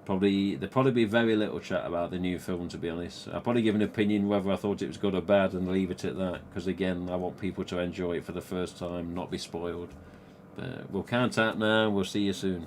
There'll probably be very little chat about the new film, to be honest. I'll probably give an opinion whether I thought it was good or bad and leave it at that, because again, I want people to enjoy it for the first time, not be spoiled. But we'll count out now, we'll see you soon.